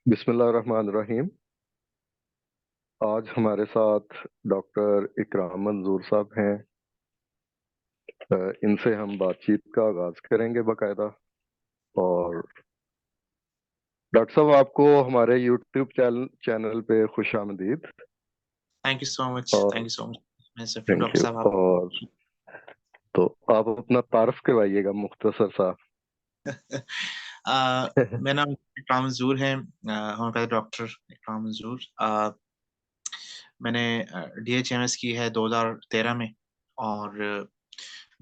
बिस्मिल्लाहिर्रहमानिर्रहीम। आज हमारे साथ डॉक्टर इकराम मंजूर साहब हैं। इनसे हम बातचीत का आगाज करेंगे बाकायदा। और डॉक्टर साहब, आपको हमारे यूट्यूब चैनल पे खुश आमदीद। Thank you so much, thank और यू सो मच। मैं सफीम थैंक डॉक्टर यू। साहब आप। और तो आप अपना तारफ करवाइएगा मुख्तसर सा। मेरा नाम इकराम मंजूर है, होम्योपैथ डॉक्टर इकराम मंजूर। मैंने डीएचएमएस की है 2013 में, और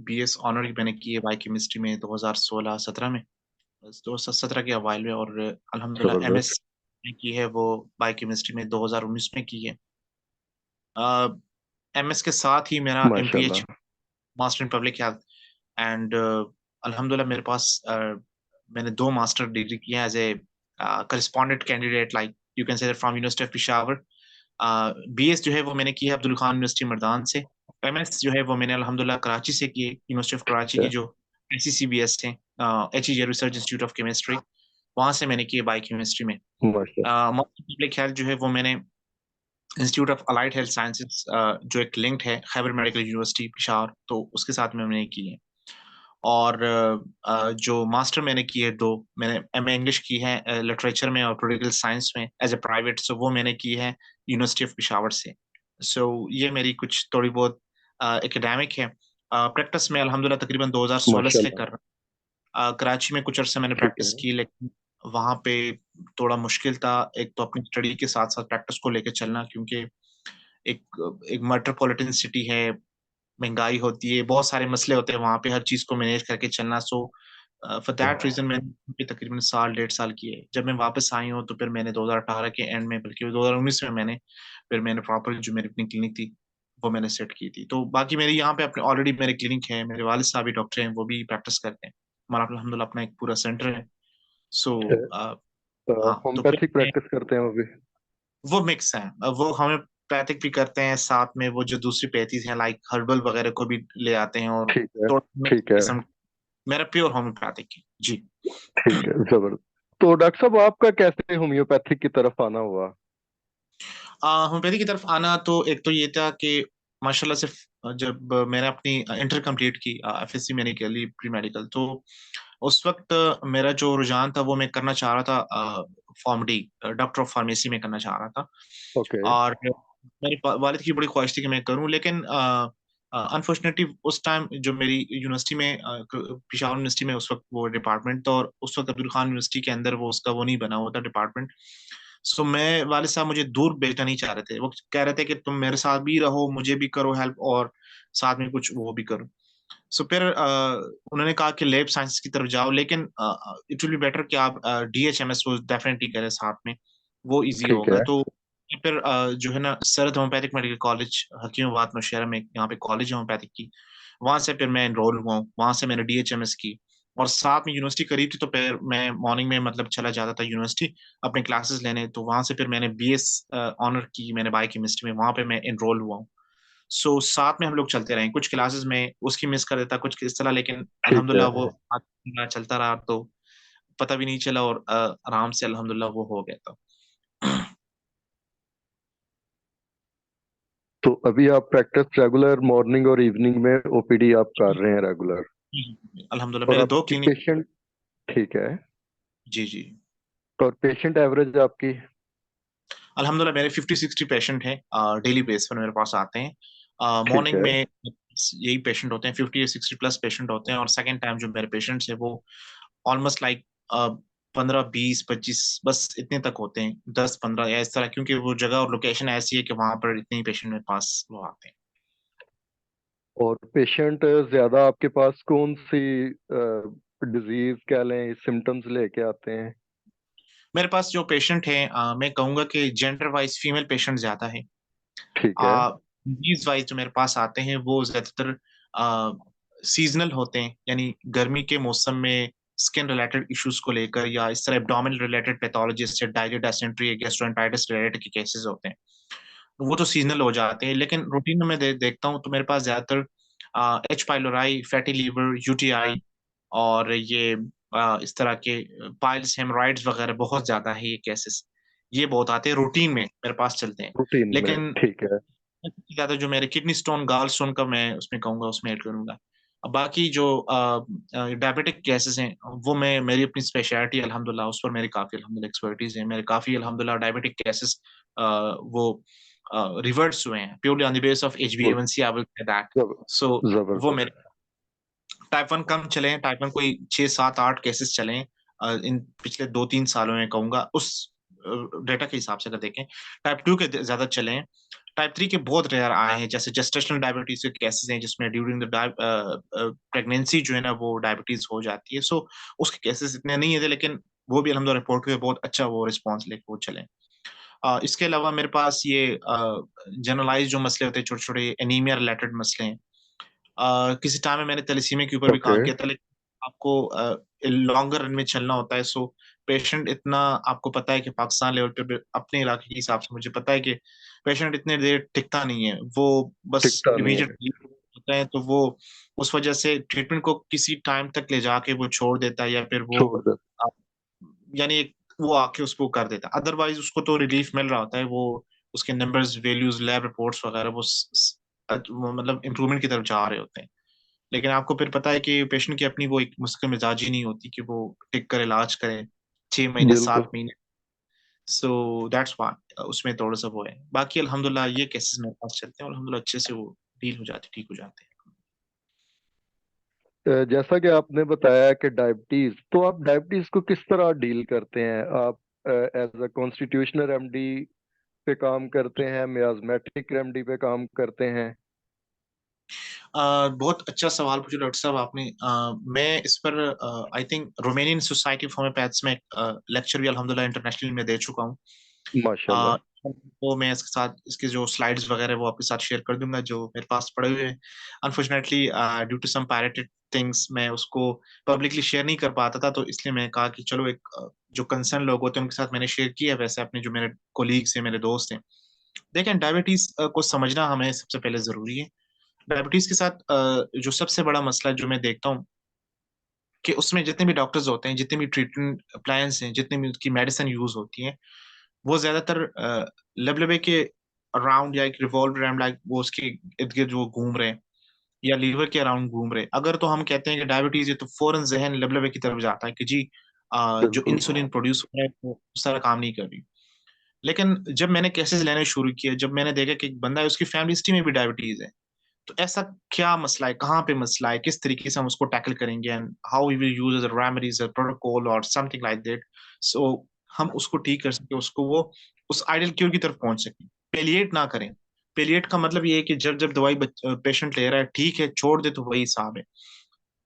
बीएस ऑनर की मैंने की है बायोकेमिस्ट्री में 2016-17 में, 2017 के अवाइल में। और अल्हम्दुलिल्लाह एमएस जबरदस्त। की है वो बायोकेमिस्ट्री में 2019 में की है। एमएस के साथ ही मेरा एमपीएच, माशाल्लाह। Master in public health. And अल्हम्दुलिल्लाह मेरे पास मैंने 2 मास्टर डिग्री की है as a correspondent candidate, like you can say that from university of Peshawar. BS जो है वो मैंने की है अब्दुल खान यूनिवर्सिटी मर्दान से। एमएस जो है वो मैंने अल्हम्दुलिल्लाह कराची से की है, यूनिवर्सिटी ऑफ कराची की जो आईसीसीबीएस है, एचईजे रिसर्च इंस्टीट्यूट ऑफ केमिस्ट्री, वहाँ से मैंने की है बायोकेमिस्ट्री में। माशाल्लाह। मास्टर पब्लिक हेल्थ जो है वो मैंने institute of allied health sciences, जो एक लिंक्ड है खैबर मेडिकल यूनिवर्सिटी पेशावर, तो उसके साथ में मैंने की है। और जो मास्टर मैंने की है 2, मैंने एमए इंग्लिश की है लिटरेचर में और पॉलिटिकल साइंस में एज़ अ प्राइवेट, सो वो मैंने की है यूनिवर्सिटी ऑफ पेशावर से। सो ये मेरी कुछ थोड़ी बहुत एकेडमिक है। प्रैक्टिस में अल्हम्दुलिल्लाह तकरीबन 2016 से माशाल्लाह। कर रहा हूँ। कराची में कुछ अरसा मैंने ठीक प्रैक्टिस है। की, लेकिन वहाँ पे थोड़ा मुश्किल था। एक तो अपनी स्टडी के साथ-साथ प्रैक्टिस को लेके चलना, क्योंकि एक एक मेट्रोपॉलिटन सिटी है, महँगाई होती है, बहुत सारे मसले होते हैं वहाँ पे, हर चीज़ को मैनेज करके चलना। सो फॉर दैट रीज़न मैंने वहाँ पे तकरीबन साल, डेढ़ साल किए। जब मैं वापस आई हूँ तो फिर मैंने 2018 के एंड में, बल्कि 2019 में मैंने प्रॉपर जो मेरी अपनी क्लिनिक थी, वो मैंने सेट की थी। तो बाकी मेरी यहाँ पे अपने ऑलरेडी मेरे क्लिनिक है, मेरे वालिद साहब भी डॉक्टर हैं, वो भी प्रैक्टिस करते हैं। हमारा अल्हम्दुलिल्लाह अपना एक पूरा सेंटर है। सो हाँ, तो फिर होम्योपैथिक प्रैक्टिस करते हैं वो भी? वो मिक्स है। वो होम्योपैथिक भी करते हैं, साथ में वो जो दूसरी पैथीज़ हैं लाइक हर्बल वगैरह को भी ले आते हैं, और ठीक है। थोड़ा मिक्स ठीक है। किस्म। मेरा प्योर होम्योपैथिक है। जी। ठीक है, जबरदस्त। तो डॉक्टर साहब, आपका कैसे होम्योपैथिक की तरफ आना हुआ? होम्योपैथी की तरफ आना तो एक तो ये था कि माशाल्लाह से जब मैंने अपनी इंटर कंप्लीट की, एफएससी मैंने कर ली प्री मेडिकल, तो उस वक़्त मेरा जो रुझान था वो मैं करना चाह रहा था, फार्मेडी, डॉक्टर ऑफ फार्मेसी में करना चाह रहा था। ओके। और मेरे वालिद की बड़ी ख्वाहिश थी कि मैं करूँ, लेकिन अनफॉर्चुनेटली उस टाइम जो मेरी यूनिवर्सिटी में, पेशावर यूनिवर्सिटी में उस वक़्त वो डिपार्टमेंट था, और उस वक़्त अब्दुल खान यूनिवर्सिटी के अंदर वो उसका वो नहीं बना हुआ था डिपार्टमेंट। सो मैं वालिद साहब मुझे दूर भेजना नहीं चाह रहे थे। वो कह रहे थे कि तुम मेरे साथ भी रहो, मुझे भी करो हेल्प, और साथ में कुछ वो भी करो। सो फिर उन्होंने कहा कि लैब साइंसेस की तरफ जाओ, लेकिन इट विल बी बेटर कि आप डीएचएमएस वो डेफिनिटली करें साथ में, वो ईज़ी ठीक होगा। है। तो फिर जो है ना, Sarhad homeopathic medical college Hakimabad Nowshera में, यहाँ पे कॉलेज है होम्योपैथिक की, वहाँ से फिर मैं एनरोल हुआ हूँ, वहाँ से मैंने डीएचएमएस की। और साथ में यूनिवर्सिटी करीब थी, तो फिर मैं मॉर्निंग में मतलब चला जाता था यूनिवर्सिटी अपने क्लासेस लेने, तो वहाँ से फिर मैंने बीएस ऑनर की मैंने बायोकेमिस्ट्री में, वहाँ पे मैं एनरोल हुआ हूँ। सो साथ में हम लोग चलते रहे, कुछ क्लासेस में उसकी मिस कर देता, कुछ इस तरह, लेकिन ठीक है। अल्हम्दुलिल्लाह वो साथ चलता रहा, तो पता भी नहीं चला, और आराम से अल्हम्दुलिल्लाह वो हो गया था। तो अभी आप प्रैक्टिस रेगुलर मॉर्निंग और इवनिंग में ओपीडी आप कर रहे हैं रेगुलर? अल्हम्दुलिल्लाह और मेरे 2 आपकी क्लिनिक। पेशेंट? ठीक है। जी, जी। और पेशेंट एवरेज आपकी? अल्हम्दुलिल्लाह मेरे 50-60 पेशेंट हैं, डेली बेस पर मेरे पास आते हैं। ठीक मॉर्निंग है। में यही पेशेंट होते हैं, 50 या 60 प्लस पेशेंट होते हैं, और सेकंड टाइम जो मेरे पेशेंट्स हैं वो ऑलमोस्ट लाइक 15, 20, 25 बस इतने तक होते हैं, 10, 15 या इस तरह, क्योंकि वो जगह और लोकेशन ऐसी है कि वहाँ पर इतने ही पेशेंट मेरे पास वो आते हैं। और पेशेंट ज्यादा आपके पास कौन सी डिजीज कह लें, सिम्टम्स लेके आते हैं? मेरे पास जो पेशेंट हैं, मैं कहूँगा कि जेंडर वाइज़ फीमेल पेशेंट ज़्यादा हैं। ठीक है। डिज़ीज़ वाइज़ जो मेरे पास आते हैं वो ज़्यादातर सीज़नल होते हैं, यानी गर्मी के मौसम में स्किन रिलेटेड इश्यूज़ को लेकर, या इस तरह एब्डोमिनल रिलेटेड पैथोलॉजी जैसे डायरिया, डिसेंट्री, गैस्ट्रोएंटेरिटिस रिलेटेड के केसेज़ होते हैं। वो तो सीज़नल हो जाते हैं, लेकिन रूटीन में मैं देखता हूँ तो मेरे पास ज़्यादातर H pylori, fatty liver, UTI, और ये इस तरह के पाइल्स, हेमorrhoids वगैरह बहुत ज़्यादा है ये केसेज़। ये बहुत आते हैं, रूटीन में मेरे पास चलते हैं। रूटीन में, लेकिन ठीक है। सबसे ज्यादा जो मेरे किडनी स्टोन, गाल स्टोन का मैं उसमें कहूंगा, उसमें ऐड करूंगा। अब बाकी जो डायबिटिक केसेस हैं, वो मैं, मेरी अपनी स्पेशलिटी अल्हम्दुलिल्लाह, उस पर मेरी काफी अल्हम्दुलिल्लाह एक्सपर्टीज है। मेरे काफी अल्हम्दुलिल्लाह डायबिटिक केसेस वो रिवर्स हुए हैं, purely on the base of good. HbA1c, I will say that. So वो जबरदस्त। मेरे टाइप 1 कम चले हैं, टाइप 1 कोई 6 7 8 केसेस चले हैं इन पिछले 2 3 सालों में कहूंगा, उस डेटा के हिसाब से अगर देखें। टाइप 2 के ज्यादा चले हैं। टाइप 3 के बहुत रेयर आए हैं, जैसे जेस्टेशनल डायबिटीज के केसेस हैं, जिसमें ड्यूरिंग द प्रेगनेंसी जो है ना वो डायबिटीज हो जाती है। सो उसके केसेस इतने नहीं है, लेकिन वो भी अलहमदुलिल्लाह रिपोर्ट हुए, बहुत अच्छा वो रिस्पॉन्स लेके वो चले। इसके अलावा मेरे पास ये जनरलाइज जो मसले होते हैं, छोटे छोटे एनीमिया रिलेटेड मसले हैं। किसी टाइम में मैंने थैलेसीमिया के ऊपर भी ओके। काम किया था, लेकिन आपको लॉन्गर रन में चलना होता है। सो पेशेंट इतना, आपको पता है कि पाकिस्तान लेवल पे अपने इलाके के हिसाब से मुझे पता है कि पेशेंट इतने देर टिकता नहीं है, वो बस टिकता नहीं इमीडिएट है। होता है, तो वो उस वजह से ट्रीटमेंट को किसी टाइम तक ले जाके वो छोड़ देता है, या फिर वो छोड़ दे। अ, यानी वो आके उसको कर देता है। अदरवाइज उसको तो रिलीफ मिल रहा होता है, वो उसके नंबर्स, वैल्यूज, लैब रिपोर्ट्स वगैरह वो मतलब इम्प्रूवमेंट की तरफ जा रहे होते हैं। लेकिन आपको फिर पता है कि पेशेंट की अपनी वो एक मुश्किल मिजाजी नहीं होती कि वो टिक कर इलाज करे 6 महीने, बिल्कुल। 7 महीने। सो दैट्स व्हाई उसमें थोड़ा सा वो है। बाकी अल्हम्दुलिल्लाह ये केसेस मेरे पास चलते हैं, और अल्हम्दुलिल्लाह अच्छे से वो डील हो जाते, ठीक हो जाते हैं। जैसा कि आपने बताया कि डायबिटीज, तो आप डायबिटीज को किस तरह डील करते हैं? आप एज अ कॉन्स्टिट्यूशनल रेमेडी पे काम करते हैं, मियाज़मेटिक रेमेडी पे काम करते हैं? बहुत अच्छा सवाल पूछा डॉक्टर साहब आपने। मैं इस पर I think Romanian society of homeopaths में लेक्चर भी अल्हम्दुलिल्लाह इंटरनेशनली में दे चुका हूँ। माशाल्लाह। वो मैं इसके साथ, इसके जो स्लाइड्स वगैरह वो आपके साथ शेयर कर दूंगा, जो मेरे पास पड़े हुए हैं। Unfortunately due to some pirated things मैं उसको पब्लिकली शेयर नहीं कर पाता था, तो इसलिए मैंने कहा कि चलो एक जो कंसर्न लोग होते हैं उनके साथ मैंने शेयर किया। वैसे अपने जो मेरे कोलीग्स हैं, मेरे दोस्त हैं, देखें डायबिटीज को समझना हमें सबसे पहले जरूरी है। डायबिटीज के साथ जो सबसे बड़ा मसला जो मैं देखता हूँ, कि उसमें जितने भी डॉक्टर्स होते हैं, जितने भी ट्रीटमेंट प्लान्स हैं, जितनी भी उसकी मेडिसिन यूज होती है, वो ज्यादातर लबलबे के अराउंड, या एक रिवॉल्व अराउंड, लाइक वो उसके इर्द गिर्द वो घूम रहे हैं, या लीवर के अराउंड घूम रहे हैं। अगर तो हम कहते हैं कि डायबिटीज है, तो फौरन जहन लबलबे की तरफ जाता है कि जी जो बिल्कुल। इंसुलिन प्रोड्यूस हो रहा है वो उस तरह काम नहीं कर रही। लेकिन जब मैंने केसेस लेने शुरू किए, जब मैंने देखा कि एक बंदा है, उसकी फैमिली हिस्ट्री में भी डायबिटीज है, तो ऐसा क्या मसला है, कहाँ पे मसला है, किस तरीके से हम उसको टैकल करेंगे, and how we will use remedies, protocol और समथिंग लाइक दैट। सो हम उसको ठीक कर सके, उसको वो उस आइडियल क्योर की तरफ पहुंच सके, पेलिएट ना करें। पेलिएट का मतलब ये है कि जब जब दवाई पेशेंट ले रहा है, ठीक है छोड़ दे, तो वही हिसाब है।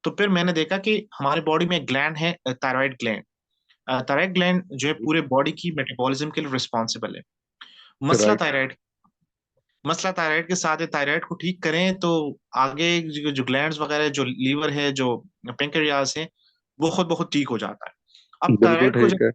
तो फिर मैंने देखा कि हमारे बॉडी में एक ग्लैंड है, थायराइड ग्लैंड। थायराइड ग्लैंड जो है पूरे बॉडी की मेटाबॉलिज्म के लिए रिस्पॉन्सिबल है। मसला राइट। थायराइड मसला थायराइड के साथ है। थायराइड को ठीक करें तो आगे जो ग्लैंड्स वगैरह, जो लीवर है, जो पेंक्रियास है, वो खुद ब खुद ठीक हो जाता है। अब बिल्कुल थायराइड को जब ठीक है।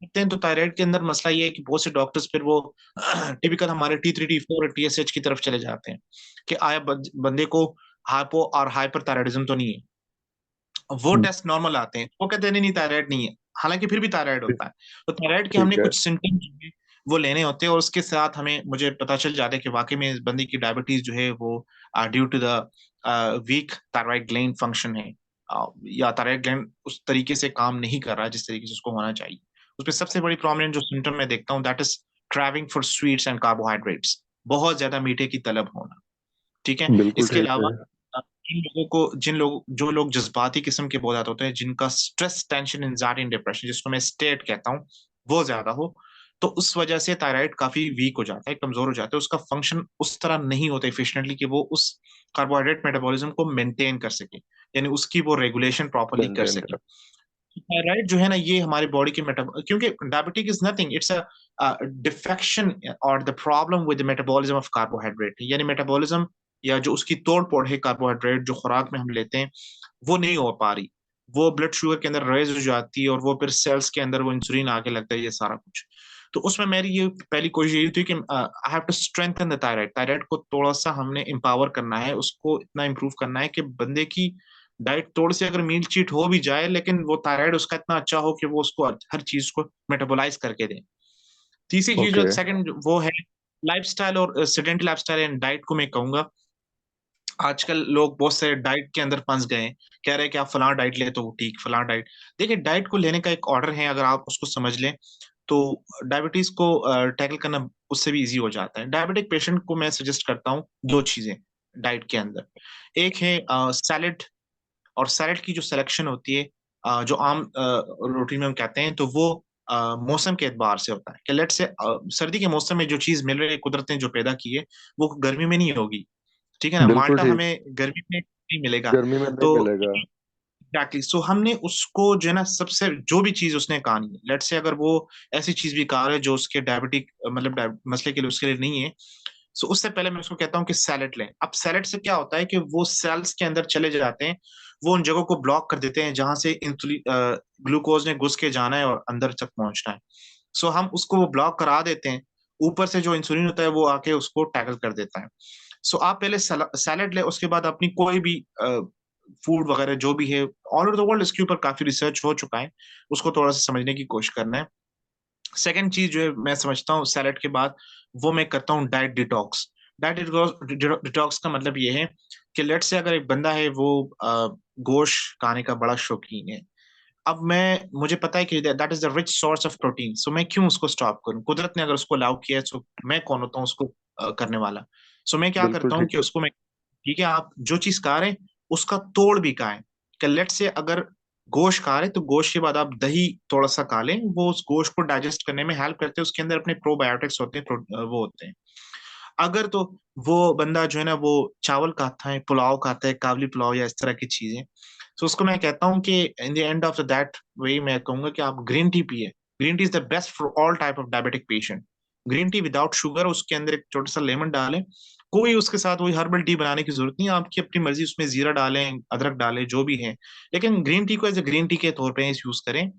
देखते हैं, तो थायराइड के अंदर मसला ये है कि बहुत से डॉक्टर्स फिर वो टिपिकल हमारे T3 T4 और TSH की तरफ चले जाते हैं, कि आया बंदे को हाइपो और हाइपर थायराइडिज्म तो नहीं है। वो टेस्ट नॉर्मल आते हैं, वो कहते हैं नहीं नहीं थायराइड नहीं है, हालांकि फिर भी थायराइड होता है। तो थायराइड के हमने ठीक है। कुछ सिम्टम्स वो लेने होते हैं, और उसके साथ हमें मुझे पता चल जाता है कि वाकई में इस बंदी की डायबिटीज जो है वो due to the weak thyroid gland function है, या थायराइड ग्लैंड उस तरीके से काम नहीं कर रहा है जिस तरीके से उसको होना चाहिए। उसमें सबसे बड़ी प्रोमिनेंट जो सिम्टम मैं देखता हूँ, that is craving for sweets and carbohydrates, बहुत ज्यादा मीठे की तलब होना। ठीक है। बिल्कुल इसके ठीक अलावा है। जो लोग जज्बाती किस्म के बहुत ज्यादा होते हैं, जिनका stress, tension, anxiety and depression, जिसको मैं स्टेट कहता हूँ, वो ज्यादा हो, तो उस वजह से थायराइड काफी वीक हो जाता है, कमजोर हो जाता है, उसका फंक्शन उस तरह नहीं होता एफिशिएंटली कि वो उस कार्बोहाइड्रेट मेटाबॉलिज्म को मेंटेन कर सके, यानी उसकी वो रेगुलेशन प्रॉपरली कर मेंटेन सके। कर। थायराइड जो है ना, ये हमारी बॉडी के क्योंकि diabetic is nothing, it's a defection और the problem with the metabolism of carbohydrate, यानी मेटाबॉलिज्म या जो उसकी तोड़ फोड़ है कार्बोहाइड्रेट जो खुराक में हम लेते हैं, वो नहीं हो पा रही। वो ब्लड शुगर के अंदर रेज हो जाती है, और वो फिर सेल्स के अंदर वो इंसुलिन आके लगता है, ये सारा कुछ। तो उसमें मेरी ये पहली कोशिश यही थी कि I have to strengthen the thyroid. Thyroid को थोड़ा सा हमने एम्पावर करना है, उसको इतना इंप्रूव करना है कि बंदे की डाइट थोड़ी सी अगर मील चीट हो भी जाए, लेकिन वो थायराइड उसका इतना अच्छा हो कि वो उसको हर चीज को मेटाबोलाइज करके दे। तीसरी चीज जो ओके। सेकंड वो है लाइफस्टाइल और सेडेंटरी लाइफस्टाइल एंड डाइट को मैं कहूंगा। आजकल लोग बहुत से डाइट के अंदर फंस गए हैं, कह रहे हैं कि आप फलां डाइट ले तो वो ठीक, फलां डाइट। देखिए डाइट को लेने का एक ऑर्डर है, अगर आप उसको समझ लें तो डायबिटीज को टैकल करना उससे भी इजी हो जाता है। डायबिटिक पेशेंट को मैं सजेस्ट करता हूँ दो चीजें डाइट के अंदर। एक है सैलेड, और सैलेड की जो सिलेक्शन होती है जो आम रूटीन में हम कहते हैं, तो वो मौसम के एतबार से होता है कि लेट से सर्दी के मौसम में जो चीज मिल रही है, कुदरत ने जो पैदा की है, वो गर्मी में नहीं होगी। ठीक है ना, बिल्कुल माल्टा ठीक। हमें गर्मी में नहीं मिलेगा। गर्मी में नहीं तो मिलेगा। एग्जैक्टली, सो हमने उसको जो है ना, सबसे जो भी चीज उसने कहा नहीं है, लेट से अगर वो ऐसी चीज भी कहा है जो उसके डायबिटिक मतलब मसले के लिए उसके लिए नहीं है, सो उससे पहले मैं उसको कहता हूँ कि सैलेड लें। अब सैलेड से क्या होता है कि वो सेल्स के अंदर चले जाते हैं, वो उन जगहों को ब्लॉक कर देते हैं जहां से इंसुलिन ग्लूकोज ने घुस के जाना है और अंदर तक पहुंचना है। सो हम उसको वो ब्लॉक करा देते हैं, ऊपर से जो इंसुलिन होता है वो आके उसको टैकल कर देता है। सो आप पहले सैलेड ले, उसके बाद अपनी कोई भी फूड वगैरह जो भी है, ऑल ओवर द वर्ल्ड इसके ऊपर काफी रिसर्च हो चुका है, उसको थोड़ा सा समझने की कोशिश करना है। सेकंड चीज जो है मैं समझता हूँ सैलेड के बाद, वो मैं करता हूँ डाइट डिटॉक्स। डाइट डिटॉक्स का मतलब ये है कि लेट से अगर एक बंदा है वो गोश्त खाने का बड़ा शौकीन है, अब मैं मुझे पता है कि that is the rich source of protein, so मैं क्यों उसको स्टॉप करूं? कुदरत ने अगर उसको अलाउ किया है, तो मैं कौन होता हूँ उसको करने वाला? सो मैं क्या बिल्कुल करता हूँ ठीक कि है। उसको मैं, ठीक है, आप जो चीज खा रहे हैं उसका तोड़ भी खाएं। कि लेट से अगर गोश्त खा रहे हैं, तो गोश्त के बाद आप दही थोड़ा सा खा लें, वो उस गोश्त को डाइजेस्ट करने में हेल्प करते हैं, उसके अंदर अपने प्रोबायोटिक्स होते हैं, वो होते हैं। अगर तो वो बंदा जो है ना वो चावल खाता है, पुलाव खाता है, काबली पुलाव या इस तरह की चीजें, तो उसको मैं कहता हूँ कि in the end of that way मैं कहूंगा कि आप ग्रीन टी पिए। Green tea is the best for all type of diabetic patient. Green tea without sugar, उसके अंदर एक छोटा सा लेमन डालें, कोई उसके साथ वही हर्बल टी बनाने की जरूरत नहीं है, आपकी अपनी मर्जी, उसमें जीरा डालें, अदरक डालें, जो भी है, लेकिन ग्रीन टी को एज ए ग्रीन टी के तौर पे यूज करें।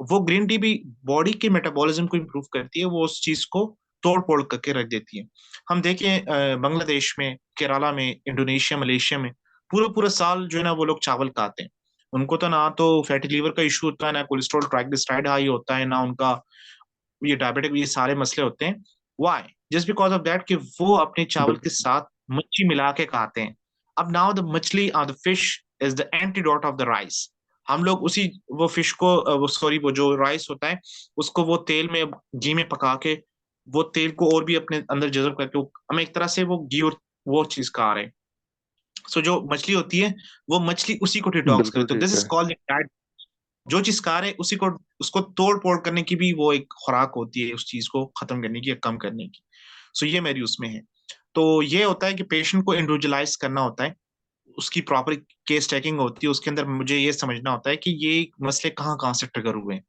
वो ग्रीन टी भी बॉडी के मेटाबॉलिज्म को इम्प्रूव करती है, वो उस चीज को तोड़ फोड़ करके रख देती है। हम देखें बांग्लादेश में, केरला में, इंडोनेशिया, मलेशिया में पूरा पूरा साल जो है ना वो लोग चावल खाते हैं। उनको तो ना तो फैटी लीवर का इशू होता है, ना कोलेस्ट्रॉल ट्राइग्लिसराइड हाई होता है, ना उनका ये डायबिटिक, ये सारे मसले होते हैं। Why? Just because of that कि वो अपने चावल के बिल्कुल। साथ मच्छी मिला के खाते हैं। अब नाउ द मछली the fish is the antidote of the rice. हम लोग उसी वो फिश को वो सॉरी वो जो राइस होता है उसको वो तेल में घी में पका के वो तेल को और भी अपने अंदर जज्ब करके हम एक तरह से वो घी और वो चीज खा रहे हैं। सो जो मछली होती है वो मछली उसी को डिटॉक्स करे, बिल्कुल तो दिस ठीक इज है। कॉल्ड, जो चीज खा रहे हैं उसी को, उसको तोड़ फोड़ करने की भी वो एक खुराक होती है, उस चीज को खत्म करने की या कम करने की। सो ये मेरी उसमें है। तो ये होता है कि पेशेंट को इंडिविजुअलाइज करना होता है, उसकी प्रॉपर केस टेकिंग होती है, उसके अंदर मुझे ये समझना होता है कि ये मसले कहाँ कहाँ से ट्रिगर हुए हैं।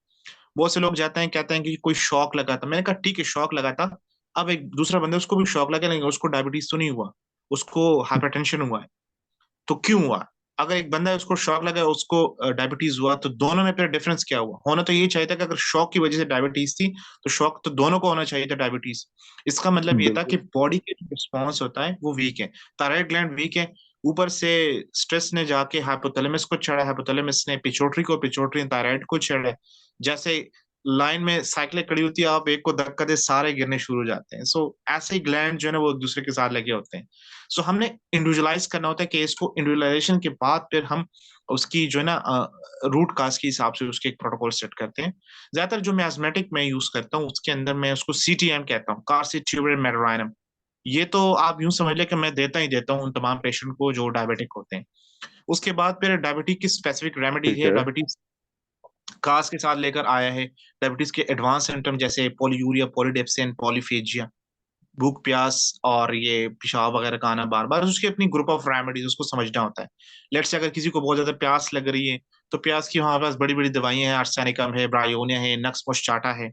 बहुत से लोग जाते हैं कहते हैं कि कोई शौक लगा था, मैंने कहा ठीक है शौक लगा था, अब एक दूसरा बंदा उसको भी शौक लगा, लेकिन उसको डायबिटीज तो नहीं हुआ, उसको हाइपरटेंशन हुआ है, तो क्यों हुआ? अगर एक बंदा है उसको शॉक लगा, उसको डायबिटीज हुआ, तो दोनों में फिर डिफरेंस क्या हुआ? होना तो ये चाहिए था कि अगर शॉक की वजह से डायबिटीज थी, तो शॉक तो दोनों को होना चाहिए था डायबिटीज। इसका मतलब ये था कि बिल्कुल। बॉडी के जो रिस्पॉन्स होता है वो वीक है, थायराइड ग्लैंड वीक है, ऊपर से स्ट्रेस ने जाके हाइपोथैलेमस को छेड़ा, हाइपोथैलेमस ने पिट्यूटरी को, पिट्यूटरी ने थायराइड को छेड़ा। जैसे लाइन में साइकिलें खड़ी होती है, आप एक को धक्का दे सारे गिरने शुरू हो जाते हैं। सो ऐसे ही ग्लैंड जो है ना वो एक दूसरे के साथ लगे होते हैं। सो हमने इंडिविजुअलाइज करना होता है केस को, इंडिविजुअलाइजेशन के बाद फिर हम उसकी जो है ना रूट काज के हिसाब से उसके एक प्रोटोकॉल सेट करते हैं। ज्यादातर जो मैं एस्मेटिक में यूज करता हूँ उसके अंदर मैं उसको सीटीएम कहता हूँ, कार्सिट्यूबरल मेडोराइनम। ये तो आप यूं समझ लें कि मैं देता ही देता हूँ उन तमाम पेशेंट को जो डायबिटिक होते हैं। उसके बाद फिर डायबिटीज की स्पेसिफिक रेमेडी ठीक है, है। डायबिटीज कास के साथ लेकर आया है। डायबिटीज के एडवांस सिम्टम जैसे पॉलीयूरिया, पॉलीडेप्सिन, पॉलीफेजिया, भूख प्यास और ये पेशाब वगैरह का आना बार बार, उसकी अपनी ग्रुप ऑफ रेमेडीज उसको समझना होता है। लेट्स से अगर किसी को बहुत ज्यादा प्यास लग रही है, तो प्यास की हमारे पास बड़ी बड़ी दवाइयां हैं, आर्सेनिकम है, ब्रायोनिया है, नक्स मोस्टाटा है,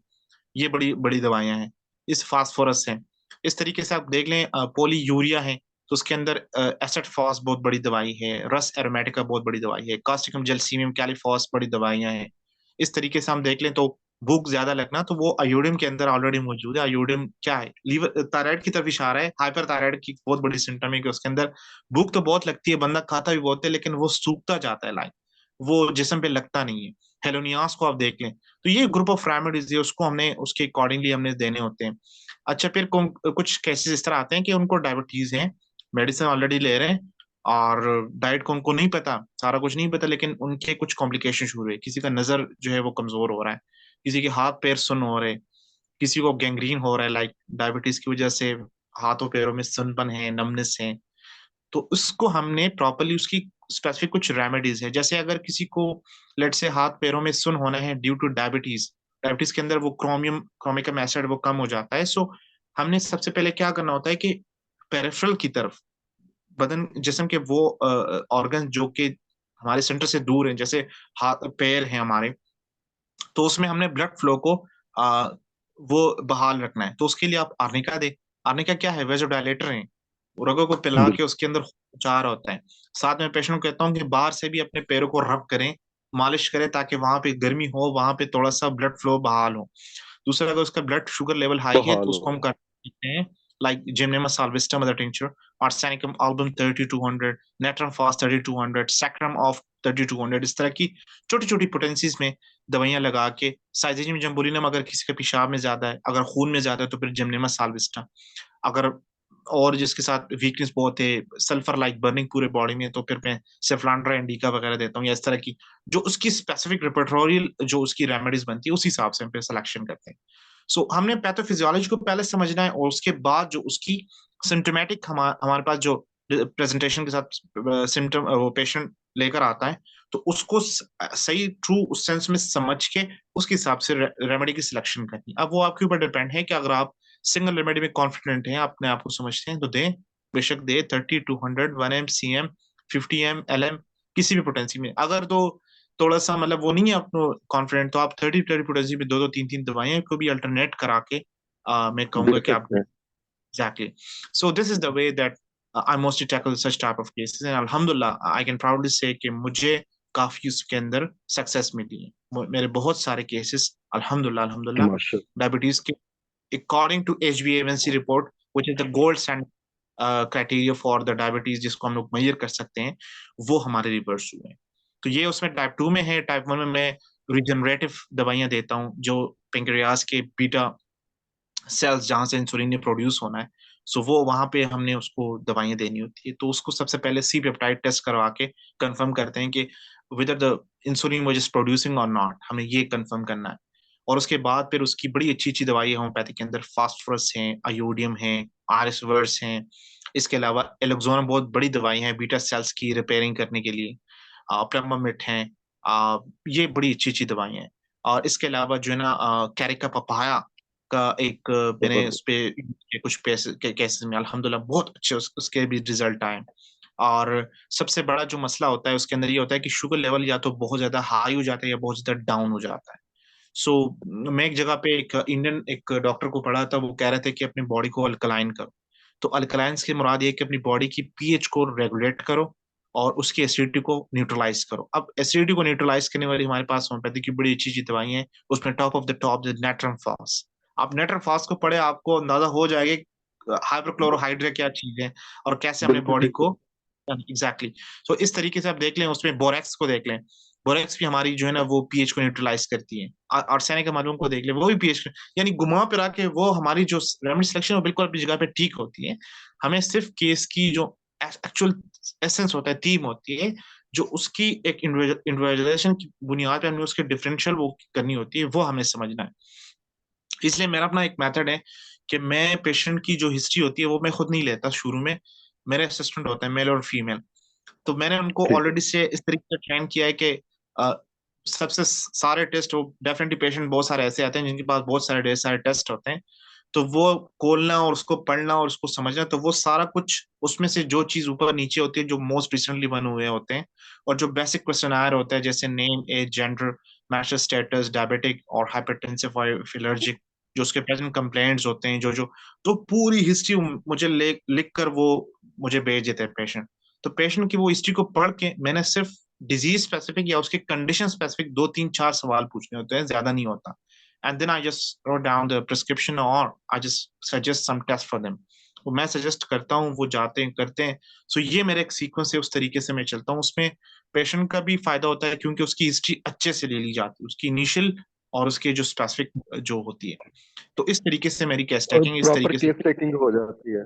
ये बड़ी बड़ी दवाइयां हैं। इस फास्फोरस है। इस तरीके से आप देख लें, पोली यूरिया है, तो उसके अंदर एसेट फॉस बहुत बड़ी दवाई है, रस एरोमेटिका बहुत बड़ी दवाई है, कास्टिकम जलसीमियम कैलिफॉस बड़ी दवाइयां हैं। इस तरीके से हम देख लें तो भूख ज्यादा लगना, तो वो अयोडिन के अंदर ऑलरेडी मौजूद है। अयोडिन क्या है? लीवर थायराइड की तरफ इशारा है। हाइपर थायराइड की बहुत बड़ी सिम्टम है कि उसके अंदर भूख तो बहुत लगती है, बंदा खाता भी बहुत है, लेकिन वो सूखता जाता है, लाइक वो जिस्म पे लगता नहीं है। हेलोनियास को आप देख लें, तो ये ग्रुप ऑफ रेमेडीज है, उसको हमने उसके अकॉर्डिंगली हमने देने होते हैं। अच्छा, फिर कुछ केसेस इस तरह आते हैं कि उनको डायबिटीज है, मेडिसिन ऑलरेडी ले रहे हैं, और डाइट को उनको नहीं पता, सारा कुछ नहीं पता, लेकिन उनके कुछ कॉम्प्लिकेशन शुरू हुए, किसी का नजर जो है वो कमजोर हो रहा है, किसी के हाथ पैर सुन्न हो रहे, किसी को गैंग्रीन हो रहा है, लाइक डायबिटीज की वजह से हाथों पैरों में सुन्नपन है, नमनेस है। तो उसको हमने प्रॉपरली उसकी स्पेसिफिक कुछ रेमेडीज है, जैसे अगर किसी को लेट से हाथ पैरों में सुन होना है ड्यू टू डायबिटीज, डायबिटीज के अंदर वो क्रोमिकम एसिड वो कम हो जाता है। सो हमने सबसे पहले क्या करना होता है कि पेरिफेरल की तरफ, बदन जिस्म के वो ऑर्गन जो कि हमारे सेंटर से दूर हैं, जैसे हाथ पैर हैं हमारे, तो उसमें हमने ब्लड फ्लो को वो बहाल रखना है। तो उसके लिए आप आर्निका दे। आर्निका क्या है, वेजोडाइलेटर है, रगों को पिला के उसके अंदर उपचार होता है। साथ में पेशेंट को कहता हूँ कि बाहर से भी अपने पैरों को रब करें, मालिश करें, ताकि वहां पे गर्मी हो, वहां पे थोड़ा सा ब्लड फ्लो बहाल हो। दूसरा, अगर उसका ब्लड शुगर लेवल हाई है तो बहाल उसको हो। हम कर सकते हैं like gymnema sylvestre other tincture, arsenicum album 3200, natrum phos 3200, saccharum of 3200, इस तरह की छोटी छोटी पोटेंसीज में दवाइयां लगा के, साइजेजियम जम्बोलिनम अगर किसी के पेशाब में ज्यादा है, अगर खून में ज्यादा है तो फिर जिमनेमा साल्विस्टा, अगर और जिसके साथ वीकनेस बहुत है, सल्फर लाइक बर्निंग पूरे बॉडी में, तो फिर मैं सेफ्लांड्रा इंडिका वगैरह देता हूँ, या इस तरह की जो उसकी स्पेसिफिक रिपर्टोरियल जो उसकी रेमेडीज बनती है, उस हिसाब से हम फिर सिलेक्शन करते हैं। सो हमने पैथोफिजियोलॉजी को पहले समझना है, और उसके बाद जो उसकी सिम्टोमेटिक हमारे पास जो प्रेजेंटेशन के साथ सिम्टम वो पेशेंट लेकर आता है, तो उसको सही ट्रू उस सेंस में समझ के उसके हिसाब से रेमेडी की सिलेक्शन करनी। अब वो आपके ऊपर डिपेंड है कि अगर आप सिंगल रेमेडी में कॉन्फिडेंट हैं, अपने आप को समझते हैं, तो दें, बेशक दे 30, 200, 1 एम, CM, 50 M, LM, किसी भी पोटेंसी में। अगर तो थोड़ा सा मतलब वो नहीं है अपनो कॉन्फिडेंट, तो आप 30 पोटेंसी में दो दो तीन तीन दवाइयां को भी अल्टरनेट करा के मैं दे कहूंगा कि आप सकते हैं। Exactly. So this is the way that I mostly tackle such type of cases, and अल्हम्दुलिल्लाह आई कैन प्राउडली से कि मुझे काफी उसके अंदर सक्सेस मिली है। मेरे बहुत सारे केसेस अल्हम्दुलिल्लाह अल्हम्दुलिल्लाह माशा डायबिटीज के, according to HbA1c report, which is the gold standard criteria for the diabetes, जिसको हम लोग मेजर कर सकते हैं, वो हमारे रिवर्स हुए हैं। तो ये उसमें टाइप 2 में है। टाइप 1 में मैं रिजनरेटिव दवाइयां देता हूँ, जो पेंक्रियाज के बीटा सेल्स जहां से इंसुलिन ने प्रोड्यूस होना है, सो वो वहां पे हमने उसको दवाइयां देनी होती है। तो उसको सबसे पहले सी पेप्टाइड टेस्ट करवा के कंफर्म करते हैं कि विदर द इंसुलिन वाज प्रोड्यूसिंग और नॉट, हमें ये कंफर्म करना है। और उसके बाद फिर उसकी बड़ी अच्छी अच्छी दवाई है होम्योपैथिक के अंदर, फास्फोरस है, अयोडियम है, आरएस वर्स है। इसके अलावा एलोक्सोन बहुत बड़ी दवाई है बीटा सेल्स की रिपेयरिंग करने के लिए, प्रेमामिट है, ये बड़ी अच्छी अच्छी दवाई हैं। और इसके अलावा जो है ना कैरिका पपाया का एक मैंने जबरदस्त। उस पे कुछ केसेस में अल्हम्दुलिल्लाह बहुत अच्छे उसके भी रिजल्ट आए। और सबसे बड़ा जो मसला होता है उसके अंदर ये होता है कि शुगर लेवल या तो बहुत ज्यादा हाई हो जाता है या बहुत ज्यादा डाउन हो जाता है। सो मैं एक जगह पे एक इंडियन एक डॉक्टर को पढ़ा था, वो कह रहे थे कि अपनी बॉडी को अल्कलाइन करो। तो अल्कलाइंस की मुराद ये है कि अपनी बॉडी की पीएच को रेगुलेट करो और उसकी एसिडिटी को न्यूट्रलाइज करो। अब एसिडिटी को न्यूट्रलाइज करने वाली हमारे पास होम्योपैथी की बड़ी अच्छी अच्छी दवाई है, उसमें top of the top natrum fast. आप नेट्रम फास्ट को पढ़े, आपको अंदाजा हो जाएगा हाइड्रोक्लोरोहाइड्रिया क्या चीज है और कैसे हमने बिल्कुल बॉडी बिल्कुल। को एग्जैक्टली तो इस तरीके से आप देख लें। उसमें बोरेक्स को देख लें, बोरेक्स भी हमारी जो है ना वो पीएच को न्यूट्रलाइज करती है। आर्सेनिक अमोनियम को देख ले, वो भी पीएच, यानी घुमा फिरा के वो हमारी जो रेमेडी सिलेक्शन है वो बिल्कुल अपनी जगह पे ठीक होती है। हमें सिर्फ केस की जो एक्चुअल एसेंस होता है, थीम होती है, जो उसकी एक इंडिविजुअलाइजेशन की बुनियाद पे हमें उसके डिफरेंशियल वो करनी होती है, वो हमें समझना है। इसलिए मेरा अपना एक मेथड है कि मैं पेशेंट की जो हिस्ट्री होती है वो मैं खुद नहीं लेता शुरू में, मेरे असिस्टेंट होते हैं मेल और फीमेल। तो मैंने उनको ठीक है। ऑलरेडी से इस तरीके से ट्रेन किया है कि अ, सबसे सारे टेस्ट हो, डेफिनेटली पेशेंट बहुत सारे ऐसे आते हैं जिनके पास बहुत सारे ढेर सारे टेस्ट होते हैं, तो वो खोलना और उसको पढ़ना और उसको समझना, तो वो सारा कुछ उसमें से जो चीज ऊपर नीचे होती है जो मोस्ट रिसेंटली बने हुए होते हैं, और जो बेसिक क्वेश्चनायर होता है जैसे name, age, gender, marital status, diabetic और हाइपरटेंसिव और एलर्जिक, जो उसके प्रेजेंट कंप्लेंट्स होते हैं, जो जो तो पूरी हिस्ट्री मुझे लिख कर वो मुझे भेज देते हैं पेशेंट। तो पेशेंट की वो हिस्ट्री को पढ़ के मैंने सिर्फ डिजीज स्पेसिफिक या उसके कंडीशन स्पेसिफिक दो तीन चार सवाल पूछने होते हैं, ज्यादा नहीं होता। And then I just wrote down the prescription or I just suggest some test for them। वो मैं सजेस्ट करता हूँ, वो जाते हैं करते हैं। सो ये मेरा एक सीक्वेंस है, उस तरीके से मैं चलता हूँ। उसमें पेशेंट का भी फायदा होता है क्योंकि उसकी हिस्ट्री अच्छे से ले ली जाती है, उसकी इनिशियल और उसके जो स्पेसिफिक जो होती है। तो इस तरीके से मेरी केस और टैकिंग इस प्रॉपर तरीके से। केस टेकिंग हो जाती है।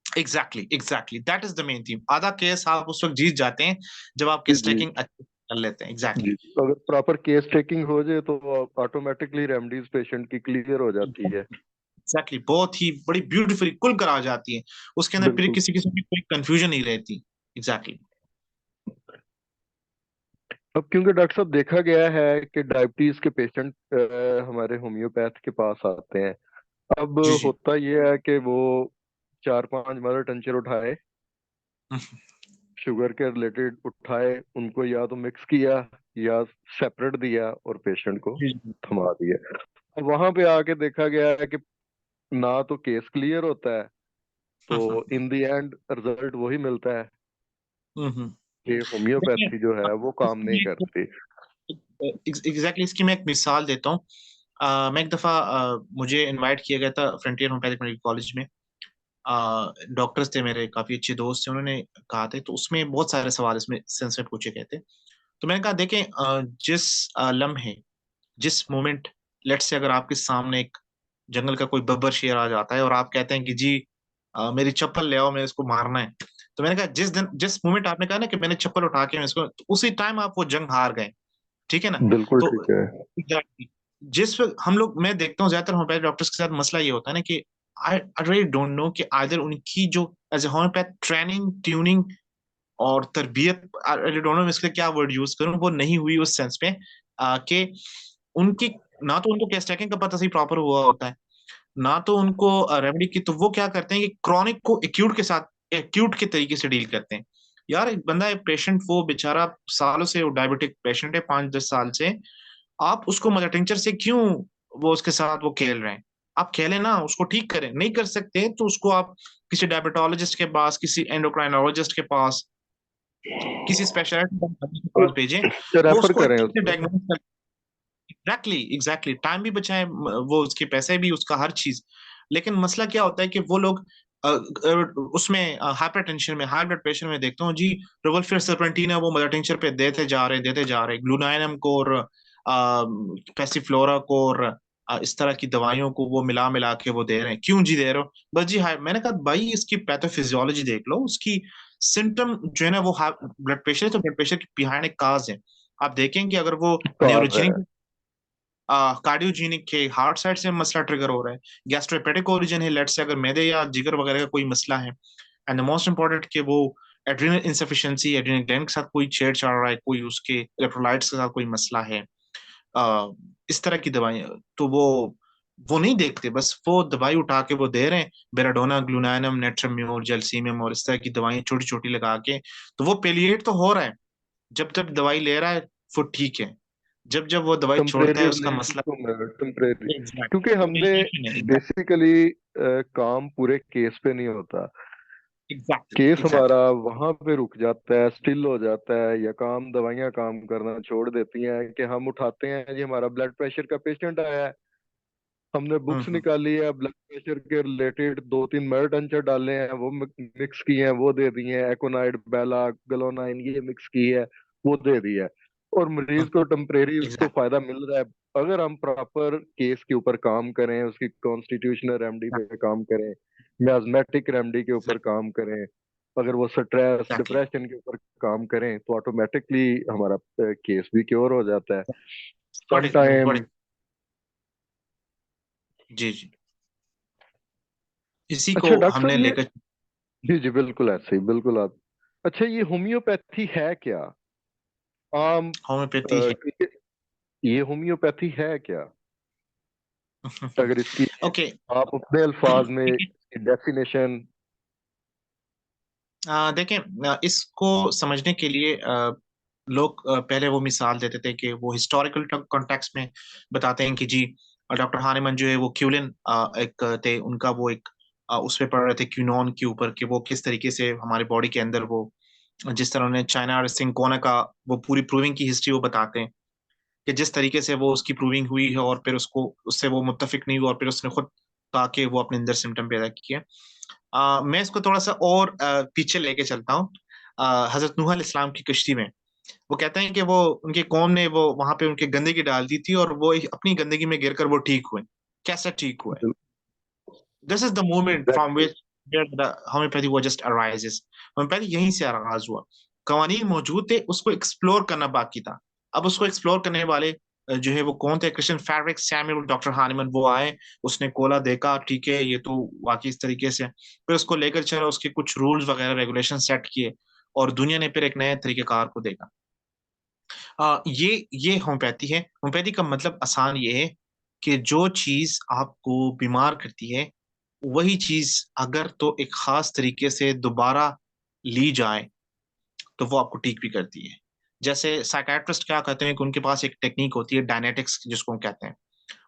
Exactly exactly, that is the main theme. आधा केस आप उस वक्त जीत जाते हैं जब आप जी केस जी टैकिंग अच्छे से कर लेते हैं। जी। एग्जैक्टली अगर प्रॉपर केस टेकिंग हो जाए तो ऑटोमेटिकली रेमडीज पेशेंट की क्लियर हो जाती है। एग्जैक्टली, बहुत ही बड़ी ब्यूटीफुली खुल कर आ जाती है, उसके अंदर फिर बिल्कुल। किसी किस्म की कोई कंफ्यूजन नहीं रहती। एग्जैक्टली। अब क्योंकि डॉक्टर साहब देखा गया है कि डायबिटीज के पेशेंट हमारे होम्योपैथ के पास आते हैं। अब जी जी। होता यह है कि वो 4-5 मदर टिंचर उठाए, शुगर के रिलेटेड उठाए, उनको या तो मिक्स किया या सेपरेट दिया और पेशेंट को जी जी। थमा दिया। अब वहां पे आके देखा गया है कि ना तो केस क्लियर होता है, तो इन द एंड रिजल्ट वही मिलता है हम्म। कि देखिए, होम्योपैथी जो है वो काम इसकी नहीं मैं करती। एग्जैक्टली इसकी मैं एक मिसाल देता हूँ। मैं एक दफा मुझे इनवाइट किया गया था फ्रंटियर होम्योपैथिक मेडिकल कॉलेज में। डॉक्टर्स थे मेरे, काफी अच्छे दोस्त थे, उन्होंने कहा थे, तो उसमें बहुत सारे सवाल इसमें सेंस में पूछे गए थे। तो मैंने कहा देखें, जिस लम्हे, जिस मोमेंट, लेट्स से अगर आपके सामने एक जंगल का कोई बब्बर शेर आ जाता है और आप कहते हैं कि जी मेरी चप्पल ले आओ, मैं इसको मारना है। तो मैंने कहा जिस दिन, जिस मोमेंट आपने कहा ना कि मैंने चप्पल उठा के मैं इसको, तो उसी टाइम आप वो जंग हार गए। ठीक है ना? बिल्कुल तो ठीक है। exactly, जिस वक्त हम लोग, मैं देखता हूँ ज्यादातर होम्योपैथ डॉक्टर्स के साथ मसला ये होता है ना कि आई रियली डोंट नो कि आइदर उनकी जो as a homeopath training, tuning और तरबियत, आई रियली डोंट नो मैं इसके लिए क्या वर्ड यूज करूं, वो नहीं हुई उस सेंस में कि उनकी, ना तो उनको केस टैकिंग का पता सही प्रॉपर हुआ होता है, ना तो उनको रेमेडी की। तो वो क्या करते हैं कि क्रॉनिक को एक्यूट के साथ, एक्यूट के तरीके से डील करते हैं। यार एक बंदा है पेशेंट, वो बेचारा सालों से वो डायबिटिक पेशेंट है, 5-10 साल से, आप उसको मदर टिंचर से क्यों वो उसके साथ वो खेल रहे हैं? आप खेलें ना, उसको ठीक करें। नहीं कर सकते तो उसको आप किसी डायबिटोलॉजिस्ट के पास, किसी एंडोक्राइनोलॉजिस्ट के पास, किसी स्पेशलिस्ट के पास भेजें, वो रेफर उसको करें अच्छे से उसको। डायग्नोस कर। एग्जैक्टली एग्जैक्टली, टाइम भी बचाएं, वो उसके पैसे भी, उसका हर चीज। लेकिन मसला क्या होता है कि वो लोग उसमें हाइपरटेंशन में, हाई ब्लड प्रेशर में देखता हूँ जी, रोवल्फेर सर्पेंटिन है, वो मदर टिंचर पे देते जा रहे, ग्लूनाइनम को और पैसिफ्लोरा को और इस तरह की दवाइयों को वो मिला मिला के वो दे रहे हैं। क्यों जी दे रहे हो? बस जी हाई, मैंने कहा भाई इसकी पैथोफिजियोलॉजी देख लो, उसकी सिम्टम जो है ना, वो ब्लड प्रेशर है, तो ब्लड प्रेशर की बिहाइंड एक काज है। आप देखेंगे अगर वो काज है। न्यूरोजेनिक, कार्डियोजेनिक है, हार्ट साइड से मसला ट्रिगर हो रहा है, गैस्ट्रोहेपेटिक ओरिजिन है, लेट से अगर मैदे या जिगर वगैरह का कोई मसला है, एंड द मोस्ट इंपॉर्टेंट कि वो एड्रिनल इंसफिशिएंसी, एड्रिनल ग्लैंड के साथ कोई छेड़छाड़ रहा है, कोई उसके इलेक्ट्रोलाइट्स के साथ कोई मसला है, इस तरह की दवाइयां, तो वो नहीं देखते, बस वो दवाई उठा के वो दे रहे हैं, बेराडोना, ग्लूनाइनम, नेट्रम्योर, जेलसीमियम और इस तरह की दवाइयां छोटी छोटी लगा के। तो वो पेलिएट तो हो रहा है, जब जब दवाई ले रहा है वो ठीक है, जब जब वो दवाई छोड़ता टेम्परेरी है उसका रिलीफ मसला। उसको टेम्परेरी। क्योंकि हमने एग्जैक्टली बेसिकली काम पूरे केस पे नहीं होता। एग्जैक्टली केस हमारा एग्जैक्टली। वहां पे रुक जाता है, स्टिल हो जाता है, या काम दवाइयां काम करना छोड़ देती हैं कि हम उठाते हैं जी हमारा ब्लड प्रेशर का पेशेंट आया है, हमने बुक्स हम्म। निकाली है, ब्लड प्रेशर के रिलेटेड 2-3 मेडटेंचर डाले हैं, वो मिक्स किए हैं, वो दे दिए हैं, एकोनाइड, बेला, ग्लोनाइन ये मिक्स की है, वो दे दी है, और मरीज को टेम्परेरी उसको एग्जैक्टली फायदा मिल रहा है। अगर हम प्रॉपर केस के ऊपर काम करें, उसकी कॉन्स्टिट्यूशनल रेमेडी पे काम करें, मियाज्मेटिक रेमेडी के ऊपर काम करें, अगर वो स्ट्रेस एग्जैक्टली। डिप्रेशन के ऊपर काम करें, तो ऑटोमेटिकली हमारा केस भी क्योर हो जाता है। Got some it got time. It. जी जी, इसी को अच्छा डॉक्टर साहब हमने ये, लेकर। जी जी बिल्कुल ऐसे ही, बिल्कुल आप। अच्छा ये होम्योपैथी है क्या? आम होम्योपैथी है। ये होम्योपैथी है क्या? अगर इसकी ओके। आप अपने अल्फाज में डेफिनेशन। देखें, इसको समझने के लिए लोग पहले वो मिसाल देते थे कि वो हिस्टोरिकल कॉन्टेक्स्ट में बताते हैं कि जी डॉक्टर हानेमन जो है वो क्यूलिन एक थे, उनका वो एक उस पे पढ़ रहे थे क्यूनॉन के ऊपर, कि वो किस तरीके से हमारे बॉडी के अंदर वो, जिस तरह उन्होंने चाइना और सिंकोना का वो पूरी प्रूविंग की हिस्ट्री वो बताते हैं कि जिस तरीके से वो उसकी प्रूविंग हुई है और फिर उसको, उससे वो मुत्तफिक नहीं हुआ और फिर उसने खुद कहा कि वो अपने अंदर सिम्टम पैदा किए। मैं इसको थोड़ा सा और पीछे लेके चलता हूँ। हजरत नूह अलैहिस्सलाम की कश्ती में वो कहते हैं कि वो उनके कौम ने वो वहां पे उनके गंदगी डाल दी थी और वो अपनी गंदगी में गिरकर वो ठीक हुए। कैसे ठीक हुए? This is the moment from exactly. Which the homeopathy वो जस्ट अराइजेस। होम्योपैथी यहीं से आगाज हुआ। कवानीन मौजूद थे, उसको एक्सप्लोर करना बाकी था। अब उसको एक्सप्लोर करने वाले जो है वो कौन थे? क्रिश्चियन फैब्रिक, सैमुअल, डॉक्टर हानिमन, वो आए। उसने कोला देखा, ठीक है ये तो वाकई इस तरीके से। फिर उसको लेकर चला, उसके कुछ रूल्स वगैरह रेगुलेशन सेट किए, और दुनिया ने फिर एक नए तरीकेकार को देखा। ये होम्योपैथी है। होम्योपैथी का मतलब आसान ये है कि जो चीज आपको बीमार करती है, वही चीज अगर तो एक खास तरीके से दोबारा ली जाए तो वो आपको ठीक भी करती है। जैसे साइकाट्रिस्ट क्या कहते हैं कि उनके पास एक टेक्निक होती है डायनेटिक्स जिसको हम कहते हैं।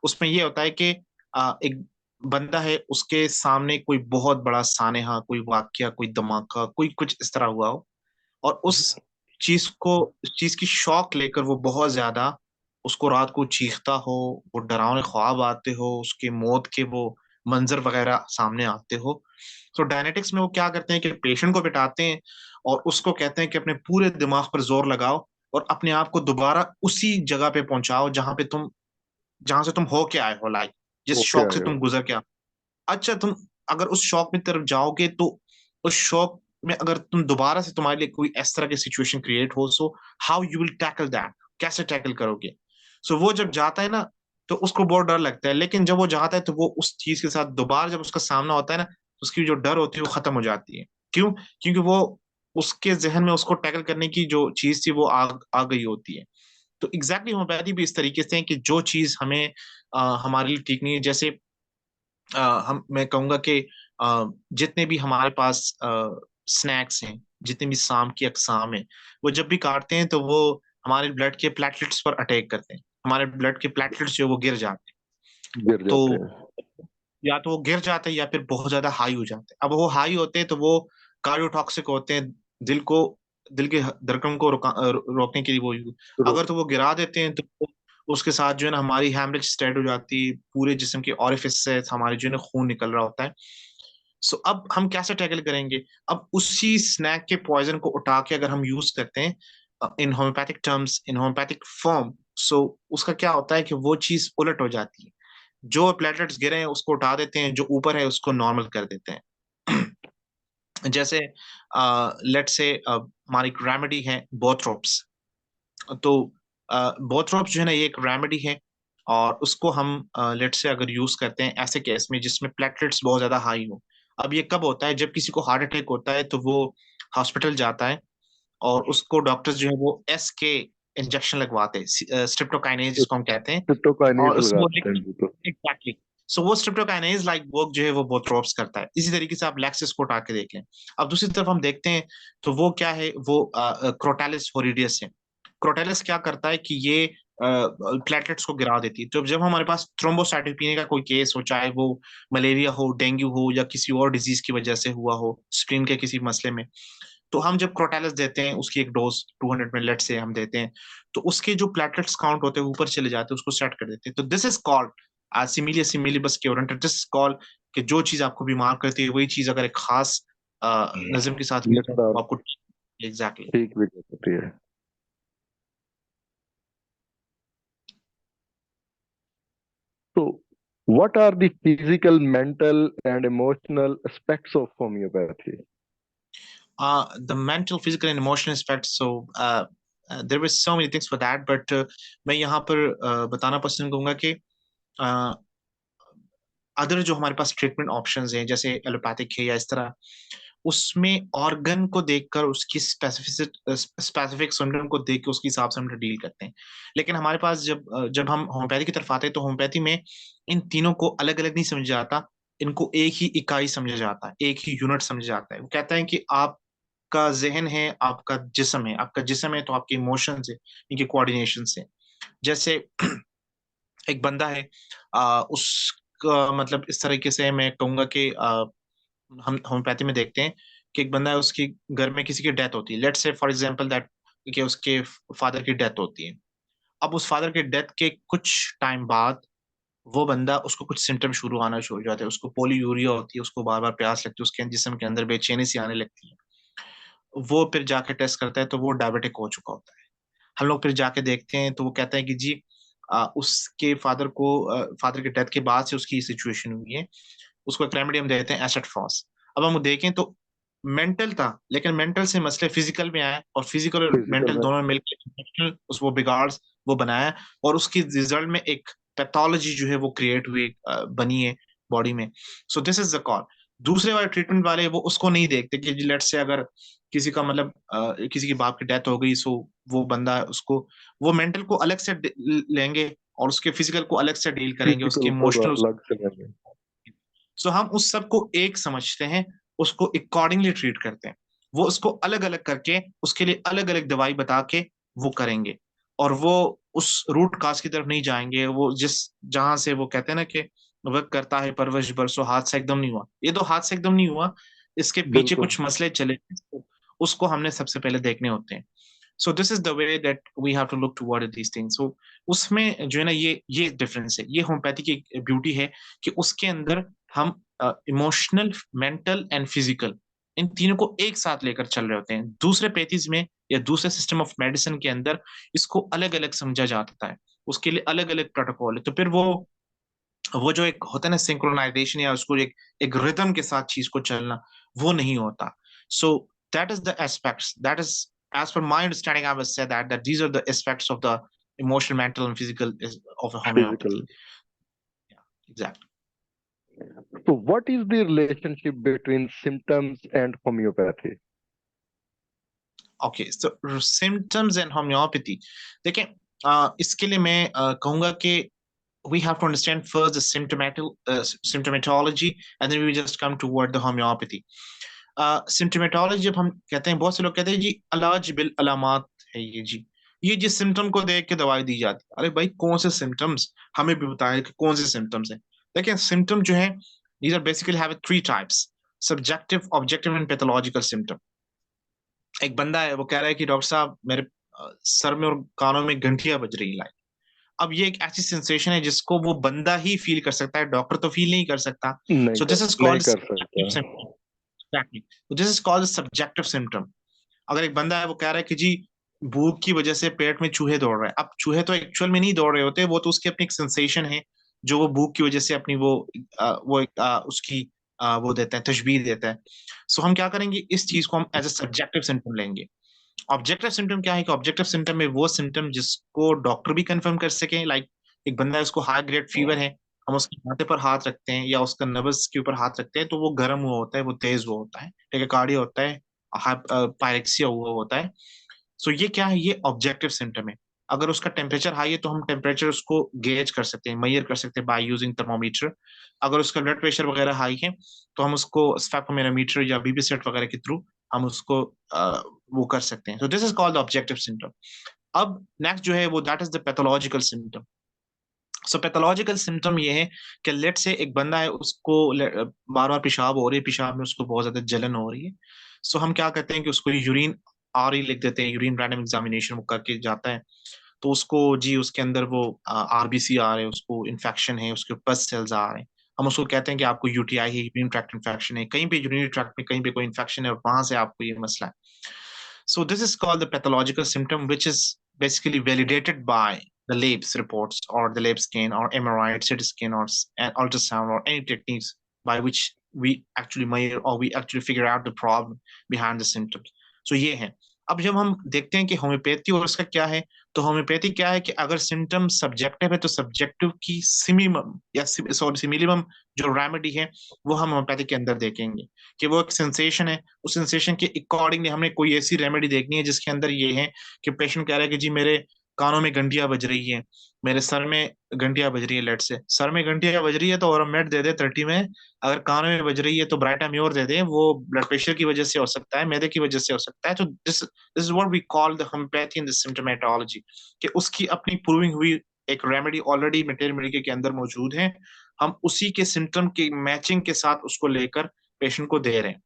उसमें ये होता है कि एक बंदा है, उसके सामने कोई बहुत बड़ा सानेहा, कोई वाक्य, कोई धमाका, कोई कुछ इस तरह हुआ हो, और उस चीज की शौक लेकर वो बहुत ज्यादा, उसको रात को चीखता हो, वो डरावने ख्वाब आते हो, उसके मौत के वो मंजर वगैरह सामने आते हो। तो डायनेटिक्स में वो क्या करते हैं कि पेशेंट को बिठाते हैं और उसको कहते हैं कि अपने पूरे दिमाग पर जोर लगाओ और अपने आप को दोबारा उसी जगह पे पहुंचाओ जहां से तुम हो के आए हो, लाइक जिस ओके शौक से आए हो। तुम गुजर के आओ। अच्छा, तुम अगर उस शौक में तरफ जाओगे तो उस शौक में अगर तुम दोबारा से तुम्हारे लिए कोई इस तरह की सिचुएशन क्रिएट हो, so how you will tackle that, कैसे टैकल करोगे? सो वो जब जाता है ना, तो उसको बहुत डर लगता है, लेकिन जब वो जाता है तो वो उस चीज के साथ दोबारा जब उसका सामना होता है ना, तो उसकी जो डर होती है वो खत्म हो जाती है। क्यों? क्योंकि वो उसके जहन में उसको टैकल करने की जो चीज थी वो आ गई होती है। तो एग्जैक्टली होम्योपैथी भी इस तरीके से है कि जो चीज हमें हमारे लिए ठीक नहीं है, जैसे हम मैं कहूंगा कि जितने भी हमारे पास स्नैक्स हैं, जितने भी शाम की अकसाम है, वो जब भी काटते हैं तो वो हमारे ब्लड के प्लेटलेट्स पर अटैक करते हैं। हमारे ब्लड के प्लेटलेट्स जो है वो गिर जाते हैं। गिर तो जाते हैं। या तो वो गिर जाते हैं या फिर बहुत ज्यादा हाई हो जाते हैं। अब वो हाई होते हैं तो वो कार्डियोटॉक्सिक होते हैं, दिल को दिल के धड़कन को रोकने के लिए वो रो- अगर तो वो गिरा देते हैं तो उसके साथ जो है ना हमारी हैमरेज स्टार्ट हो जाती है, पूरे जिस्म के ओरिफिस से हमारे जो है ना खून निकल रहा होता है। सो अब हम कैसे टैकल करेंगे? अब उसी स्नैक के पॉइजन को उठा के अगर हम यूज करते हैं in homeopathic terms, in homeopathic form, so उसका क्या होता है कि वो चीज उलट हो जाती है। जो प्लेटलेट्स गिरे हैं उसको उठा देते हैं, जो ऊपर है उसको नॉर्मल कर देते हैं। जैसे लेट्स से हमारी एक रेमेडी है बोथ्रोप्स। तो बोथ्रोप्स जो है ना ये एक रेमेडी है, और उसको हम लेट्स से अगर यूज करते हैं ऐसे केस में जिसमें प्लेटलेट्स बहुत ज्यादा हाई हो। अब ये कब होता है? जब किसी को हार्ट अटैक होता है तो वो हॉस्पिटल जाता है और उसको डॉक्टर्स जो है वो के इंजेक्शन लगवाते हैं, स्ट्रिप्टोकाइनेज जिसको हम कहते हैं। क्रिप्टोकाइनेज और उसमें वो लगाते हैं जी तो। एग्जैक्टली, सो वो स्ट्रिप्टोकाइनेज लाइक वर्क जो है वो बोथ्रोप्स करता है। इसी तरीके से आप लेक्सिस को उठा के देख लें। अब दूसरी तरफ हम देखते हैं तो वो क्या है, वो क्रोटालिस होरिडियस है। क्रोटालिस क्या करता है कि ये प्लेटलेट्स को गिरा देती है। तो जब हमारे पास थ्रोम्बोसाइटोपेनिया का कोई केस हो, चाहे वो मलेरिया हो, डेंगू हो, या किसी और डिजीज की वजह से हुआ हो, स्प्लीन के किसी मसले में, तो हम जब क्रोटालिस देते हैं, उसकी एक डोज 200 मिनट से हम देते हैं, तो उसके जो प्लेटलेट्स काउंट होते हैं ऊपर चले जाते हैं, उसको सेट कर देते हैं। तो दिस इज कॉल्ड सिमिलिया सिमिलीबस क्योरेंट। दिस इज कॉल्ड कि जो चीज आपको बीमार करती है वही चीज अगर एक खास नज्म के साथ ली जाए मकदार तो आपको एग्जैक्टली। ठीक भी कर सकती है। तो what are the physical, mental, and emotional aspects of homeopathy? The mental, physical and emotional aspects, so there were so many things for that, but मैं यहाँ पर बताना पसंद करूंगा कि अदर जो हमारे पास ट्रीटमेंट ऑप्शंस हैं जैसे एलोपैथिक है या इस तरह, उसमें ऑर्गन को देखकर उसकी स्पेसिफिक सिम्टम को देख के उसके हिसाब से हम डील करते हैं। लेकिन हमारे पास जब हम होम्योपैथी की तरफ आते हैं तो होम्योपैथी में इन तीनों को अलग अलग नहीं समझा जाता, इनको एक ही इकाई समझा जाता है, एक ही यूनिट समझा जाता है। वो कहता है कि आपका जहन है, आपका जिस्म है, आपका जिस्म है तो आपके इमोशंस है, इनके कोऑर्डिनेशन से। जैसे एक बंदा है, उसका मतलब इस तरीके से मैं कहूंगा कि हम होम्योपैथी में देखते हैं कि एक बंदा है, उसकी घर में किसी की डेथ होती है, let's say for example that कि उसके फादर की डेथ होती है। अब उस फादर के डेथ के कुछ टाइम बाद वो बंदा, उसको कुछ सिम्टम शुरू आना शुरू हो जाते हैं, उसको पोलीयूरिया होती है, उसको बार बार प्यास लगती है, उसके जिस्म के अंदर बेचैनी सी आने लगती है। वो फिर जाके टेस्ट करता है तो वो डायबिटिक हो चुका होता है। हम लोग फिर जाके देखते हैं तो वो कहता है कि जी उसके फादर के डेथ के बाद से उसकी सिचुएशन हुई है, उसको एक रेमेडी हम देते हैं एसेट फॉस। अब हम देखें तो मेंटल था, लेकिन मेंटल से मसले फिजिकल में आए और फिजिकल और फिजिकल मेंटल में। दोनों में मिलकर उस वो बिगाड़ वो बनाया, और उसकी रिजल्ट में एक पैथोलॉजी जो है वो क्रिएट हुई, बनी है बॉडी में। सो दिस इज द कॉल। दूसरे वाले ट्रीटमेंट वाले वो उसको नहीं देखते कि लेट से अगर किसी का मतलब किसी की बाप की डेथ हो गई, सो वो बंदा उसको वो मेंटल को अलग से लेंगे और उसके फिजिकल को अलग से डील करेंगे, उसके फिजिकल को इमोशनल। अलग से लेंगे। सो हम उस सब को एक समझते हैं, उसको अकॉर्डिंगली ट्रीट करते हैं। वो उसको अलग अलग करके उसके लिए अलग अलग दवाई बता के वो करेंगे, और वो उस रूट काज की तरफ नहीं जाएंगे। वो जिस जहां से वो कहते हैं ना कि वर्क करता है परवरिश बरसों, हाथ से एकदम नहीं हुआ, ये तो हाथ से एकदम नहीं हुआ, इसके पीछे बिल्कुल। कुछ मसले चले, उसको हमने सबसे पहले देखने होते हैं। So this is the way that we have to look toward these things. So उसमें जो है ना, ये डिफरेंस है, ये होम्योपैथी की ब्यूटी है कि उसके अंदर हम इमोशनल, मेंटल एंड फिजिकल, इन तीनों को एक साथ लेकर चल रहे होते हैं। दूसरे पैथीज में या दूसरे सिस्टम ऑफ मेडिसिन के अंदर इसको अलग अलग समझा जाता है, उसके लिए अलग अलग प्रोटोकॉल है। तो फिर वो जो एक होता है ना सिंक्रोनाइजेशन, या उसको एक रिदम के साथ चीज को चलना, वो नहीं होता। So that is the aspects, that is as per my understanding, I would say that these are the aspects of the emotional, mental, and physical of a physical. homeopathy. Yeah, exactly. तो what is the relationship between symptoms and homeopathy? Okay, so symptoms and homeopathy. देखें, इसके लिए मैं कहूंगा कि we have to understand first the symptomatology, and then we just come toward the homeopathy. Symptomatology जब हम कहते हैं, बहुत से लोग कहते हैं जी इलाज बिल अलामात है ये जिस सिम्टम को देख के दवाई दी जाती है। अरे भाई, कौन से सिम्टम्स, हमें भी बताएं कि कौन से सिम्टम्स हैं। देखिए, सिम्टम जो है, these are basically have three types: subjective, objective and pathological symptom। एक बंदा है, वो कह रहा है कि डॉक्टर साहब मेरे सर में और कानों में घंटियां बज रही है। अब ये एक ऐसी सेंसेशन है जिसको वो बंदा ही फील कर सकता है, डॉक्टर तो फील नहीं कर सकता। नहीं सो कर दिस इज नहीं कॉल्ड कर सब्जेक्टिव सकता। Symptom. Exactly, this is called subjective symptom. अगर एक बंदा है, वो कह रहा है कि जी भूख की वजह से पेट में चूहे दौड़ रहे हैं। अब चूहे तो एक्चुअल में नहीं दौड़ रहे होते, वो तो उसकी अपनी एक सेंसेशन है, जो वो भूख की वजह से अपनी उसकी वो देता है, तशबीह देता है। सो हम क्या करेंगे, इस चीज को हम एज ए सब्जेक्टिव सिम्टम लेंगे। ऑब्जेक्टिव सिम्टम क्या है कि ऑब्जेक्टिव सिम्टम में वो सिम्टम जिसको डॉक्टर भी कंफर्म कर सके। लाइक एक बंदा है, उसको हाई ग्रेड फीवर है, हम उसके माथे पर हाथ रखते हैं या उसका नब्ज के ऊपर हाथ रखते हैं, तो वो गर्म हुआ होता है, वो तेज हुआ होता है, टेकाकार्डिया होता है, पायरेक्सिया हुआ होता है। सो ये क्या है, ये ऑब्जेक्टिव सिम्टम है। अगर उसका टेम्परेचर हाई है तो हम टेम्परेचर उसको गेज कर सकते हैं, मेजर कर सकते हैं बाय यूजिंग थर्मोमीटर। अगर उसका ब्लड प्रेशर वगैरह हाई है तो हम उसको स्पेक्ट्रोमीटर या बीपी सेट वगैरह के थ्रू हम उसको वो कर सकते हैं। तो this is called objective symptom. अब नेक्स्ट जो है वो that is the pathological symptom. So pathological symptom ये है कि लेट से एक बंदा है, उसको बार बार पेशाब हो रही है, पेशाब में उसको बहुत ज्यादा जलन हो रही है। सो हम क्या करते हैं कि उसको यूरिन आर ही लिख देते हैं, यूरिन रैंडम एग्जामिनेशन वो करके जाता है, तो उसको जी उसके अंदर वो आरबीसी आ रहे हैं, उसको इन्फेक्शन है, उसके पस सेल्स आ रहे हैं। हम उसको कहते हैं कि आपको यूटीआई है, यूरिन ट्रैक्ट इन्फेक्शन है, कहीं पे यूरिन ट्रैक्ट में कहीं पे कोई इन्फेक्शन है और वहां से आपको ये मसला है। So this is called the pathological symptom, which is basically validated by the labs reports or the lab scan or MRI, CT scan or an ultrasound or any techniques by which we actually measure or we actually figure out the problem behind the symptoms. So ये है। अब जब हम देखते हैं कि homeopathy और उसका क्या है, तो होम्योपैथी क्या है कि अगर सिम्टम सब्जेक्टिव है तो सब्जेक्टिव की सिमिमम या सॉरी सिमिलिमम जो रेमेडी है वो हम होम्योपैथी के अंदर देखेंगे कि वो एक सेंसेशन है, उस सेंसेशन के अकॉर्डिंगली हमने कोई ऐसी रेमेडी देखनी है जिसके अंदर ये है कि पेशेंट कह रहा है कि जी मेरे कानों में घंटियां बज रही है, मेरे सर में घंटियां बज रही है, लेट से सर में घंटियां बज रही है तो औरमेट दे दे 30 में। अगर कानों में बज रही है तो ब्राइटाम्योर दे दे, वो ब्लड प्रेशर की वजह से हो सकता है, मैदे की वजह से हो सकता है। तो this this is what we call the homeopathy in the symptomatology, कि उसकी अपनी प्रूविंग हुई एक रेमेडी ऑलरेडी मटेरियल मेडिकल के अंदर मौजूद है, हम उसी के सिम्टम की मैचिंग के साथ उसको लेकर पेशेंट को दे रहे हैं।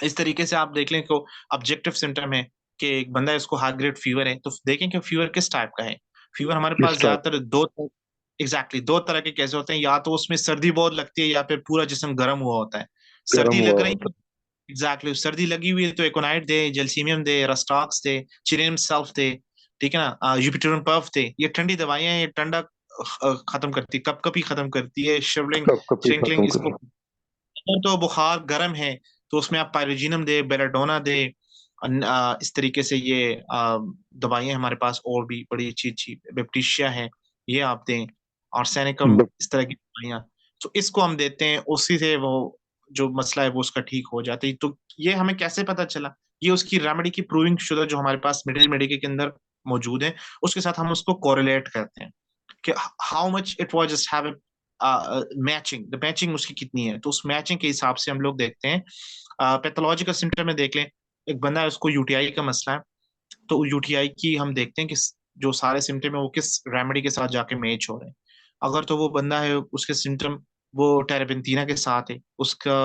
इस तरीके से आप देख लें तो ऑब्जेक्टिव सिम्टम है कि एक बंदा है, उसको हाई ग्रेड फीवर है, तो देखें कि फीवर किस टाइप का है। फीवर हमारे पास किस टाइप? ज्यादातर दो तरह के कैसे होते हैं, या तो उसमें सर्दी बहुत लगती है या फिर पूरा जिस्म गर्म हुआ होता है। गर्म सर्दी हुआ लग रही होता है, एग्जैक्टली सर्दी लगी हुई है तो एकोनाइट दे, जेलसीमियम दे, रस्टॉक्स दे, चिरेम सल्फ दे, ठीक है ना, यूपिटोरियन पफ थे, ये ठंडी दवाइयां हैं, ये ठंडा खत्म करती है, कपकपी खत्म करती है, शिवलिंग कब कभी श्रिंकलिंग खत्म इसको। करना। तो बुखार गर्म है तो उसमें आप पायरोजिनम दे, बेलाडोना दे, इस तरीके से ये दवाइयां हमारे पास और भी बड़ी अच्छी अच्छी, बेप्टिशिया है, ये आप दें, आर्सेनिकम, ब- इस तरह की दवाइयां। तो इसको हम देते हैं, उसी से वो जो मसला है वो उसका ठीक हो जाता है। तो ये हमें कैसे पता चला? ये उसकी रेमेडी की प्रूविंग शुदा जो हमारे पास मेडिकल के अंदर मौजूद है, उसके साथ हम उसको कोरिलेट करते हैं कि how much it was just have matching, the matching उसकी कितनी है। तो उस मैचिंग के हिसाब से हम लोग देखते हैं। पैथोलॉजिकल सिम्टम में देख लें, एक बंदा है उसको यूटीआई का मसला है, तो यूटीआई की हम देखते हैं कि जो सारे सिम्टम है वो किस रेमेडी के साथ जाके मैच हो रहे हैं। अगर तो वो बंदा है उसके सिम्टम वो टेरेबेंटिना के साथ है, उसका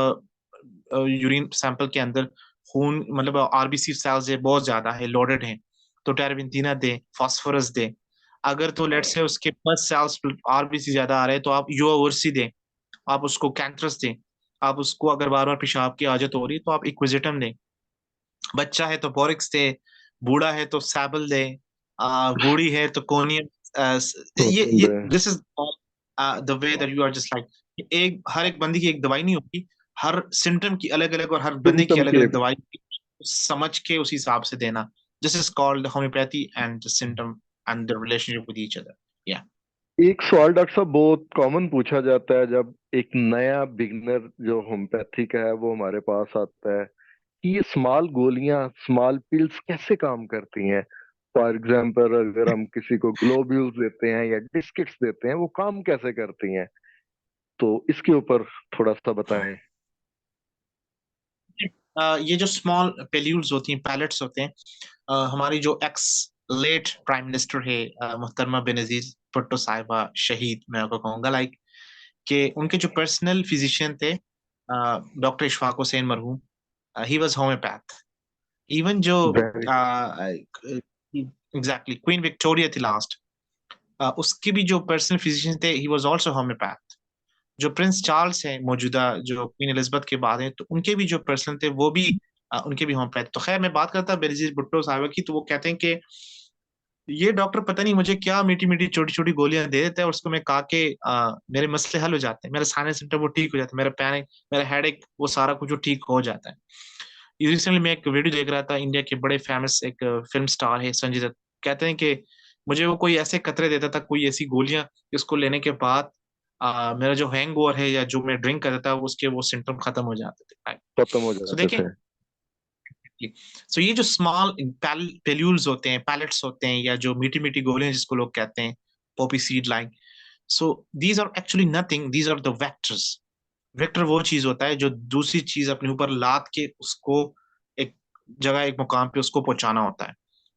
यूरिन सैंपल के अंदर खून मतलब आरबीसी सेल्स है बहुत ज्यादा है, लोडेड है, तो टेरेबेंटिना दे, फास्फोरस दे। अगर तो लेट्स से उसके पास सेल्स आरबीसी ज्यादा आ रहे हैं तो आप यूओवर्सी दें, आप उसको कैंथरस दें, आप उसको अगर बार बार पेशाब की आदत हो रही है तो आप इक्विजिटम दें, बच्चा है तो बोरिक्स दे, बूढ़ा है तो सैबल दे, बूढ़ी है तो कोनियम। ये ब- this is the way that you are just like, एक हर एक बंदी की एक दवाई नहीं होती, हर सिम्टम की अलग अलग और हर बंदे की सिम्टम अलग के अलग दवाई समझ के उस हिसाब से देना। This is called homeopathy and symptom and the relationship with each other. या एक सवाल डॉक्टर साहब बहुत कॉमन पूछा जाता है जब एक नया बिगनर जो होम्योपैथी का है वो हमारे पास आता है कि ये स्मॉल गोलियां, स्मॉल पिल्स कैसे काम करती हैं। फॉर एग्जाम्पल अगर हम किसी को ग्लोब्यूल्स देते हैं या डिस्किट्स देते हैं वो काम कैसे करती हैं, तो इसके ऊपर थोड़ा सा बताएं। ये जो स्मॉल पेल्यूल्स होती हैं, पैलेट्स होते हैं, हमारी जो एक्स लेट प्राइम मिनिस्टर है मोहतरमा बेनजीर भुट्टो साहिबा, शहीद मैं आपको कहूंगा, लाइक कि उनके जो पर्सनल फिजिशियन थे डॉक्टर इशफाक हुसैन मरहूम, ही वाज होम्योपैथ। इवन जो वेरी एग्जैक्टली क्वीन विक्टोरिया थी लास्ट, उसके भी जो पर्सनल फिजिशियन थे ही वाज आल्सो होम्योपैथ। जो प्रिंस चार्ल्स हैं मौजूदा, जो क्वीन एलिजाबेथ के बाद हैं, तो उनके भी जो पर्सन थे वो भी उनके भी होम्योपैथ। तो खैर मैं बात करता बेनजीर भुट्टो साहिबा की, तो वो कहते हैं कि ये डॉक्टर पता नहीं मुझे क्या मीठी मीठी छोटी छोटी गोलियां दे देता है, और उसको मैं खा के मेरे मसले हल हो जाते हैं, मेरा साइनस सिम्टम वो ठीक हो जाता है, मेरा पैनिक, मेरा हेडेक, वो सारा कुछ वो ठीक हो जाता है। रिसेंटली मैं एक वीडियो देख रहा था, इंडिया के बड़े फेमस एक फिल्म स्टार है संजय दत्त, कहते हैं कि मुझे वो कोई ऐसे कतरे देता था, कोई ऐसी गोलियां, जिसको लेने के बाद मेरा जो हैंगओवर है या जो मैं ड्रिंक करता था उसके वो सिम्टम खत्म हो जाते थे। खत्म हो सो जाते देखें, थे। सो ये जो स्मॉल पेल्यूल्स होते हैं, पैलेट्स होते हैं, या जो मीठी मीठी गोलियां जिसको लोग कहते हैं, poppy seed like, so these are actually nothing, these are the vectors. Vector वो चीज होता है जो दूसरी चीज अपने ऊपर लाद के उसको एक जगह, एक मुकाम पे उसको पहुंचाना होता है।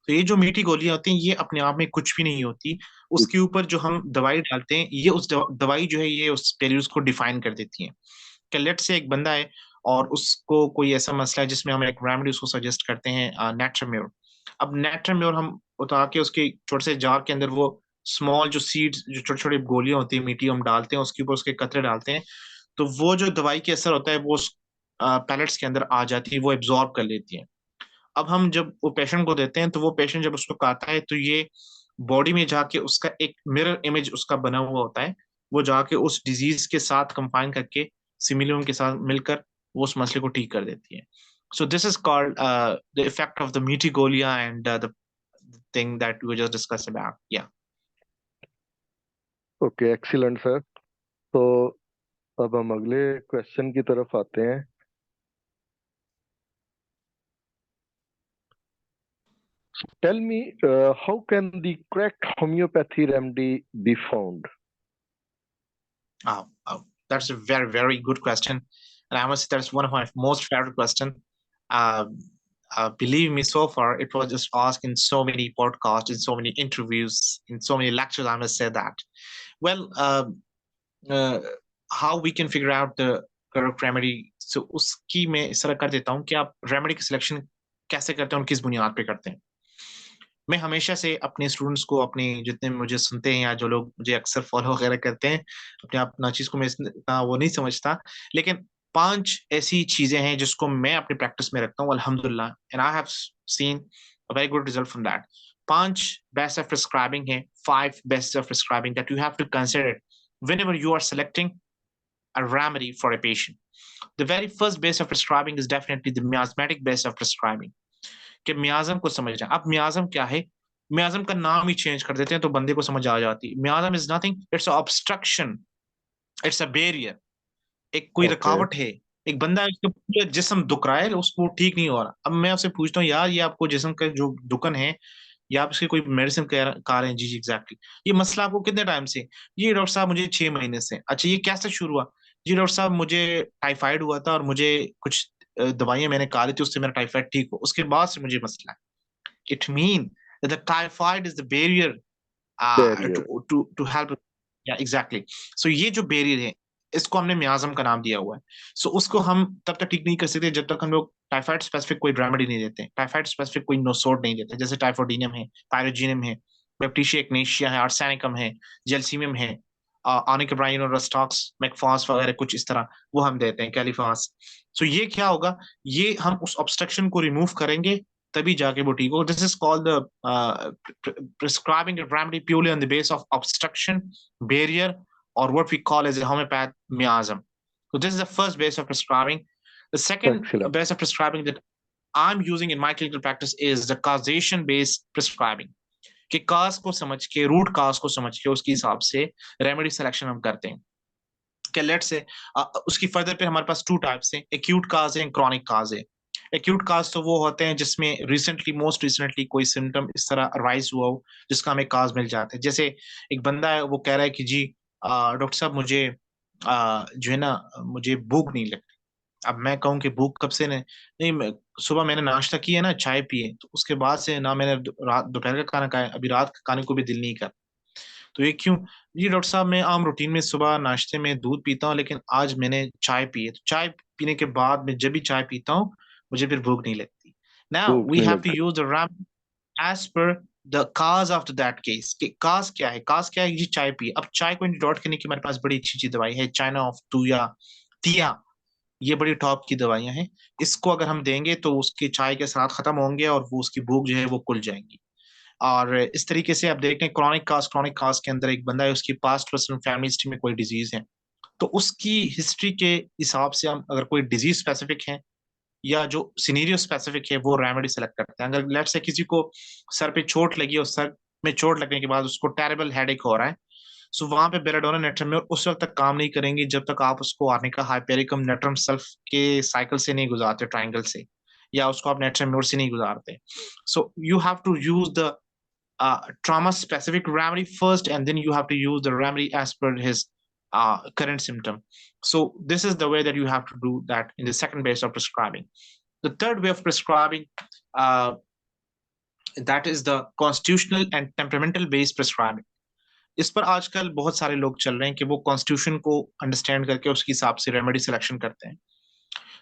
तो ये जो मीठी गोलियां होती हैं ये अपने आप में कुछ भी नहीं होती, उसके ऊपर जो हम दवाई डालते हैं ये उस दवाई जो है ये उस पेल्यूल्स को डिफाइन कर देती है। कि लेट से एक बंदा है और उसको कोई ऐसा मसला है जिसमें हम एक रेमेडी उसको सजेस्ट करते हैं नेट्राम्योर। अब नेट्राम्योर हम उतार के उसके छोटे से जार के अंदर वो स्मॉल जो सीड्स, जो छोटी छोटी गोलियां होती है मीठी, हम डालते हैं उसके ऊपर, उसके कतरे डालते हैं, तो वो जो दवाई के असर होता है वो पैलेट्स के अंदर आ जाती है, वो एब्जॉर्ब कर लेती है। अब हम जब वो पेशेंट को देते हैं तो वो पेशेंट जब उसको खाता है तो ये बॉडी में जाके उसका एक मिरर इमेज उसका बना हुआ होता है, वो जाके उस डिजीज के साथ कंबाइन करके सिमिलियम के साथ मिलकर वो उस मसले को ठीक कर देती है। So this is called the effect of the मीटिगोलिया and the thing that we just discuss about. या ओके, एक्सीलेंट सर। तो अब हम अगले क्वेश्चन की तरफ आते हैं। Tell me, how can the correct homeopathy remedy be found? that's a very very good question, and I must say that's one of my most favorite question. Uh, believe me, so far it was just asked in so many podcasts, in so many interviews, in so many lectures. I must say that. Well, uh, how we can figure out the correct remedy? So उसकी मैं इस तरह कर देता हूँ कि आप remedy की सिलेक्शन कैसे करते हैं और किस बुनियाद पे करते हैं। मैं हमेशा से अपने स्टूडेंट्स को, अपने जितने मुझे सुनते हैं या जो लोग मुझे अक्सर फॉलो वगैरह करते हैं, अपने आप नाचीज को मैं इतना वो नहीं समझता, लेकिन 5 ऐसी चीजें हैं जिसको मैं अपनी प्रैक्टिस में रखता हूँ अल्हम्दुलिल्लाह, and I have seen a very good result from that. 5 best of prescribing है, 5 best of prescribing that you have to consider whenever you are selecting a remedy for a patient. The very first base of prescribing is definitely the miasmatic base of prescribing. कि मियाज़म को समझना। अब मियाज़म क्या है? मियाज़म का नाम ही change कर देते हैं तो बंदे को समझ आ जाती है। Miasm is nothing, it's a obstruction, it's a barrier. एक कोई ओके। रुकावट है, एक बंदा है उसका पूरा जिस्म दुख रहा है, उसको ठीक नहीं हो रहा। अब मैं आपसे पूछता हूँ यार ये आपको जिस्म का जो दुकन है या आप इसकी कोई मेडिसिन खा रहे हैं, जी, जी, एग्ज़ैक्टली। ये मसला आपको कितने टाइम से? ये डॉक्टर साहब मुझे 6 महीने से। अच्छा ये कैसे शुरू हुआ? जी डॉक्टर साहब मुझे टाइफाइड हुआ था और मुझे कुछ दवाइयाँ मैंने खा ली थी उससे मेरा टाइफाइड ठीक हुआ। उसके बाद से मुझे मसला है। It mean that the typhoid is the barrier barrier. to help. Yeah, exactly. So ये जो barrier है इसको हमने मियाज़म का नाम दिया हुआ है। So उसको हम तब तक ठीक नहीं कर सकते जब तक हम लोग टाइफाइड स्पेसिफिक कोई रेमेडी नहीं देते, टाइफाइड स्पेसिफिक कोई नोसोड नहीं देते, जैसे टाइफोडिनियम है, पायरोजिनियम है, बैप्टिशिया एक्नेशिया है, आर्सेनिकम है, जेलसीमियम है, ऑनिकोब्राइन और रस्टॉक्स, मैकफॉस वगैरह कुछ इस तरह वो हम देते हैं, कैलिफॉस। सो ये क्या होगा? ये हम उस ऑब्स्ट्रक्शन को रिमूव करेंगे तभी जाके वो ठीक होगा। This is called the prescribing a remedy purely on the base of obstruction, barrier, or what we call as a homeopath miasm. So this is the first base of prescribing. The second excellent. base of prescribing that I'm using in my clinical practice is the causation based prescribing. कि काज को समझ के, root cause को समझ के उसके हिसाब से रेमेडी सिलेक्शन हम करते हैं। कि लेट से उसकी फर्दर पे हमारे पास 2 टाइप्स हैं, एक्यूट काज है, क्रॉनिक काज है। एक्यूट काज तो वो होते हैं जिसमें मोस्ट रिसेंटली कोई सिम्टम इस तरह राइज हुआ हो जिसका हमें काज मिल जाता है। जैसे एक बंदा है वो कह रहा है कि जी डॉक्टर साहब मुझे जो है ना मुझे भूख नहीं लगती। अब मैं कहूँ कि भूख कब से नहीं सुबह मैंने नाश्ता किया ना, चाय पिए, तो उसके बाद से ना मैंने रात दोपहर का खाना खाया, अभी रात के खाने को भी दिल नहीं कर। तो ये क्यों? जी डॉक्टर साहब मैं आम रूटीन में सुबह नाश्ते में दूध पीता हूँ लेकिन आज मैंने चाय पी है, तो चाय पीने के बाद मैं जब भी चाय पीता हूँ मुझे फिर भूख नहीं लगती। नाउ भूख वी नहीं हैव टू लगती। Use the ram as per the cause after that case. कि काज क्या है? काज क्या है? जी चाय पी। अब चाय को एंटीडोट करने की हमारे पास बड़ी अच्छी अच्छी दवाई है, चाइना ऑफ तुया, तिया, ये बड़ी टॉप की दवाइयां हैं। इसको अगर हम देंगे तो उसकी चाय के साथ खत्म होंगे और वो उसकी भूख जो है वो खुल जाएंगी। और इस तरीके से आप देखते हैं क्रॉनिक कास्ट के अंदर एक बंदा है, उसकी पास्ट पर्सनल फैमिली हिस्ट्री में कोई डिजीज है, तो उसकी हिस्ट्री के हिसाब से हम अगर कोई डिजीज स्पेसिफिक है या जो सिनेरियो स्पेसिफिक है वो रेमेडी सेलेक्ट करते हैं। अगर लेट से किसी को सर पे चोट लगी और सर में चोट लगने के बाद उसको टेरेबल हेडेक हो रहा है, सो वहां पे बेलाडोना नेट्रम में उस वक्त तक काम नहीं करेंगे जब तक आप उसको आर्निका हाइपेरिकम नेट्रम सल्फ के साइकिल से नहीं गुजारते, ट्राइंगल से, या उसको आप नेट्रम से नहीं गुजारते। So you have to use the trauma specific remedy first, and then you have to use the remedy as per his current symptom. So this is the way that you have to do that in the second base of prescribing. The third way of prescribing, uh, that is the constitutional and temperamental based prescribing. इस पर आजकल बहुत सारे लोग चल रहे हैं कि वो कॉन्स्टिट्यूशन को अंडरस्टैंड करके उसके हिसाब से रेमेडी सिलेक्शन करते हैं।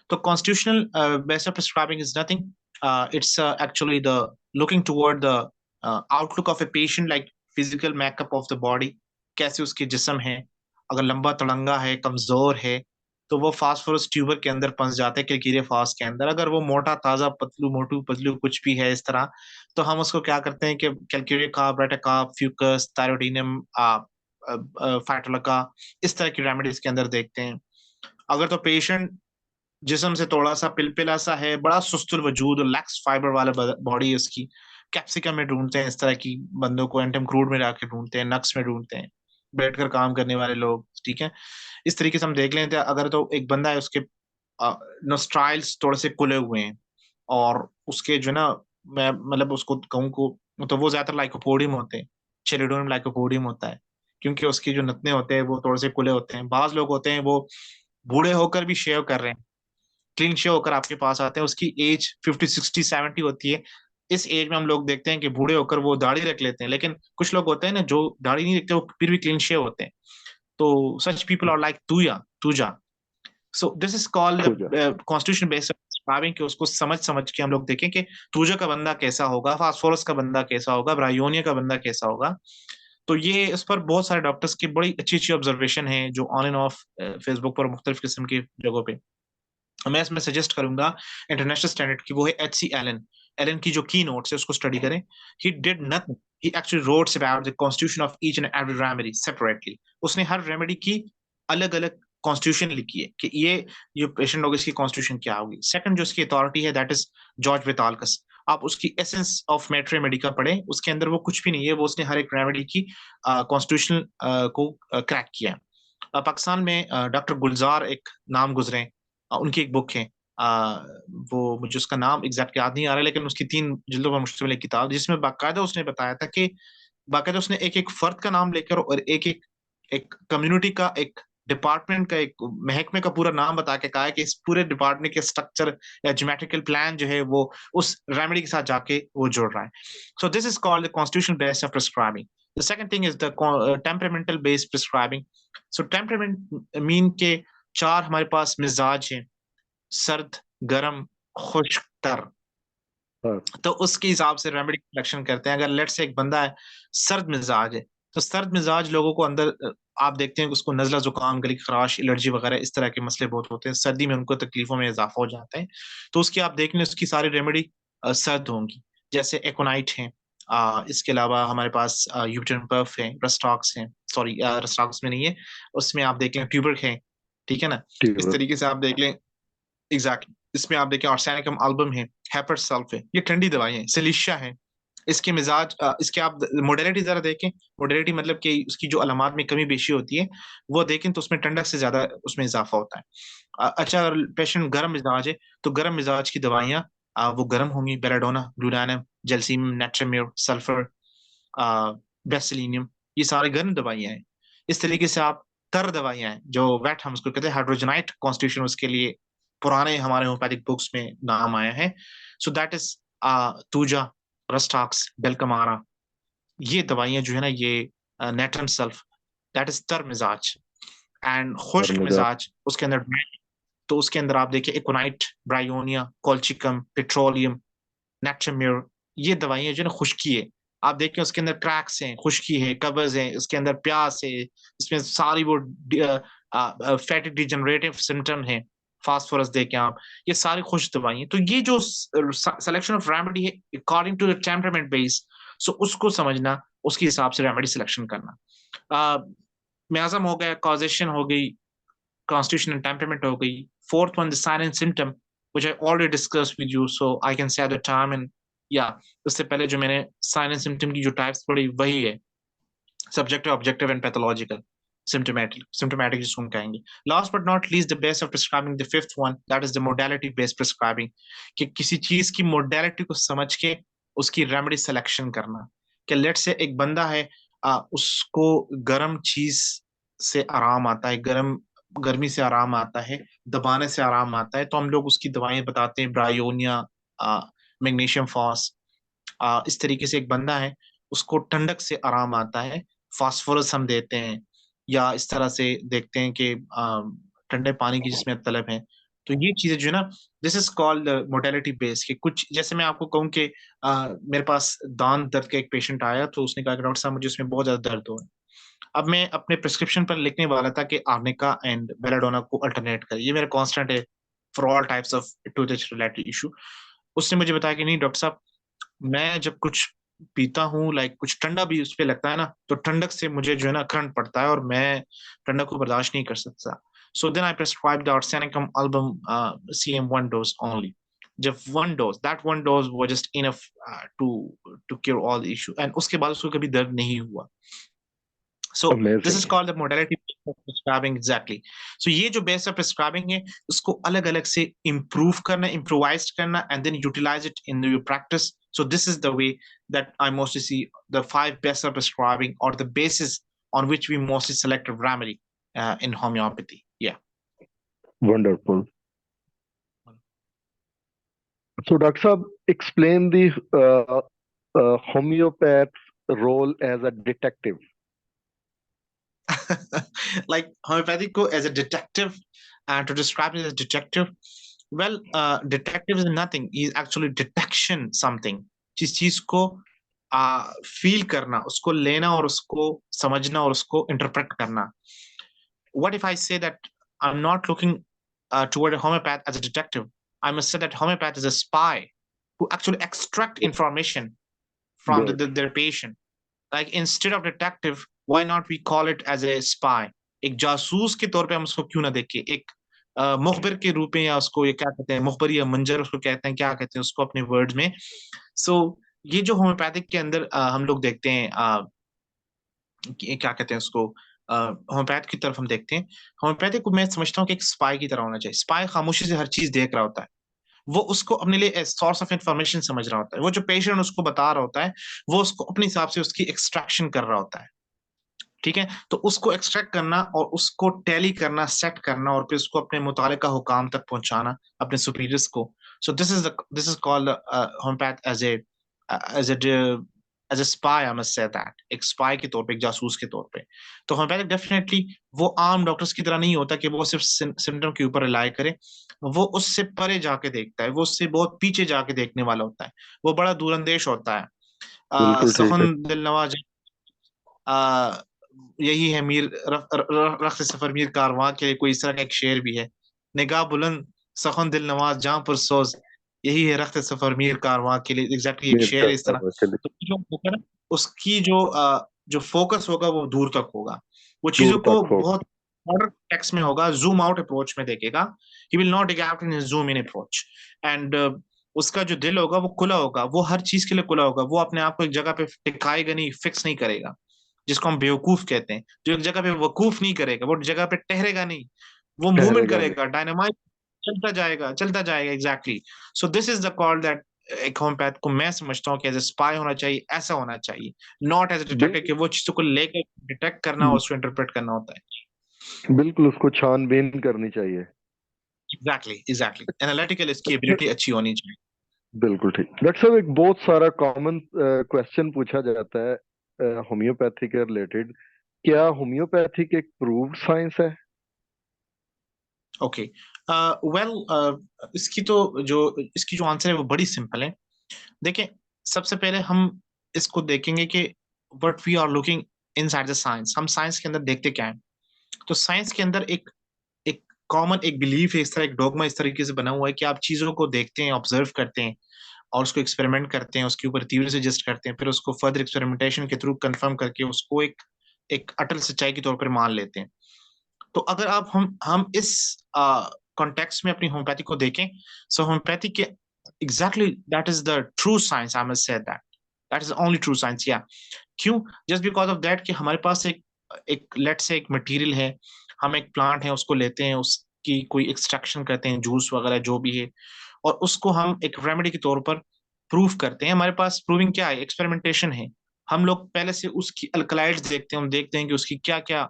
तो constitutional base of prescribing is nothing, it's actually the looking toward the outlook of a patient, like physical makeup of the body, कैसे उसके जिस्म है, अगर लंबा तड़ंगा है, कमजोर है, तो वो फास्फोरस ट्यूबर के अंदर फंस जाते हैं, किलकीरे फास के अंदर। अगर वो मोटा ताजा पतलू मोटू पतलू कुछ भी है इस तरह, तो हम उसको क्या करते हैं कि कैलक्यूरिया कार्ब, ब्रेटा कार्ब, फ्यूकस, थायरोडिनियम, फाइटोलका, इस तरह की रेमेडीज के अंदर देखते हैं। अगर तो पेशेंट जिस्म से थोड़ा सा पिलपिला सा है, बड़ा सुस्तुल वजूद और लैक्स फाइबर वाला बॉडी उसकी, कैप्सिकम में ढूंढते हैं इस तरह की बंदों को, एंटम क्रूड में जाके ढूंढते हैं, नक्स में ढूंढते हैं, बैठकर काम करने वाले लोग, ठीक है। इस तरीके से हम देख लेते हैं। अगर तो एक बंदा है उसके नोस्ट्राइल्स थोड़े से खुले हुए हैं और उसके जो ना, मैं मतलब उसको कहूँ को, तो वो ज्यादातर लाइकोपोडियम होते हैं, चेलिडोनियम लाइकोपोडियम होता है, क्योंकि उसके जो नतने होते हैं वो थोड़े से खुले होते हैं। बाज लोग होते हैं वो बूढ़े होकर भी शेव कर रहे हैं, क्लीन शेव होकर आपके पास आते हैं, उसकी एज 50, 60, 70 होती है। इस एज में हम लोग देखते हैं कि बूढ़े होकर वो दाढ़ी रख लेते हैं, लेकिन कुछ लोग होते हैं ना जो दाढ़ी नहीं रखते, वो फिर भी क्लीन शेव होते हैं। तो सच पीपल आर लाइक तुजा। सो दिस इज कॉल्ड तो जा। कॉन्स्टिट्यूशन बेस्ड प्रिस्क्राइबिंग, कि उसको समझ समझ के हम लोग देखें कि तुजा का बंदा कैसा होगा, फास्फोरस का बंदा कैसा होगा, ब्रायोनिया का बंदा कैसा होगा। तो ये इस पर बहुत सारे डॉक्टर्स की बड़ी अच्छी अच्छी ऑब्जर्वेशन है जो ऑन एंड ऑफ फेसबुक पर मुख्तलिफ किस्म की जगहों पे। मैं इसमें सजेस्ट करूंगा इंटरनेशनल स्टैंडर्ड की, वो है HC Allen, एलन की जो की नोट्स है उसको स्टडी करें. He did nothing, he actually wrote about the constitution of each and every remedy separately. उसने हर रेमेडी की अलग अलग कॉन्स्टिट्यूशन लिखी है कि ये जो पेशेंट होगा इसकी कॉन्स्टिट्यूशन क्या होगी. सेकंड जो इसकी अथॉरिटी है दैट इज जॉर्ज वितालकस. आप उसकी एसेंस ऑफ मैटर मेडिका पढ़ें, उसके अंदर वो कुछ भी नहीं है, वो उसने हर एक रेमेडी की कॉन्स्टिट्यूशन को क्रैक किया है. पाकिस्तान में डॉक्टर गुलजार एक नाम गुजरे, उनकी एक बुक है, वो मुझे उसका नाम एग्जैक्ट याद नहीं आ रहा, लेकिन उसकी 3 जिल्दों पर मुश्तमिल एक किताब जिसमें बाकायदा उसने बताया था कि बाकायदा उसने एक एक फर्द का नाम लेकर और एक एक एक कम्युनिटी का, एक डिपार्टमेंट का, एक महकमे का पूरा नाम बता के कहा है कि इस पूरे डिपार्टमेंट के स्ट्रक्चर या ज्योमेट्रिकल प्लान जो है वो उस रेमेडी के साथ जाके वो जोड़ रहा है. So this is called the constitution based of prescribing. The second thing is the temperamental based prescribing. So temperament mean के 4 हमारे पास मिजाज हैं, सर्द, गर्म, खुश्क, तर. हाँ. तो उसके हिसाब से रेमेडी सिलेक्शन करते हैं. अगर लेट से एक बंदा है सर्द मिजाज है, तो सर्द मिजाज लोगों को अंदर आप देखते हैं कि उसको नजला, जुकाम, गले की खराश, एलर्जी वगैरह इस तरह के मसले बहुत होते हैं. सर्दी में उनको तकलीफों में इजाफा हो जाता है. तो उसकी आप देख लें उसकी सारी रेमेडी सर्द होंगी, जैसे एकोनाइट है. इसके अलावा हमारे पास यूटर्न पर्फ है, रस्टॉक्स है, सॉरी रस्टॉक्स में नहीं है, उसमें आप देख लें ट्यूबर्क है. ठीक है ना. ठीक इस है. तरीके से आप देख लें. एग्जैक्टली. इसमें आप देखें आर्सेनिकम एल्बम है, हेपर सल्फ है, ये ठंडी दवाई है. सिलिशिया है, इसके मिजाज इसके आप मोडेलिटी जरा देखें. मोडेलिटी मतलब कि उसकी जो अलामात में कमी बेशी होती है वो देखें तो उसमें ठंडक से ज्यादा उसमें इजाफा होता है. अच्छा, अगर पेशेंट गर्म मिजाज है तो गर्म मिजाज की दवाइयाँ वो गर्म होंगी. बेलाडोना, ग्लूटानियम, जेलसीम, नेट्रामिर, सल्फर, बेसिलिनियम, ये सारे गर्म दवाइयाँ हैं. इस तरीके से आप तर दवाइयाँ हैं जो वेट हम उसको कहते हैं, हाइड्रोजनाइट कॉन्स्टिट्यूशन उसके लिए पुराने हमारे होम्योपैथिक बुक्स में नाम आया है. सो दैट इज तूजा, रस्टॉक्स, बेलकमारा, ये दवाइयां जो है ना ये नेट्रम सल्फ, दैट इज तर मिजाज. एंड खुश्क धर्मजा. मिजाज उसके अंदर, तो उसके अंदर आप देखिए इकोनाइट, ब्रायोनिया, कोल्चिकम, पेट्रोलियम, नेट्रमिर, ये दवाइयां जो है ना खुश्की है. आप देखिए उसके अंदर क्रैक्स हैं, खुश्की है, कब्ज है, उसके अंदर प्यास है, इसमें सारी वो फैटी डिजनरेटिव सिम्टम है, फास्फोरस देखें आप, ये सारी खुश दवाइयां. तो ये जो सिलेक्शन ऑफ रेमेडी है according to the temperament base, so उसको समझना, उसके हिसाब से रेमेडी सिलेक्शन करना. मियाजम हो गया, कॉजेशन हो गई, constitution and temperament हो गई. Fourth one, the sign and symptom, which I already discussed with you, so I can say at the time. And yeah, उससे पहले जो मैंने sign and symptom की जो types पढ़ी वही है, subjective, objective and pathological, symptomatic जिसको हम कहेंगे. Last but not least, the base of prescribing, the fifth one, that is the modality based prescribing, कि किसी चीज की modality को समझ के उसकी remedy selection करना. कि लेट से एक बंदा है उसको गर्म चीज से आराम आता है, गर्मी से आराम आता है, दबाने से आराम आता है, तो हम लोग उसकी दवाएं बताते हैं, ब्रायोनिया, मैग्नीशियम फॉस. इस तरीके से एक बंदा है उसको ठंडक से आराम आता है, फास्फोरस हम देते हैं, या इस तरह से देखते हैं कि ठंडे पानी की जिसमें तलब है. तो ये चीजें जो है ना, this is called modality base. कि कुछ जैसे मैं आपको कहूँ कि मेरे पास दांत दर्द का एक पेशेंट आया, तो उसने कहा कि डॉक्टर साहब मुझे उसमें बहुत ज्यादा दर्द हो रहा है. अब मैं अपने प्रिस्क्रिप्शन पर लिखने वाला था कि आर्निका एंड बेलाडोना को अल्टरनेट कर, ये मेरा कांस्टेंट है for all types of tooth related issue. उसने मुझे बताया कि नहीं डॉक्टर साहब, मैं जब कुछ पीता हूँ, लाइक कुछ ठंडा भी उस पे लगता है ना, तो ठंडक से मुझे जो है ना करंट पड़ता है और मैं ठंडक को बर्दाश्त नहीं कर सकता. So then I prescribed arsenicum album CM1 dose only. जब one dose was just enough to cure all the issue, and उसके बाद उसको कभी दर्द नहीं हुआ. So this is Amazing. called the modality of prescribing. Exactly. So ये जो base of prescribing है उसको अलग अलग से improve करना, improvised करना, and then utilize it in your practice. So this is the way that I mostly see the 5 best of prescribing, or the basis on which we mostly select a remedy in homeopathy. Yeah. Wonderful. So, Dr. Saab, explain the homeopath's role as a detective. Like homeopathy go as a detective, and to describe it as detective, well, detective is nothing. He's actually detection something. जिस चीज को feel करना, उसको लेना और उसको समझना और उसको इंटरप्रेट करना. What if I say that I'm not looking toward a homeopath as a detective? I must say that homeopath is a spy who actually extract information from good. their patient. Like instead of detective, why not we call it as a spy? एक जासूस के तौर पे हम उसको क्यों ना देखें, एक मुखबिर के रूप में, या उसको ये क्या कहते हैं, मुखबिर या मंजर उसको कहते हैं, क्या कहते हैं उसको अपने वर्ड्स में। सो ये जो होम्योपैथिक के अंदर हम लोग देखते हैं, क्या कहते हैं उसको, होम्योपैथ की तरफ हम देखते हैं, होम्योपैथिक को मैं समझता हूँ कि एक स्पाई की तरह होना चाहिए। स्पाई खामोशी से हर चीज देख रहा होता है, वो उसको अपने लिए सोर्स ऑफ इंफॉर्मेशन समझ रहा होता है, वो जो पेशेंट उसको बता रहा होता है वो उसको अपने हिसाब से उसकी एक्सट्रैक्शन कर रहा होता है। ठीक है, तो उसको एक्सट्रैक्ट करना और उसको टैली करना, सेट करना, और फिर उसको अपने मुतालिका हुकाम तक पहुंचाना, अपने सुपीरियर्स को। So this is called homeopath as as a spy, I must say that, एक स्पाई के तौर पे, एक जासूस के तौर पे। तो होम्योपैथिक डेफिनेटली वो आम डॉक्टर्स की तरह नहीं होता कि वो सिर्फ सिम्टम के ऊपर रिलाई करे, वो उससे परे जाके देखता है, वो उससे बहुत पीछे जाके देखने वाला होता है, वो बड़ा दूरंदेश होता है। बिल्कुल ठीक है। सखन दिल नवाज, आ, यही है मीर रख्त सफर मीर कारवां के लिए कोई इस तरह का एक शेर भी है, निगाह बुलंद सखन दिल नवाज जहां पर सोज, यही है रख्त सफर मीर कारवां के लिए, एग्जैक्टली एक मेरे शेर है इस तरह। का चलिए। तो जो होगा ना, उसकी जो फोकस होगा वो दूर तक होगा, वो चीजों दूर को तक हो। बहुत मॉडर्न टेक्स्ट में होगा, जूम आउट अप्रोच में देखेगा, he will not take in zoom in approach. And उसका जो दिल होगा वो खुला होगा, वो हर चीज के लिए खुला होगा, वो अपने आप को एक जगह पे टिकाएगा नहीं, फिक्स नहीं करेगा, जिसको हम बेवकूफ कहते हैं, जो एक जगह पे वकूफ नहीं करेगा, वो जगह पे ठहरेगा नहीं, वो मूवमेंट ठहरेगा करेगा, नहीं। डायनामाइट, चलता जाएगा, चलता जाएगा, exactly. So this is the call that एक होम्योपैथ को मैं समझता हूँ कि एज ए स्पाई होना चाहिए, ऐसा होना चाहिए, नॉट एज ए डिटेक्टिव कि वो चीजों को लेकर डिटेक्ट करना और उसको इंटरप्रेट करना होता है। बिल्कुल उसको छानबीन करनी चाहिए। एग्जैक्टली एग्जैक्टली, एनालिटिकल इसकी एबिलिटी अच्छी होनी चाहिए। बिल्कुल ठीक। डॉक्टर साहब, एक बहुत सारा कॉमन क्वेश्चन पूछा जाता है होम्योपैथी के रिलेटेड। क्या होम्योपैथिक एक प्रूव्ड साइंस है? ओके, वेल, इसकी जो आंसर है वो बड़ी सिंपल है। देखिए, सबसे पहले हम इसको देखेंगे कि what we are looking inside the science, हम साइंस के अंदर देखते क्या है। तो साइंस के अंदर एक एक कॉमन एक बिलीफ है, इस तरह एक डोगमा इस तरीके से बना हुआ है कि आप चीजों को देखते हैं, ऑब्जर्व करते हैं, और उसको एक्सपेरिमेंट करते हैं, उसके ऊपर थ्योरी सजेस्ट करते हैं, फिर उसको फर्दर एक्सपेरिमेंटेशन के थ्रू कंफर्म करके उसको एक एक अटल सच्चाई के तौर पर मान लेते हैं। तो अगर आप हम इस कॉन्टेक्स्ट में अपनी होम्योपैथी को देखें, सो होम्योपैथी के exactly that is the true science, I must say that is only true science, या क्यों? जस्ट बिकॉज ऑफ दैट कि हमारे पास एक एक लेट से एक मटेरियल है, हम एक प्लांट है उसको लेते हैं, उसकी कोई एक्सट्रैक्शन करते हैं, जूस वगैरह जो भी है, और उसको हम एक रेमेडी के तौर पर प्रूव करते हैं। हमारे पास प्रूविंग क्या है? एक्सपेरिमेंटेशन है। हम लोग पहले से उसकी अल्कलाइड्स देखते हैं, हम देखते हैं कि उसकी क्या क्या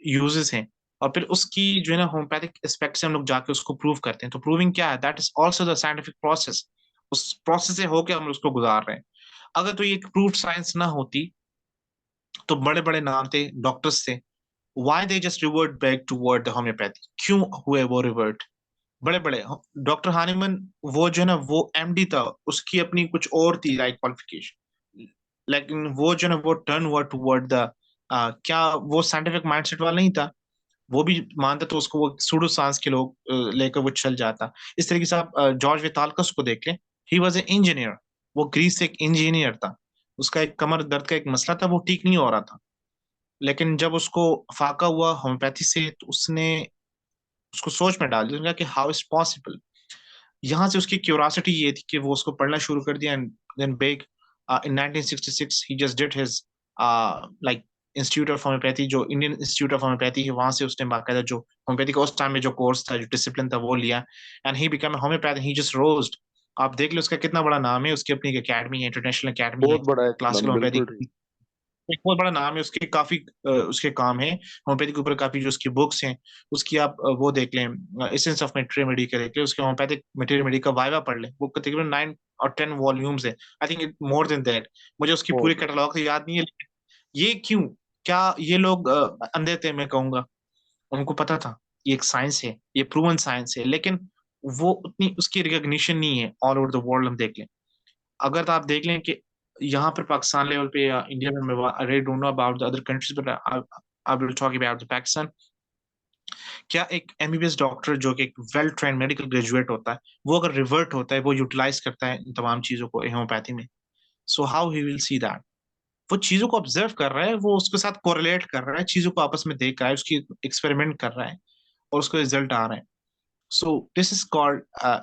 यूजेस हैं, और फिर उसकी जो है ना होम्योपैथिक एस्पेक्ट से हम लोग जाके उसको प्रूव करते हैं। तो प्रूविंग क्या है? That is also the scientific process, उस प्रोसेस से होके हम उसको गुजार रहे हैं। अगर तो ये प्रूफ साइंस ना होती तो बड़े बड़े नाम थे, डॉक्टर्स थे, why they just revert back toward the homeopathy, क्यों हुए वो रिवर्ट? बड़े बड़े डॉक्टर हानिमन, वो जो है ना वो एमडी था, उसकी अपनी कुछ और थी लाइक क्वालिफिकेशन, लेकिन वो जो है ना वो टर्न हुआ टूवर्ड द क्या, वो साइंटिफिक माइंडसेट वाला नहीं था, वो भी मानता तो उसको वो सूडो साइंस के लोग लेकर वो चल जाता। इस तरीके से आप जॉर्ज वितालकस को देख लें, ही वॉज ए इंजीनियर, वो ग्रीस से एक इंजीनियर था, उसका एक कमर दर्द का एक मसला था, वो ठीक नहीं हो रहा था, लेकिन जब उसको फाका हुआ होम्योपैथी से तो उसने उसको सोच में डाल दिया, उसने कहा कि हाउ इज पॉसिबल। यहाँ से उसकी क्यूरियोसिटी ये थी कि वो उसको पढ़ना शुरू कर दिया, and then began in 1966 he just did his like institute of homeopathy, जो इंडियन इंस्टीट्यूट ऑफ होम्योपैथी है, वहां से उसने बाकायदा जो होम्योपैथी का उस टाइम में जो कोर्स था, जो डिसिप्लिन था, वो लिया, and he become homeopath, he just rose. आप देख लो उसका कितना बड़ा नाम है, उसकी अपनी एकेडमी है, इंटरनेशनल एकेडमी है बहुत बड़ा है क्लासिकल इस्लाम, बिल्कुल होम्योपैथी, ठीक। एक बहुत बड़ा नाम है, उसके काफी उसके काम है होम्योपैथी के ऊपर, काफी जो उसकी बुक्स हैं, उसकी आप वो देख लें, एसेंस ऑफ मेटेरियल मेडी का देख लें, उसके होम्योपैथिक मेटेरियल मेडी का वाइवा पढ़ लें, वो तकरीबन 9 और 10 वॉल्यूम्स है, I think more than that, मुझे उसकी पूरी बहुत बड़ा। कैटलॉग से याद नहीं है, लेकिन ये क्यों? क्या ये लोग अंधे थे? मैं कहूंगा उनको पता था ये एक साइंस है, ये प्रूवन साइंस है, लेकिन वो उतनी उसकी रिकॉग्निशन नहीं है ऑल ओवर द वर्ल्ड। हम देख लें, अगर तो आप देख लें कि यहाँ पर पाकिस्तान लेवल पे या इंडिया में, आई really don't know about the other countries, but I will talk about the Pakistan. क्या एक एमबीबीएस डॉक्टर जो कि एक वेल ट्रेंड मेडिकल ग्रेजुएट होता है, वो अगर रिवर्ट होता है, वो यूटिलाइज करता है इन तमाम चीजों को होम्योपैथी में, so how he will see that? वो चीजों को ऑब्जर्व कर रहा है, वो उसके साथ कोरिलेट कर रहा है, चीजों को आपस में देख रहा है, उसकी एक्सपेरिमेंट कर रहा है और उसको रिजल्ट आ रहे हैं। So this is called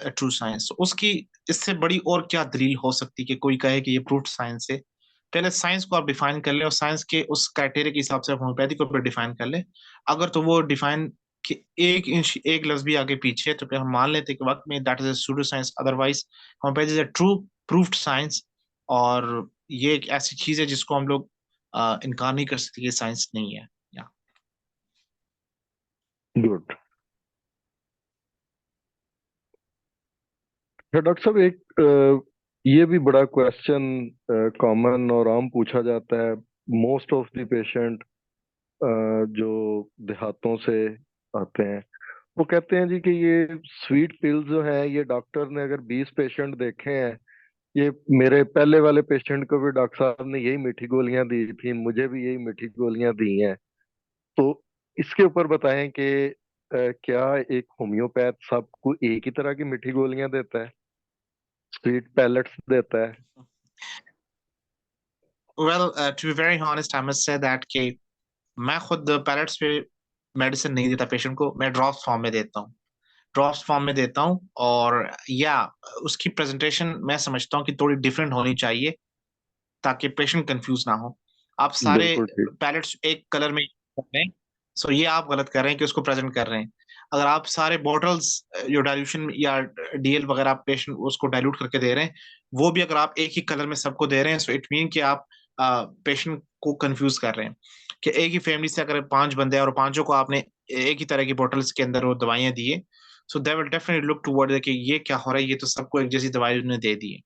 true science. उसकी इससे बड़ी और क्या दलील हो सकती है कि कोई कहे कि ये प्रूव्ड साइंस है? पहले साइंस को आप डिफाइन कर ले और साइंस के उस क्राइटेरिया के हिसाब से आप होम्योपैथी को फिर डिफाइन कर ले। अगर तो वो डिफाइन कि एक इंच एक लफ्ज भी आगे पीछे है, तो फिर हम मान लेते हैं कि वक्त में that is a pseudo science. Otherwise homeopathy is a true proved science. और ये एक ऐसी चीज है जिसको हम लोग इनकार नहीं कर सकते कि साइंस नहीं है। या गुड। डॉक्टर साहब, एक ये भी बड़ा क्वेश्चन कॉमन और आम पूछा जाता है। मोस्ट ऑफ द पेशेंट जो देहातों से आते हैं, वो कहते हैं जी कि ये स्वीट पिल्स जो हैं, ये डॉक्टर ने अगर 20 पेशेंट देखे हैं, ये मेरे पहले वाले पेशेंट को भी डॉक्टर साहब ने यही मीठी गोलियां दी थी, मुझे भी यही मीठी गोलियां दी हैं। तो इसके ऊपर बताएं कि क्या एक होम्योपैथ सबको एक ही तरह की मीठी गोलियां देता है, स्वीट पैलेट्स देता है? Well, to be very honest I must say that कि मैं खुद पैलेट्स पे मेडिसिन नहीं देता पेशेंट को, मैं ड्रॉप्स फॉर्म में देता हूँ। ड्रॉप्स फॉर्म में देता हूँ। और या उसकी प्रेजेंटेशन मैं समझता हूँ कि थोड़ी डिफरेंट होनी चाहिए ताकि पेशेंट कंफ्यूज ना हो। आप सारे बिल्कुल ठीक। पैलेट्स एक कलर में कर रहे हैं, सो ये आप गलत कर रहे हैं कि उसको प्रेजेंट कर रहे हैं। अगर आप सारे बॉटल्स जो डाइल्यूशन या डीएल वगैरह आप पेशेंट उसको डाइल्यूट करके दे रहे हैं, वो भी अगर आप एक ही कलर में सबको दे रहे हैं, सो इट मीन कि आप पेशेंट को कंफ्यूज कर रहे हैं। कि एक ही फैमिली से अगर 5 बंदे हैं और पांचों को आपने एक ही तरह की बॉटल्स के अंदर वो दवाइयां दी है, so they will definitely look toward कि ये क्या हो रहा है, ये तो सबको एक जैसी दवाई उन्होंने दे दी है।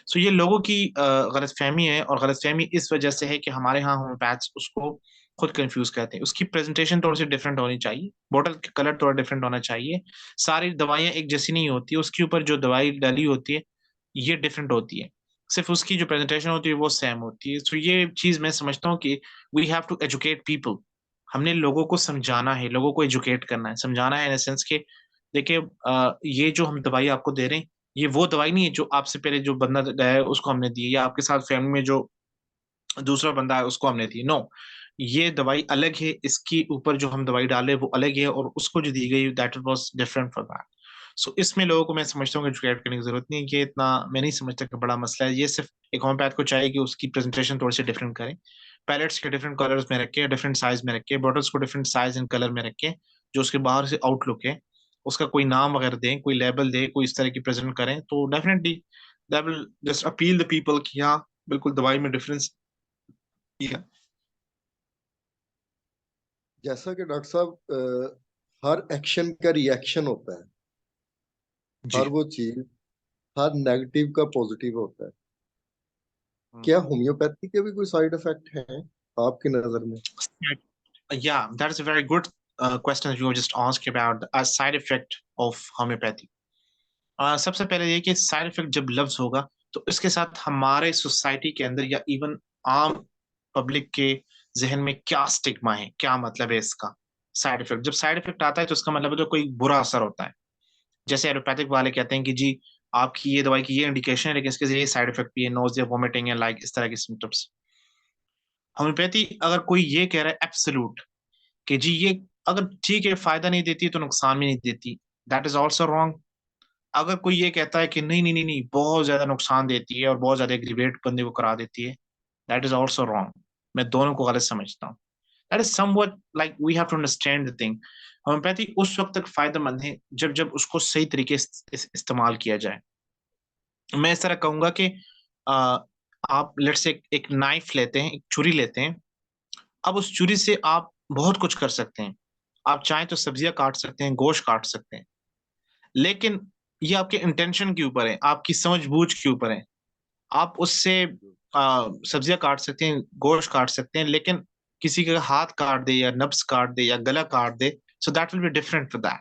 सो ये लोगों की गलतफहमी है। और गलतफहमी इस वजह से है कि हमारे यहाँ होम्योपैथ्स उसको खुद कंफ्यूज करते हैं। उसकी प्रेजेंटेशन थोड़ी सी डिफरेंट होनी चाहिए, बॉटल का कलर थोड़ा डिफरेंट होना चाहिए, सारी दवाइयाँ एक जैसी नहीं होती, उसके ऊपर जो दवाई डाली होती है ये डिफरेंट होती है। सिर्फ उसकी जो प्रेजेंटेशन होती है वो सेम होती है। तो ये चीज मैं समझता हूँ कि we have to educate people. हमने लोगों को समझाना है, लोगों को एजुकेट करना है, समझाना है इन सेंस के देखिए ये जो हम दवाई आपको दे रहे हैं, ये वो दवाई नहीं है जो आपसे पहले जो बंदा गया है उसको हमने दी है, या आपके साथ फैमिली में जो दूसरा बंदा है उसको हमने दी। नो, ये दवाई अलग है, इसके ऊपर जो हम दवाई डाले वो अलग है, और उसको जो दी गई that was different for that. So इसमें लोगों को मैं समझता हूँ कि एजुकेट करने की जरूरत नहीं है। ये इतना मैं नहीं समझता कि बड़ा मसला है। ये सिर्फ एक होम्योपैथ को चाहिए कि उसकी प्रेजेंटेशन थोड़ी सी डिफरेंट करें, पैलेट्स के डिफरेंट कलर्स में रखे, डिफरेंट साइज में रखे, बॉटल्स को डिफरेंट साइज एंड कलर में रखे, जो उसके बाहर से आउटलुक है उसका कोई नाम वगैरह दें, कोई लेबल दे, कोई इस तरह की प्रेजेंट करें, तो definitely that will just appeal the people कि हाँ बिल्कुल दवाई में डिफरेंस किया। जैसा कि डॉक्टर साहब, हर एक्शन का रिएक्शन होता है, जी। हर वो चीज, हर नेगेटिव का पॉजिटिव होता है। हम्म। क्या होम्योपैथी के भी कोई साइड इफेक्ट हैं आपकी नजर में? Yeah, that is a very good question you just asked about a side effect of homeopathy. सबसे पहले ये कि साइड इफेक्ट जब लफ्ज होगा तो इसके साथ हमारे सोसाइटी के अंदर या इवन आम पब्लिक के जहन में क्या स्टिग्मा है, क्या मतलब है इसका साइड इफेक्ट। जब साइड इफेक्ट आता है तो इसका मतलब है तो कोई बुरा असर होता है। जैसे एलोपैथिक वाले कहते हैं कि जी आपकी ये दवाई की ये इंडिकेशन है, लेकिन इसके ये साइड इफेक्ट भी है, नोजिया, वोमिटिंग है, लाइक इस तरह के सिम्टम्स। होम्योपैथी अगर कोई ये कह रहा है एब्सोल्यूट कि जी ये अगर ठीक है फायदा नहीं देती तो नुकसान भी नहीं देती, दैट इज ऑल्सो रॉन्ग। अगर कोई ये कहता है कि नहीं नहीं नहीं नहीं बहुत ज्यादा नुकसान देती है और बहुत ज्यादा एग्रीवेट बंदे को करा देती है, दैट इज ऑल्सो रॉन्ग। मैं दोनों को गलत समझता हूँ। That is something like we have to understand the thing. Homeopathy उस वक्त तक फायदेमंद है जब जब उसको सही तरीके से इस्तेमाल किया जाए। मैं इस तरह कहूंगा कि आ, आप लेट्स से एक नाइफ लेते हैं, एक छुरी लेते हैं। अब उस छुरी से आप बहुत कुछ कर सकते हैं। आप चाहें तो सब्जियां काट सकते हैं, गोश्त काट सकते हैं, लेकिन ये आपके इंटेंशन के ऊपर है, आपकी समझबूझ के ऊपर है। आप उससे सब्जियां काट सकते हैं, गोश्त काट सकते हैं, लेकिन किसी का हाथ काट दे या नब्स काट दे या गला काट दे, so that will be different for that.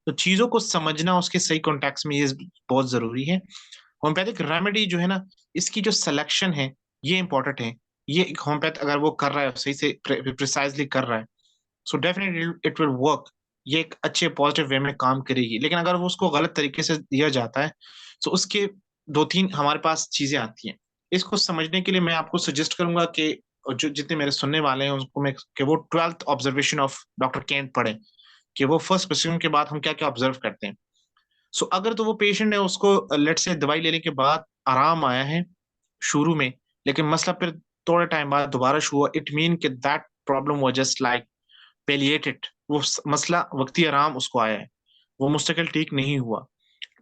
तो चीजों को समझना उसके सही कॉन्टेक्स्ट में ये बहुत जरूरी है। होम्योपैथिक रेमेडी जो है ना, इसकी जो सिलेक्शन है ये इंपॉर्टेंट है। ये एक होम्योपैथ अगर वो कर रहा है सही से प्रिसाइजली कर रहा है, so definitely it will work. ये एक अच्छे पॉजिटिव वे में काम करेगी। लेकिन अगर वो उसको गलत तरीके से दिया जाता है तो उसके दो तीन हमारे पास चीजें आती हैं। इसको समझने के लिए मैं आपको सजेस्ट करूंगा कि जो जितने मेरे सुनने वाले हैं उनको मैं कि वो 12th observation of doctor Kent पढ़े, कि वो फर्स्ट प्रिस्क्रिप्शन के बाद हम क्या क्या ऑब्जर्व करते हैं। सो अगर तो वो पेशेंट है, उसको लेट से दवाई लेने के बाद आराम आया है शुरू में, लेकिन मसला फिर थोड़े टाइम बाद दोबारा शुरू हुआ, इट मीन कि that problem was just like palliated, वो मसला वक्ती आराम उसको आया है, वो मुस्तकिल ठीक नहीं हुआ।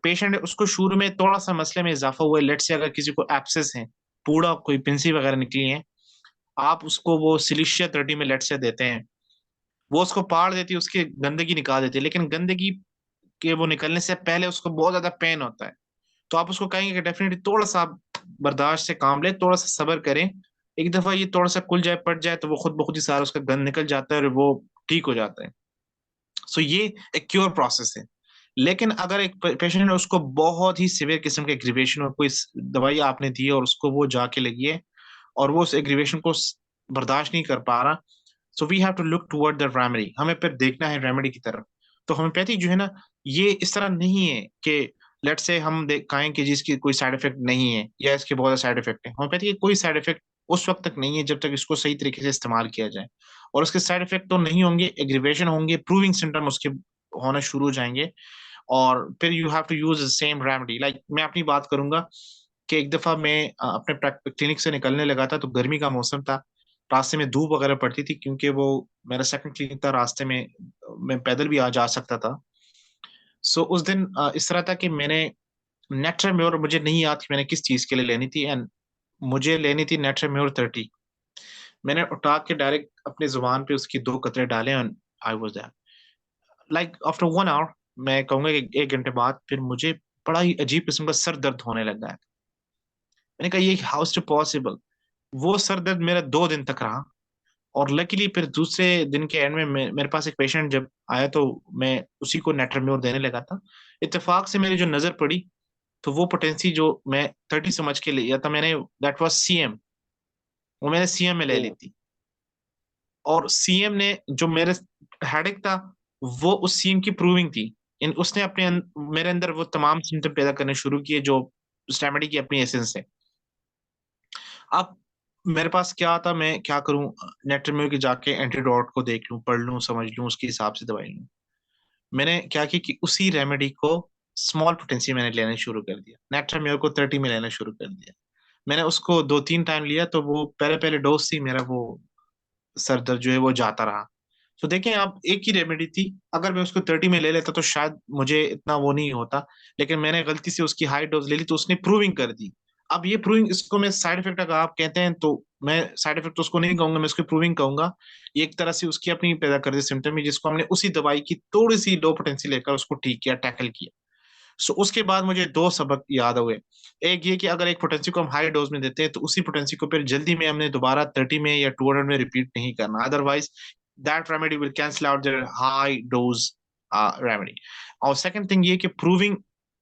पेशेंट है, उसको शुरू में थोड़ा सा मसले में इजाफा हुआ है, लेट से अगर किसी को एब्सेस है, पूरा कोई पिंसी वगैरह निकली है, आप उसको वो सिलिशिया 30 में लेट से देते हैं, वो उसको पाड़ देती है, उसकी गंदगी निकाल देती है, लेकिन गंदगी के वो निकलने से पहले उसको बहुत ज्यादा पेन होता है। तो आप उसको कहेंगे कि डेफिनेटली थोड़ा सा आप बर्दाश्त से काम ले, थोड़ा सा सब्र करें, एक दफा ये थोड़ा सा खुल जाए पट जाए तो वो खुद ब खुद ही सारा उसका गंद निकल जाता है और वो ठीक हो जाता है। सो ये एक क्योर प्रोसेस है। लेकिन अगर एक पेशेंट है, उसको बहुत ही सिवियर किस्म के एग्रीवेशन और कोई दवाई आपने दी है और उसको वो जाके लगी है और वो उस एग्रीवेशन को बर्दाश्त नहीं कर पा रहा, so we have to look toward the remedy, हमें फिर देखना है रेमेडी की तरफ। तो होम्योपैथी जो है ना, ये इस तरह नहीं है कि लेट से हम कहें कि जिसकी कोई साइड इफेक्ट नहीं है या इसके बहुत साइड इफेक्ट है। होम्योपैथी के कोई साइड इफेक्ट उस वक्त तक नहीं है जब तक इसको सही तरीके से इस्तेमाल किया जाए, और उसके साइड इफेक्ट तो नहीं होंगे, एग्रीवेशन होंगे, प्रूविंग सिम्टम उसके होना शुरू हो जाएंगे, और फिर you have to use the same remedy. Like मैं अपनी बात करूंगा कि एक दफा मैं अपने क्लिनिक से निकलने लगा था, तो गर्मी का मौसम था, रास्ते में धूप वगैरह पड़ती थी, क्योंकि वो मेरा सेकंड क्लिनिक था, रास्ते में मैं पैदल भी आ जा सकता था। सो उस दिन इस तरह था कि मैंने नेट्रेम्योर, मुझे नहीं याद कि मैंने किस चीज के लिए लेनी थी, एंड मुझे लेनी थी नेट्रेम्योर 30। मैंने उठा के डायरेक्ट अपनी जुबान पे उसकी 2 कतरे डाले, and I was that like after 1 hour, मैं कहूंगा कि 1 घंटे बाद फिर मुझे बड़ा ही अजीब किस्म का सर दर्द होने लगा है। मैंने कहा ये हाउ इज पॉसिबल। वो सर दर्द मेरा 2 दिन तक रहा, और लकीली फिर दूसरे दिन के एंड में मेरे पास एक पेशेंट जब आया तो मैं उसी को नेट्रम्योर देने लगा था। इत्तेफाक से मेरी जो नजर पड़ी तो वो पोटेंसी जो मैं 30 समझ के लिया था मैंने, दैट वाज सीएम, वो मैंने सीएम में ले ली थी। और सीएम ने जो मेरे हेडेक था, वो उस सीएम की प्रूविंग थी। इन उसने मेरे अंदर वो तमाम सिम्टम पैदा करने शुरू किए जो उस रेमेडी की अपनी एसेंस है। अब मेरे पास क्या था, मैं क्या करूं, नेटरम्यू के जाके एंटीडोट को देख लूं, पढ़ लूं, समझ लूं, उसके हिसाब से दवाई लूं। मैंने क्या किया कि उसी रेमेडी को स्मॉल पोटेंसी मैंने लेना शुरू कर दिया, नेट्रम्योर को 30 में लेना शुरू कर दिया। मैंने उसको 2-3 टाइम लिया, तो वो पहले पहले डोज थी मेरा, वो सर दर्द जो है वो जाता रहा। तो देखें आप, एक ही रेमेडी थी, अगर मैं उसको 30 में ले लेता तो शायद मुझे इतना वो नहीं होता, लेकिन मैंने गलती से उसकी हाई डोज ले ली तो उसने प्रूविंग कर दी। अब ये प्रूविंग, इसको मैं साइड इफेक्ट अगर आप कहते हैं तो मैं साइड इफेक्ट तो उसको नहीं कहूंगा, मैं उसकी प्रूविंग कहूंगा। ये एक तरह से उसकी अपनी पैदा कर दी सिम्टम है, जिसको हमने उसी दवाई की थोड़ी सी लो पोटेंसी लेकर उसको ठीक किया, टैकल किया। सो उसके बाद मुझे 2 सबक याद हुए। एक ये कि अगर एक पोटेंसी को हम हाई डोज में देते हैं तो उसी पोटेंसी को फिर जल्दी में हमने दोबारा 30 में या 200 में रिपीट नहीं करना, otherwise that remedy will cancel out the high dose remedy. और सेकंड थिंग ये कि प्रूविंग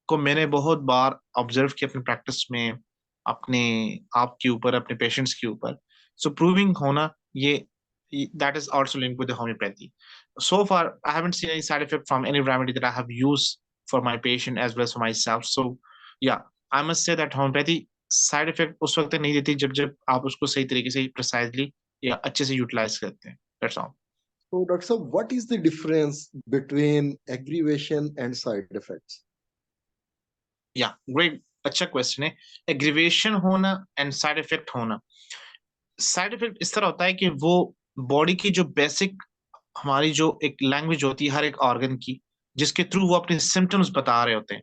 को मैंने बहुत बार ऑब्जर्व किया अपनी प्रैक्टिस में, अपने आप के ऊपर, अपने पेशेंट्स के ऊपर। सो प्रूविंग होना, ये that is also linked with the homeopathy. So far, I haven't seen any side effect from any remedy that I have used for my patient as well as for myself. So, yeah, I must say that homeopathy side effect उस वक्त नहीं देती जब जब आप उसको सही तरीके से प्रिसाइजली या अच्छे से यूटिलाइज करते हैं। That's all. So, Dr. Sir, what is the difference between aggravation and side effects? Yeah, great, अच्छा क्वेश्चन है। एग्रीवेशन होना एंड साइड इफेक्ट होना, साइड इफेक्ट इस तरह होता है कि वो बॉडी की जो बेसिक हमारी जो एक लैंग्वेज होती है हर एक ऑर्गन की, जिसके थ्रू वो अपने सिम्टम्स बता रहे होते हैं।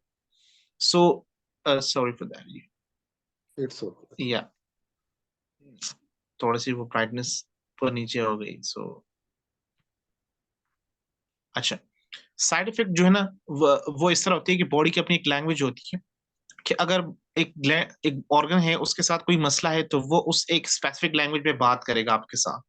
So sorry for that. It's okay. या थोड़ी सी वो ब्राइटनेस पर नीचे हो गई। सो अच्छा, साइड इफेक्ट जो है ना, वो इस तरह होती है कि बॉडी की अपनी एक लैंग्वेज होती है, कि अगर एक ऑर्गन है उसके साथ कोई मसला है तो वो उस एक स्पेसिफिक लैंग्वेज में बात करेगा आपके साथ।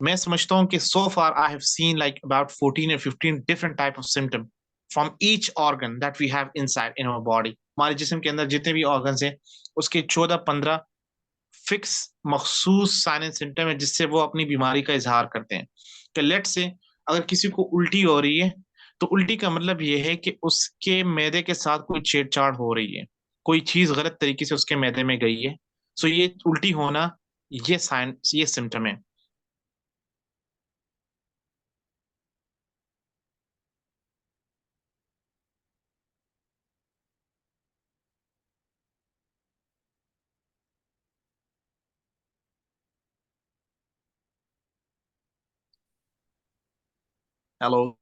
मैं समझता हूँ कि so far I have seen like about 14 or 15 different type of symptom from each organ that we have inside in our body. हमारे जिस्म के अंदर जितने भी ऑर्गन्स हैं उसके 14-15 फिक्स मखसूस साइन एंड सिम्टम है जिससे वो अपनी बीमारी का इजहार करते हैं। कि लेट से अगर किसी को उल्टी हो रही है तो उल्टी का मतलब ये है कि उसके मैदे के साथ कोई छेड़छाड़ हो रही है, कोई चीज गलत तरीके से उसके मैदे में गई है। सो ये उल्टी होना, ये साइन, ये सिम्टम है। Hello,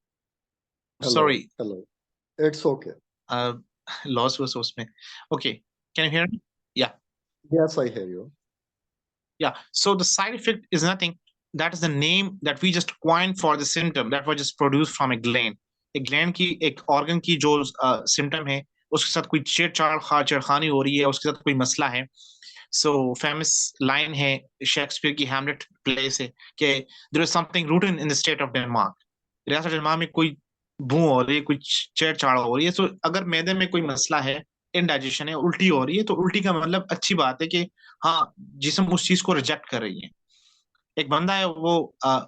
Hello, sorry, hello. It's okay. Loss was उसमें। Okay, can you hear me? या Yes, I hear you. Yeah. So the side effect is nothing. That is the name that we just coined for the symptom that was just produced from a gland. एक gland की, एक organ की जो symptom है, उसके साथ कोई छेड़खानी हो रही है, उसके साथ कोई मसला है। सो फेमस लाइन है शेक्सपियर की हैमलेट प्ले से कि there is something rooted in the state of Denmark. रियासत डेनमार्क में कोई बू हो रही है, कोई छेड़छाड़ हो रही है। सो अगर मैदे में कोई मसला है, इनडाइजेशन है, उल्टी हो रही है, तो उल्टी का मतलब अच्छी बात है कि हाँ, जिस्म उस चीज को रिजेक्ट कर रही है। एक बंदा है वो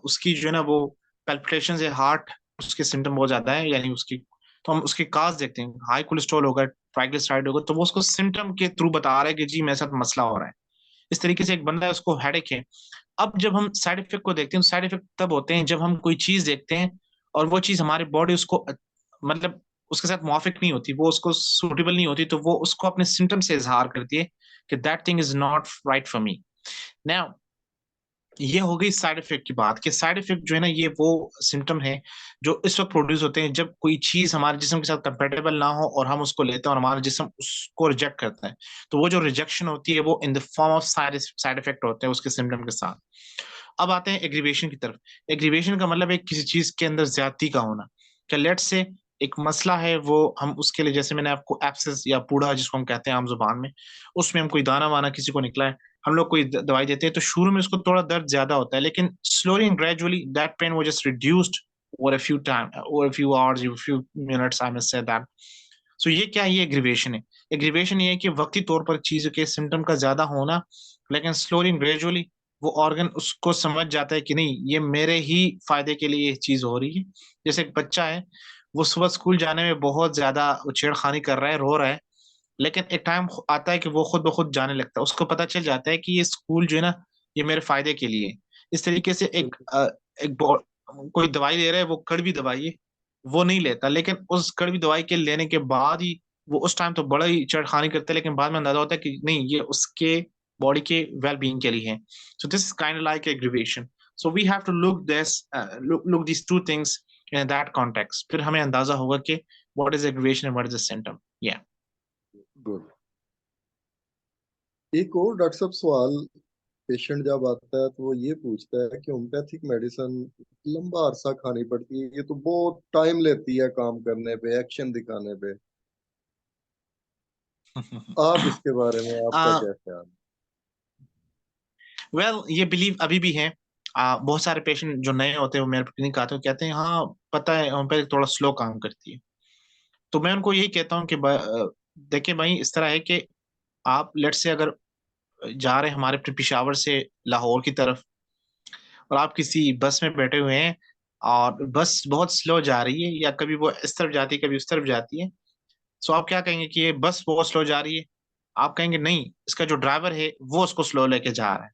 उसकी जो है ना वो पैल्पिटेशन है, हार्ट उसके सिम्टम बहुत ज्यादा है, यानी उसकी, तो हम उसके काज देखते हैं, हाई कोलेस्ट्रॉल होगा, ट्राइग्लिसराइड होगा, तो वो उसको सिम्टम के थ्रू बता रहा है कि जी मेरे साथ मसला हो रहा है। इस तरीके से एक बंदा है उसको हेडेक है। अब जब हम साइड इफेक्ट को देखते हैं, साइड इफेक्ट तब होते हैं जब हम कोई चीज देखते हैं और वो चीज हमारी बॉडी उसको मतलब उसके साथ मुआफिक नहीं होती, वो उसको सूटेबल नहीं होती, तो वो उसको अपने सिम्टम से इजहार करती है कि that thing is not right for me. Now ये हो गई साइड इफेक्ट की बात, कि साइड इफेक्ट जो है ना, ये वो सिम्टम है जो इस वक्त प्रोड्यूस होते हैं जब कोई चीज हमारे जिस्म के साथ कंपेटेबल ना हो और हम उसको लेते हैं और हमारा जिस्म उसको रिजेक्ट करता है। तो वो जो रिजेक्शन होती है वो in the form of side effect होते हैं उसके सिम्टम के साथ। अब आते हैं एग्रीवेशन की तरफ। एग्रीवेशन का मतलब है किसी चीज के अंदर ज्यादती का होना। क्या लेट से एक मसला है, वो हम उसके लिए, जैसे मैंने आपको एब्सेस या पूड़ा जिसको हम कहते हैं आम जुबान में, उसमें हम कोई दाना वाना किसी को निकला है, हम लोग कोई दवाई देते हैं, तो शुरू में उसको थोड़ा दर्द ज्यादा होता है, लेकिन slowly and gradually that pain वो just reduced over a few time, over a few hours, few minutes, I must say that. So ये क्या है? ये एग्रीवेशन है। एग्रीवेशन ये है कि वक्ती तौर पर चीज के सिम्टम का ज्यादा होना, लेकिन स्लोली एंड ग्रेजुअली वो ऑर्गन उसको समझ जाता है कि नहीं, ये मेरे ही फायदे के लिए ये चीज हो रही है। जैसे एक बच्चा है, वो सुबह स्कूल जाने में बहुत ज्यादा छेड़खानी कर रहा है, रो रहा है, लेकिन एक टाइम आता है कि वो खुद ब खुद जाने लगता है, उसको पता चल जाता है कि ये स्कूल जो है ना, ये मेरे फायदे के लिए है। इस तरीके से एक कोई दवाई ले रहा है, वो कड़वी दवाई है, वो नहीं लेता, लेकिन उस कड़वी दवाई के लेने के बाद ही वो उस टाइम तो बड़ा ही छेड़खानी करता है, लेकिन बाद में अंदाजा होता है कि नहीं, ये उसके बॉडी के वेल बीइंग के लिए है। So this is kind like aggravation. So we have to look this to things in that context, फिर हमें अंदाजा होगा कि what is aggravation and what is the symptom. या गुड। एक और डॉक्टर साहब सवाल, पेशेंट जब आता है तो वो ये पूछता है कि होम्योपैथिक मेडिसिन लंबा अरसा खानी पड़ती है, ये तो बहुत टाइम लेती है काम करने पे, एक्शन दिखाने पे। आप इसके बारे में आपका क्या ख्याल है? वेल ये बिलीव अभी भी है। बहुत सारे पेशेंट जो नए होते हैं वो मेरे क्लिनिक आते हैं, कहते हैं हाँ पता है होम्योपैथी थोड़ा स्लो काम करती है। तो मैं उनको यही कहता हूँ कि देखिए भाई, इस तरह है कि आप लेट से अगर जा रहे हैं हमारे पेशावर से लाहौर की तरफ, और आप किसी बस में बैठे हुए हैं और बस बहुत स्लो जा रही है, या कभी वो इस तरफ जाती है कभी उस तरफ जाती है, सो आप क्या कहेंगे कि ये बस बहुत स्लो जा रही है? आप कहेंगे नहीं, इसका जो ड्राइवर है वो उसको स्लो लेके जा रहा है।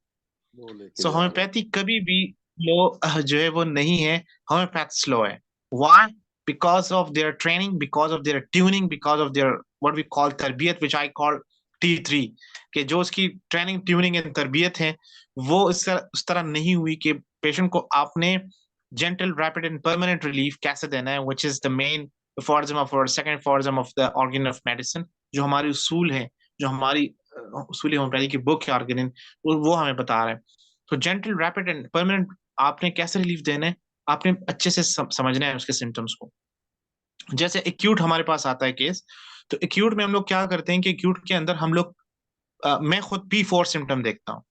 वो लेके सो जा रहा होम्योपैथी कभी भी स्लो जो है वो नहीं है। होम्योपैथ स्लो है। Why? Because of their training, because of their tuning, because of their what we call तरबियत, विच आई कॉल T3, कि जो उसकी ट्रेनिंग, ट्यूनिंग एंड तरबियत है, वो उस तरह नहीं हुई कि पेशेंट को आपने gentle, rapid and permanent relief कैसे देना है, which is the main form of और second form of the organ of medicine. जो हमारी उसूल है, जो हमारी उसूली होम्योपैथी की बुक है ऑर्गेनिन, वो हमें बता रहा है। तो जेंटल, रैपिड एंड परमानेंट आपने कैसे रिलीफ देना है, आपने अच्छे से समझना है उसके सिम्टम्स को। जैसे एक्यूट हमारे पास आता है केस, तो एक्यूट में हम लोग क्या करते हैं कि एक्यूट के अंदर हम लोग मैं खुद P4 सिम्टम देखता हूँ।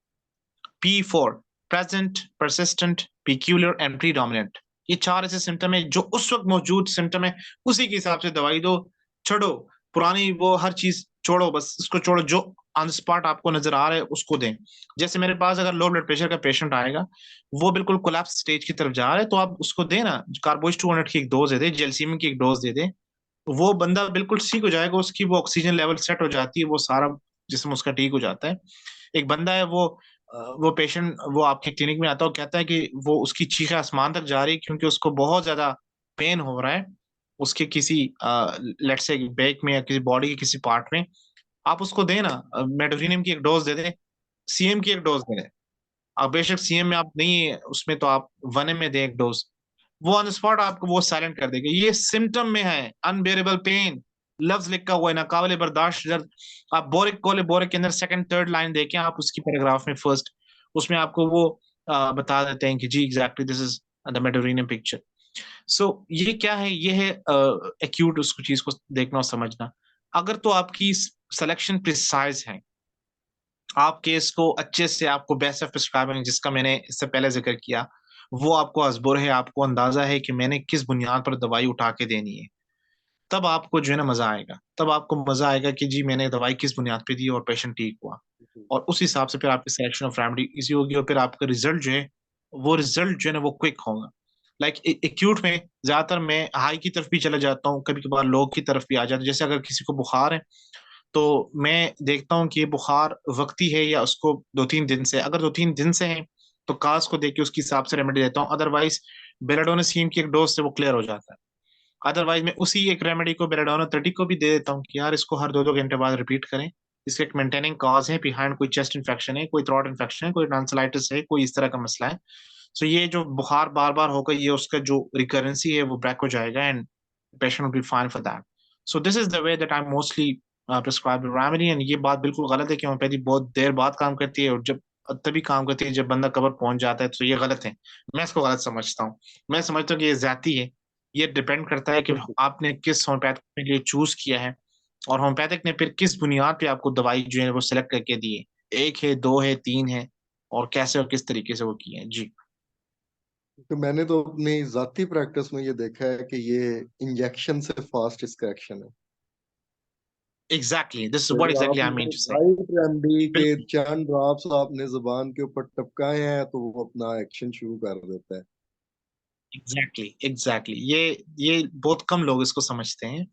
P4, present, persistent, peculiar and predominant. ये चार ऐसे सिम्टम है जो उस वक्त मौजूद सिम्टम है, उसी के हिसाब से दवाई दो। छोड़ो पुरानी वो हर चीज, छोड़ो बस इसको छोड़ो, जो ऑन स्पॉट आपको नजर आ रहा है उसको दें। जैसे मेरे पास अगर लो ब्लड प्रेशर का पेशेंट आएगा, वो बिल्कुल कोलैप्स स्टेज की तरफ जा रहा है, तो आप उसको दें ना, कार्बोइड 200 की एक डोज दे दें, जेलसीमिन की एक डोज दे दें, वो बंदा बिल्कुल ठीक हो जाएगा, उसकी वो ऑक्सीजन लेवल सेट हो जाती है, वो सारा जिस्म उसका ठीक हो जाता है। एक बंदा है वो पेशेंट वो आपके क्लिनिक में आता है, वो कहता है कि वो उसकी चीखें आसमान तक जा रही है क्योंकि उसको बहुत ज्यादा पेन हो रहा है उसके किसी लेट्स से बैक में या किसी बॉडी के किसी पार्ट में। आप उसको दें ना, मेडोरिनियम की एक डोज दे दें, सीएम की एक डोज दे दें। अब बेशक सीएम में आप नहीं है उसमें, तो आप 1 में दें एक डोज, वो ऑन स्पॉट आपको वो साइलेंट कर देगा। ये सिम्टम में है अनबेरेबल पेन, लफ्ज लिखा हुआ है नाकाबिले बर्दाश्त दर्द। आप बोरिक कोले बोरिक के अंदर सेकंड थर्ड लाइन देखें आप उसकी पैराग्राफ में फर्स्ट, उसमें आपको वो बता देते हैं कि जी exactly this is the medorrhinum picture. So ये क्या है, ये है एक्यूट उसको चीज को देखना और समझना। अगर तो आपकी सिलेक्शन प्रिसाइज है, आप केस को अच्छे से, आपको बेस्ट ऑफ प्रिस्क्राइबिंग जिसका मैंने इससे पहले जिक्र किया, वो आपको अजबर है, आपको अंदाजा है कि मैंने किस बुनियाद पर दवाई उठा के देनी है, तब आपको जो है ना मजा आएगा। तब आपको मजा आएगा कि जी मैंने दवाई किस बुनियाद पे दी और पेशेंट ठीक हुआ, और उस हिसाब से फिर आपकी सिलेक्शन ऑफ रेमेडी इजी होगी, और फिर आपका रिजल्ट जो है, वो रिजल्ट जो है ना वो क्विक होगा। लाइक एक्यूट में ज्यादातर मैं हाई की तरफ भी चला जाता हूँ, कभी कभार लो की तरफ भी आ जाता हूँ। जैसे अगर किसी को बुखार है, तो मैं देखता हूँ कि ये बुखार वक्ती है या उसको 2-3 दिन से, अगर 2-3 दिन से है तो कास को देख के उसके हिसाब से रेमेडी देता हूँ। अदरवाइज बेलाडोनासीम की एक डोज से वो क्लियर हो जाता है। अदरवाइज मैं उसी एक रेमेडी को बेलाडोना 30 को भी दे देता हूँ कि यार इसको हर 2-2 घंटे बाद रिपीट करें। इसके एक मेंटेनिंग कॉज है बिहाइंड, कोई चेस्ट इन्फेक्शन है, कोई थ्रोट इन्फेक्शन है, कोई टॉन्सिलाइटिस है, कोई इस तरह का मसला है। सो ये जो बुखार बार बार होगा, ये उसका जो रिकरेंसी है वो ब्रेक हो जाएगा, and patient will be fine for that. So this is the way that I mostly prescribe remedy. And ये बात बिल्कुल गलत है कि होम्योपैथी बहुत देर बाद काम करती है, और जब तभी काम करती है जब बंदा कबर पहुंच जाता है, तो ये गलत है। मैं इसको गलत समझता हूँ। मैं समझता हूँ कि ये ज्यादती है। ये डिपेंड करता है कि बिल्कुल। आपने किस होम्योपैथिक के लिए चूज किया है, और होम्योपैथिक ने फिर किस बुनियाद पे आपको दवाई जो है वो सिलेक्ट करके दी है, 1 है 2 है 3 है, और कैसे और किस तरीके से वो की है। जी तो मैंने तो अपनी जाती प्रैक्टिस में ये देखा है कि ये इंजेक्शन से फास्ट इसका एक्शन है। एग्जैक्टली, दिस इज व्हाट फिर एग्जैक्टली आई मीन आपने टू से। राइट रेमडी के बिल्कुल, चंद ड्रॉप्स आपने जुबान के ऊपर टपकाए हैं तो वो अपना एक्शन शुरू कर देता है। एग्जैक्टली ये बहुत कम लोग इसको समझते हैं,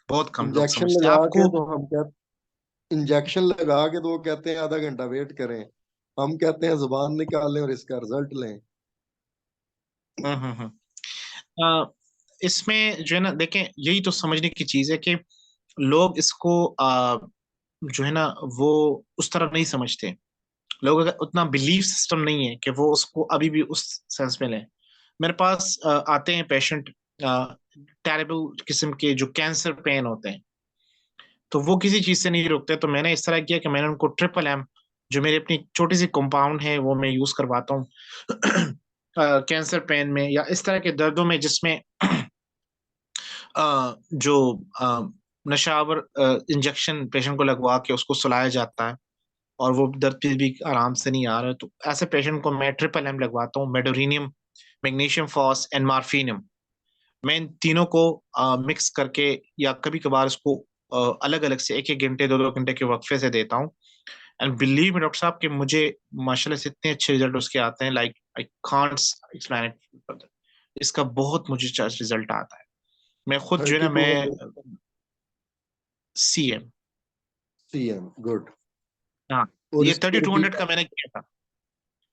बहुत कम लोग इंजेक्शन समझते हैं लगा के आपको। तो हम कहते इंजेक्शन लगा के तो वो कहते हैं आधा घंटा वेट करें, हम कहते हैं जुबान निकालें और इसका रिजल्ट लें। हम्म। इसमें जो है ना देखें, यही तो समझने की चीज है कि लोग इसको जो है ना वो उस तरह नहीं समझते। लोगों का उतना बिलीफ सिस्टम नहीं है कि वो उसको अभी भी उस सेंस में लें। मेरे पास आते हैं पेशेंट टेरेबल किस्म के जो कैंसर पेन होते हैं, तो वो किसी चीज से नहीं रुकते। तो मैंने इस तरह किया कि मैंने उनको ट्रिपल एम, जो मेरी अपनी छोटी सी कंपाउंड है, वो मैं यूज करवाता हूँ कैंसर पेन में या इस तरह के दर्दों में जिसमें जो नशावर इंजेक्शन पेशेंट को लगवा के उसको सुलाया जाता है, और वो दर्द फिर भी आराम से नहीं आ रहा है, तो ऐसे पेशेंट को मैं ट्रिपल एम लगवाता हूँ, मेडोरिनियम, मैग्नीशियम फॉस एंड मार्फिनियम। मैं इन तीनों को मिक्स करके, या कभी कभार इसको अलग अलग से 1-1 घंटे 2-2 घंटे के वक्फे से देता हूँ। एंड बिलीव मी डॉक्टर साहब कि मुझे माशाल्लाह से इतने अच्छे रिजल्ट उसके आते हैं, like I can't explain it. इसका बहुत मुझे रिजल्ट आता है। मैं खुद जो है ना, 3200 मैं CM, CM गुड। हाँ, और ये इसको 3200 रिपीट का मैंने किया था।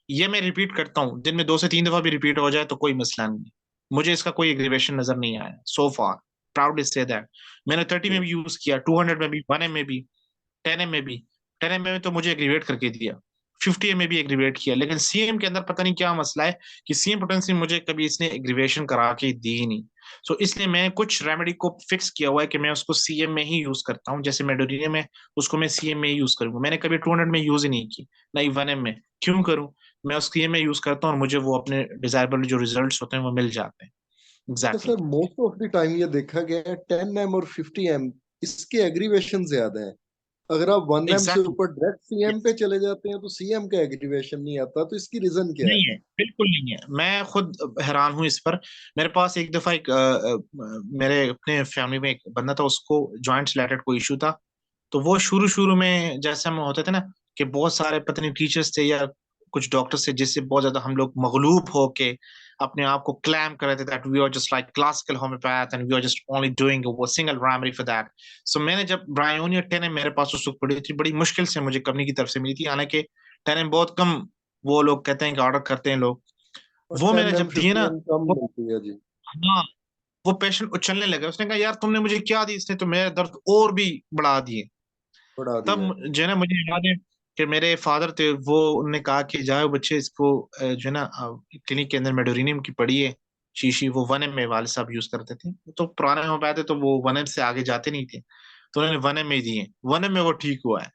ये मैं रिपीट करता हूँ, दिन में 2 से 3 दफा भी रिपीट हो जाए तो कोई मसला नहीं। मुझे इसका कोई एग्रीवेशन नजर नहीं आया सो फार, प्राउडली से दैट। मैंने 30 में भी यूज किया, 200 में भी, 1M में भी, 10M में भी। 10M में तो मुझे एग्रीवेट करके दिया, 50M में भी एग्रीवेट किया, लेकिन CM के अंदर पता नहीं क्या मसला है कि CM पोटेंसी मुझे कभी इसने एग्रीवेशन करा के दी ही नहीं। सो इसलिए मैं कुछ रेमेडी को फिक्स किया हुआ है कि मैं उसको CM में ही यूज करता हूँ। जैसे मेडोरिनियम में, उसको मैं CM में ही यूज करूंगा। मैंने कभी 200 में यूज ही नहीं की, नहीं 1M में। क्यों करूं? मैं उसको CM में यूज करता हूँ और मुझे वो अपने डिजायरेबल जो रिजल्ट्स होते हैं वो मिल जाते हैं। अच्छा exactly sir, most of the time ये देखा गया है 10M और 50M इसके एग्रीवेशन ज्यादा है। अगर आप 1M से एग्जैक्टली ऊपर डायरेक्ट CM यस। पे चले जाते हैं तो CM का एग्रीवेशन नहीं आता, तो इसकी रीजन क्या है? नहीं है, बिल्कुल नहीं है, मैं खुद हैरान हूं इस पर। मेरे पास एक दफा मेरे अपने फैमिली में एक बंदा था, उसको जॉइंट रिलेटेड कोई इशू था। तो वो शुरू शुरू में जैसे हम होते थे ना कि बहुत सारे पता नहीं टीचर्स थे या कुछ डॉक्टर्स थे जिससे बहुत ज्यादा हम लोग मगलूब होके अपने आप को क्लेम कर रहे थे that we are just like classical homeopath and we are just only doing वो single remedy for that. So मैंने जब ब्रायोनिया 10 मेरे पास उस वक्त पड़ी थी, बड़ी मुश्किल से मुझे कंपनी की तरफ से मिली थी, हालांकि 10 बहुत कम वो लोग कहते हैं कि ऑर्डर करते हैं लोग। और वो मैंने 10 जब दिए ना, 15 कम वो मिलती है जी। हाँ, वो पेशेंट उछलने लगा, उसने कहा यार तुमने मुझे क्या दी, इसने तो मेरा दर्द और भी बढ़ा दिए। बढ़ा दिया तब है। जो है ना मुझे याद है कि मेरे फादर थे, वो उन्होंने कहा कि जाओ बच्चे इसको जो है ना क्लिनिक के अंदर मेडोरिनियम की पड़ी है शीशी, वो 1 एम में वाले साहब यूज करते थे, तो पुराने हो पाए थे तो वो 1 एम से आगे जाते नहीं थे, तो उन्होंने 1 एम में दिए, 1 एम में वो ठीक हुआ है।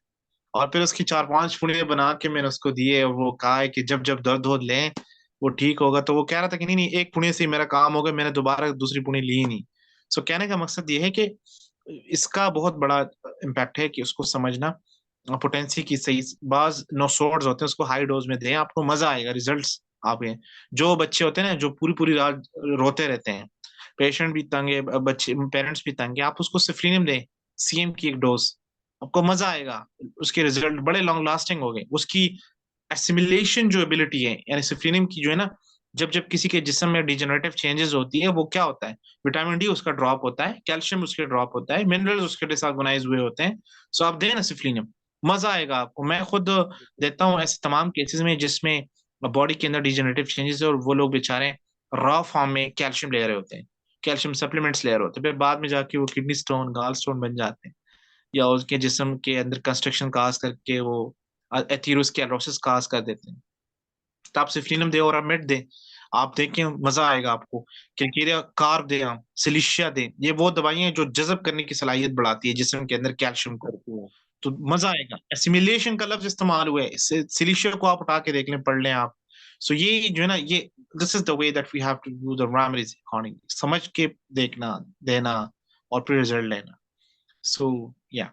और फिर उसकी 4-5 पुड़िया बना के मैंने उसको दिए, और वो कहा है कि जब जब दर्द हो लें वो ठीक होगा। तो वो कह रहा था कि नहीं नहीं, एक पुड़िया से ही मेरा काम हो गया, मैंने दोबारा दूसरी पुड़िया ली ही नहीं। सो कहने का मकसद ये है कि इसका बहुत बड़ा इम्पैक्ट है कि उसको समझना, पोटेंसी की सही बाज नो सोर्स होते हैं, उसको हाई डोज में दें, आपको मजा आएगा, रिजल्ट्स आपके। जो बच्चे होते हैं ना जो पूरी पूरी रात रोते रहते हैं, पेशेंट भी तंग है, बच्चे पेरेंट्स भी तंग है, आप उसको सिफ्लिनियम दें, सीएम की एक डोज, आपको मजा आएगा, उसके रिजल्ट बड़े लॉन्ग लास्टिंग हो गए। उसकी एसिमिलेशन जो एबिलिटी है, यानी सिफ्लिनियम की जो है ना, जब जब किसी के जिस्म में डिजेनरेटिव चेंजेस होती है, वो क्या होता है, विटामिन डी उसका ड्रॉप होता है, कैल्शियम उसके ड्रॉप होता है, मिनरल्स उसके डिसऑर्गेनाइज हुए होते हैं। सो आप दें ना सिफ्लिनियम, मजा आएगा आपको। मैं खुद देता हूँ ऐसे तमाम केसेस में जिसमें बॉडी के अंदर डिजेनरेटिव चेंजेस है और वो लोग बेचारे रॉ फॉर्म में कैल्शियम ले रहे होते हैं, कैल्शियम सप्लीमेंट्स ले रहे होते हैं, फिर बाद में जाके वो किडनी स्टोन गाल स्टोन बन जाते हैं, या उसके जिस्म के अंदर कंस्ट्रक्शन काज करके वो एथेरोस्क्लेरोसिस काज कर देते हैं। तो आप सिफ्लिनम दें और आप मेट दें, आप देखें मजा आएगा आपको। कैलकेरिया कार्ब दें, आप सिलिशिया दें, ये वो दवाइयां हैं जो जज़ब करने की सलाहियत बढ़ाती है जिस्म के अंदर कैल्शियम को, करती हैं। तो मजा आएगा। एसिमिलेशन का लफ्ज इस्तेमाल हुआ है, इससे सिलिशिया को आप उठा के देख लें, पढ़ लें आप। सो ये जो है ना, ये this is the way that we have to do the remedies according, समझ के देखना, देना, और फिर रिजल्ट लेना। सो या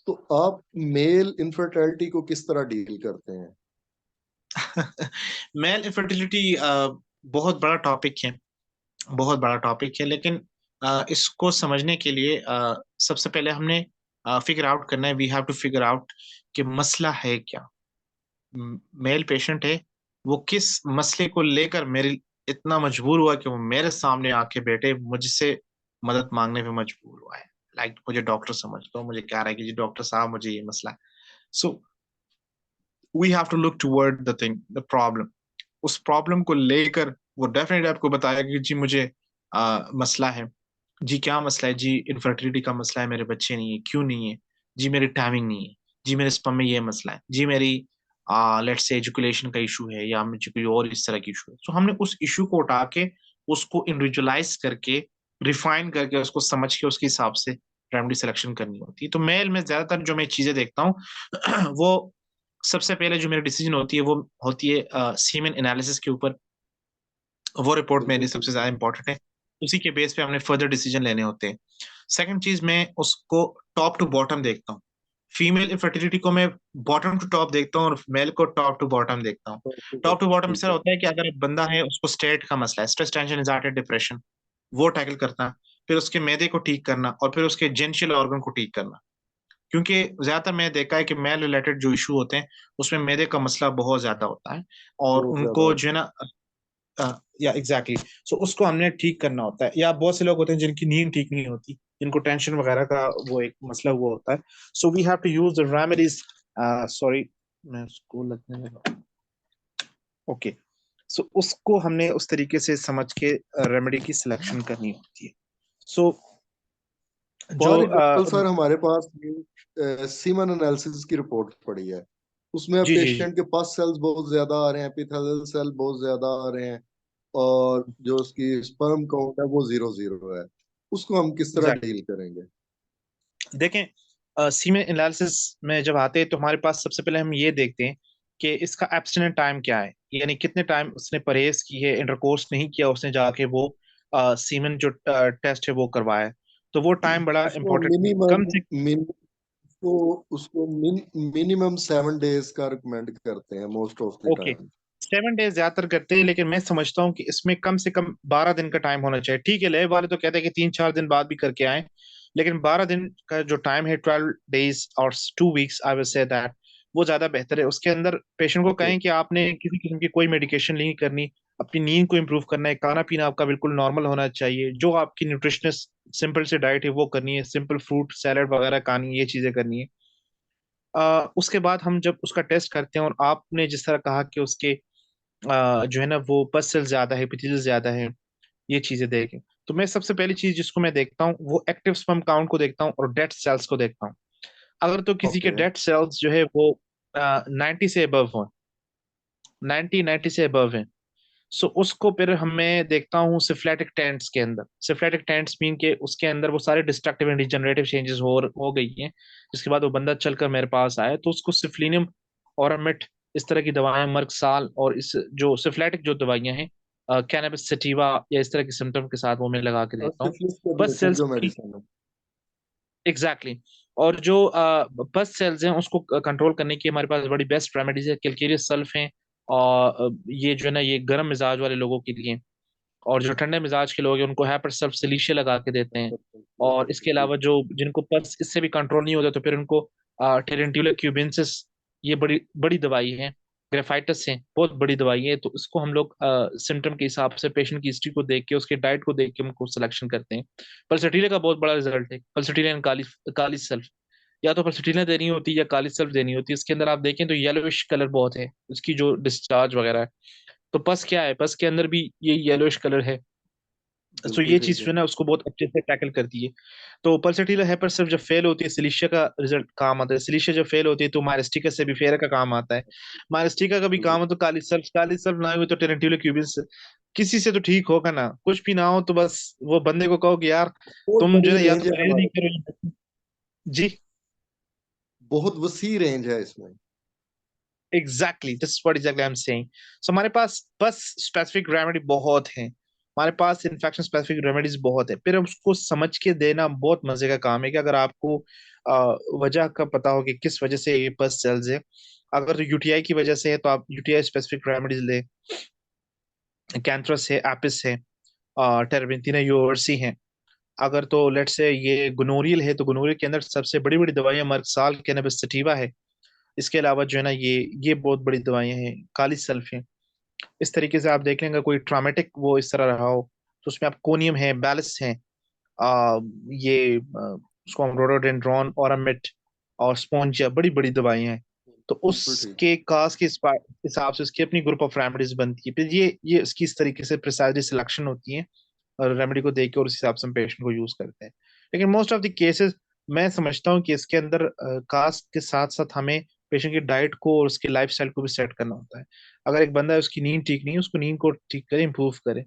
तो आप मेल इनफर्टिलिटी को किस तरह डील करते हैं? मेल इनफर्टिलिटी बहुत बड़ा टॉपिक है, बहुत बड़ा टॉपिक है, लेकिन इसको समझने के लिए सबसे पहले हमने फिगर आउट करना है, we have to figure out कि मसला है क्या। मेल पेशेंट है, वो किस मसले को लेकर मेरे इतना मजबूर हुआ कि वो मेरे सामने आके बैठे मुझसे मदद मांगने पे मजबूर हुआ है। लाइक मुझे डॉक्टर समझ लो, मुझे कह रहा है कि जी डॉक्टर साहब मुझे ये मसला है। So we have to look toward the thing, the problem. उस प्रॉब्लम को लेकर वो डेफिनेटली आपको बताएगा कि जी मुझे मसला है, जी क्या मसला है, जी इनफर्टिलिटी का मसला है, मेरे बच्चे नहीं है, क्यों नहीं है, जी मेरी टाइमिंग नहीं है, जी मेरे स्पर्म में ये मसला है, जी मेरी लेट्स से एजुकेशन का इशू है, या मुझे कोई और इस तरह की इशू है। तो हमने उस इशू को उठा के उसको इंडिविजुअलाइज करके, रिफाइन करके, उसको समझ के उसके हिसाब से रेमेडी सिलेक्शन करनी होती है। तो मेल में ज्यादातर जो मैं चीजें देखता हूँ वो सबसे पहले जो मेरी डिसीजन होती है वो होती है सीमेन एनालिसिस के ऊपर। वो रिपोर्ट मेरी बिल्कुल सबसे ठीक। ज्यादा इंपॉर्टेंट है, उसी के बेस पे हमने फर्दर डिसीजन लेने होते हैं। सेकंड चीज, मैं उसको टॉप टू बॉटम देखता हूँ। फीमेल इनफर्टिलिटी को मैं बॉटम टू टॉप देखता हूँ और मेल को टॉप टू बॉटम देखता हूँ। टॉप टू बॉटम ठीक इसका है। होता है कि अगर एक बंदा है उसको स्टेट का मसला है, स्ट्रेस टेंशन एंजाइटी डिप्रेशन, वो टैकल करना, फिर उसके मैदे को ठीक करना, और फिर उसके जेनिटल ऑर्गन को ठीक करना। क्योंकि ज्यादातर मैंने देखा है कि मेल रिलेटेड जो इशू होते हैं उसमें मैदे का मसला बहुत ज्यादा होता है, और बहुत ज्यादा। उनको जो है ना या एग्जैक्टली, सो उसको हमने ठीक करना होता है। या बहुत से लोग होते हैं जिनकी नींद ठीक नहीं होती, जिनको टेंशन वगैरह का वो एक मसला वो होता है। So we have to use the remedies, sorry मैं उसको लगने लगा, ओके। सो उसको हमने उस तरीके से समझ के रेमेडी की सिलेक्शन करनी होती है। सो जो फॉर एग्जाम्पल सर, हमारे पास सीमन एनालिसिस की रिपोर्ट पड़ी है। उसमें जी जी जी, पेशेंट के पास सेल्स बहुत ज्यादा आ रहे हैं, एपिथेलियल सेल बहुत ज्यादा आ रहे हैं, और जो उसकी स्पर्म काउंट है वो 0-0 है। उसको हम किस तरह एग्जैक्टली। डील करेंगे? देखें सीमेन एनालिसिस में जब आते हैं तो हमारे पास सबसे पहले हम ये देखते हैं कि इसका एब्स्टिनेंट टाइम क्या है, यानी कितने टाइम उसने परहेज की है, इंटरकोर्स नहीं किया उसने, जाके वो सीमेन जो टेस्ट है वो करवाया है। तो वो टाइम बड़ा उसको इंपॉर्टेंट है, मिनिमम कम से मिन उसको उसको मिनिमम 7 डेज का रिकमेंड करते हैं most of the okay. Time. 7 days ज्यादातर करते हैं, लेकिन मैं समझता हूँ कि इसमें कम से कम 12 दिन का टाइम होना चाहिए। ठीक है, लैब वाले तो कहते हैं कि 3-4 दिन बाद भी करके आए, लेकिन 12 दिन का जो टाइम है, 12 डेज और 2 weeks, I will say that वो ज्यादा बेहतर है। उसके अंदर पेशेंट को ओके। कहें कि आपने किसी किस्म की कोई मेडिकेशन नहीं करनी, अपनी नींद को इम्प्रूव करना है, खाना पीना आपका बिल्कुल नॉर्मल होना चाहिए, जो आपकी न्यूट्रिशनस सिंपल से डाइट है वो करनी है, सिंपल फ्रूट सैलड वगैरह खानी है, ये चीजें करनी है। उसके बाद हम जब उसका टेस्ट करते हैं, और आपने जिस तरह कहा कि उसके जो है ना वो पस सेल ज्यादा है, एपिथेलियल ज्यादा है, ये चीजें देखें, तो मैं सबसे पहली चीज जिसको मैं देखता हूँ वो एक्टिव स्पर्म काउंट को देखता हूँ और डेड सेल्स को देखता हूँ। अगर तो किसी के ओके। डेड सेल्स जो है वो 90 से अबव हो, 90 से अबव है, सो उसको फिर हमें देखता हूँ सिफिलिटिक टेंट्स के अंदर। सिफिलिटिक टेंट्स मीन के उसके अंदर वो सारे डिस्ट्रक्टिव एंड डिजनरेटिव चेंजेस हो गई हैं, जिसके बाद वो बंदा चलकर मेरे पास आया, तो उसको सिफिलिनियम और इस तरह की दवाएं, मर्कसाल और इस जो सिफिलिटिक जो दवाइयां हैं, कैनबिस सटिवा या इस तरह के सिम्टम के साथ वो मैं लगा के और देता हूँ। सिफिलिस के बस रिलेटेड सेल्स जो मेडिसिन है। Exactly exactly. और जो पस सेल्स हैं उसको कंट्रोल करने की हमारे पास बड़ी बेस्ट रेमेडीज है, कैलकेरियस सल्फ हैं, और ये जो है ना ये गर्म मिजाज वाले लोगों के लिए, और जो ठंडे मिजाज के लोग हैं उनको हैपर सल्फ सिलिशिया लगा के देते हैं। और इसके जी। अलावा जो जिनको पस इससे भी कंट्रोल नहीं होता तो फिर उनको टेरेंट्यूलर क्यूबेंसिस, ये बड़ी बड़ी दवाई है, ग्रेफाइटिस है, बहुत बड़ी दवाई है, तो इसको हम लोग सिम्टम के हिसाब से पेशेंट की हिस्ट्री को देख के उसके डाइट को देख के उनको सिलेक्शन करते हैं। पल्सटीलिया का बहुत बड़ा रिजल्ट है, पल्सटीलिया एंड काली काली सल्फ, या तो पल्सटीलिया देनी होती है या काली सल्फ देनी होती है। इसके अंदर आप देखें तो येलोइश कलर बहुत है उसकी जो डिस्चार्ज वगैरह है, तो पस क्या है, पस के अंदर भी ये येलोइश कलर है। सो बिल्कुल ये ठीक चीज जो है। है ना उसको बहुत अच्छे से टैकल करती है। तो पल्सटीलिया हेपर सिर्फ जब फेल होती है सिलिशिया का रिजल्ट काम आता है, सिलिशिया जब फेल होती है तो मायस्टिका से भी फेर का काम आता है, मायस्टिका का भी काम है तो काली सल्फ ना हुई तो टेरेंट्यूलर क्यूबिस, किसी से तो ठीक होगा ना, कुछ भी ना हो तो बस वो बंदे को कहो कि यार बहुत तुम जो बड़ी है या तो रेंज है परहेज नहीं हमारे पास। करो। जी, बहुत वसी रेंज है इसमें। Exactly, this what exactly I am saying. So हमारे पास बस स्पेसिफिक रेमेडी बहुत है, हमारे पास इन्फेक्शन स्पेसिफिक रेमेडीज बहुत है, फिर उसको समझ के देना बहुत मजे का काम है कि अगर आपको वजह का पता हो कि किस वजह से ये पस सेल्स है, अगर तो यूटीआई की वजह से है तो आप यूटीआई स्पेसिफिक रेमेडीज ले, कैंथरस है, एपिस है, टेरेबिंथिना यूवर्सी है। अगर तो लेट्स से ये गोनोरियल है तो गोनोरियल के अंदर सबसे बड़ी बड़ी दवाइयां मर्कसाल, कैनबिस सटिवा है। इसके अलावा जो है ना ये बहुत बड़ी दवाइयां हैं, काली सल्फ है। इस तरीके से आप देख लेंगे कोई ट्रामेटिक वो इस तरह रहा हो तो उसमें आप कोनियम है, बैलिस है, उसको हम रोडोडेंड्रॉन, ऑरामिड और स्पॉन्जिया, बड़ी बड़ी दवाइयां हैं। तो बिल्कुल ठीक। उसके कास के हिसाब से उसकी अपनी ग्रुप ऑफ रेमेडीज बनती है, फिर ये उसकी इस तरीके से प्रिसाइजली सिलेक्शन होती है, और रेमेडी को देख के और उस हिसाब से हम पेशेंट को यूज करते हैं। लेकिन मोस्ट ऑफ द केसेस मैं समझता हूँ कि इसके अंदर कास्ट के साथ साथ हमें पेशेंट की डाइट को और उसकी लाइफ स्टाइल को भी सेट करना होता है। अगर एक बंदा है उसकी नींद ठीक नहीं है, उसको नींद को ठीक करे, इंप्रूव करे।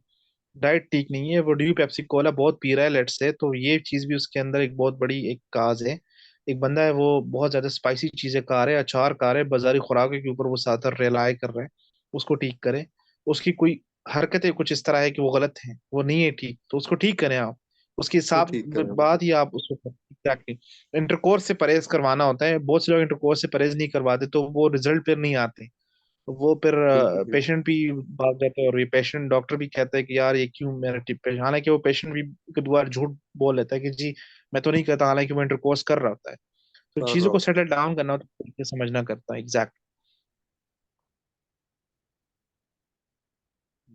डाइट ठीक नहीं है, वो ड्यू पेप्सी कोला बहुत पी रहा है लेट्स से, तो ये चीज भी उसके अंदर एक बहुत बड़ी एक काज है। एक बंदा है वो बहुत ज्यादा स्पाइसी चीजें खा रहे हैं, अचार खा रहे हैं, बाजारी खुराक के ऊपर वो ज्यादा रिलाई कर रहे हैं, उसको ठीक करें। उसकी कोई हरकतें कुछ इस तरह है कि वो गलत है, वो नहीं है ठीक, तो उसको ठीक करें आप, उसके वो हिसाब ठीक करें। बाद ही आप उसको एग्जैक्टली। इंटरकोर्स से परहेज करवाना होता है, बहुत से लोग इंटरकोर्स से परहेज नहीं करवाते तो वो रिजल्ट फिर नहीं आते, तो वो फिर बिल्कुल ठीक। पेशेंट भी भाग जाता है, और ये पेशेंट डॉक्टर भी कहता है कि यार ये क्यों मेरा टिप है, हालांकि वो पेशेंट भी कई बार झूठ बोल लेता है कि जी मैं तो नहीं कहता, हालांकि वो इंटरकोर्स कर रहा होता है। तो कर चीजों रहा को होता सेटल डाउन करना होता है, तरीके से समझना करता है एग्जैक्ट। है।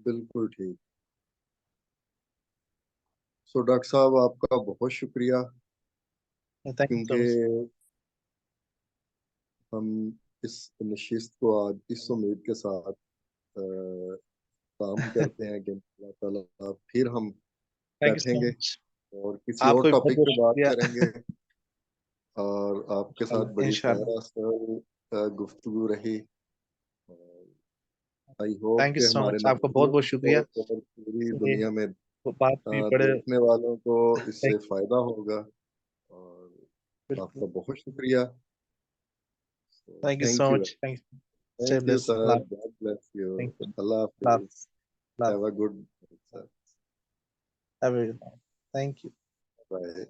बिल्कुल ठीक। सो डॉक्टर साहब आपका बहुत शुक्रिया, थैंक यू क्योंकि सो मच। हम इस नशिस्त को आज इस उम्मीद के साथ काम करते हैं कि अल्लाह ताला फिर हम थैंक यू सो बैठेंगे मच। और किसी और आपको भी बहुत टॉपिक बहुत पे बात शुक्रिया। करेंगे। और आपके साथ इंशाल्लाह बड़ी इंशाल्लाह। खैर असल गुफ्तगू रही। आई होप थैंक यू कि सो हमारे मच, आपका बहुत नाज़रीन बहुत शुक्रिया। को और पूरी ये दुनिया में बात भी बड़े देखने वालों को इससे फायदा होगा। और आपका बहुत शुक्रिया। Thank you thank so you. Much, thank you. Stay thank you blessed, sir. God bless you. Thank you. अल्लाह लव हाफिज। Love have a good sir. Everyone, thank you. Bye.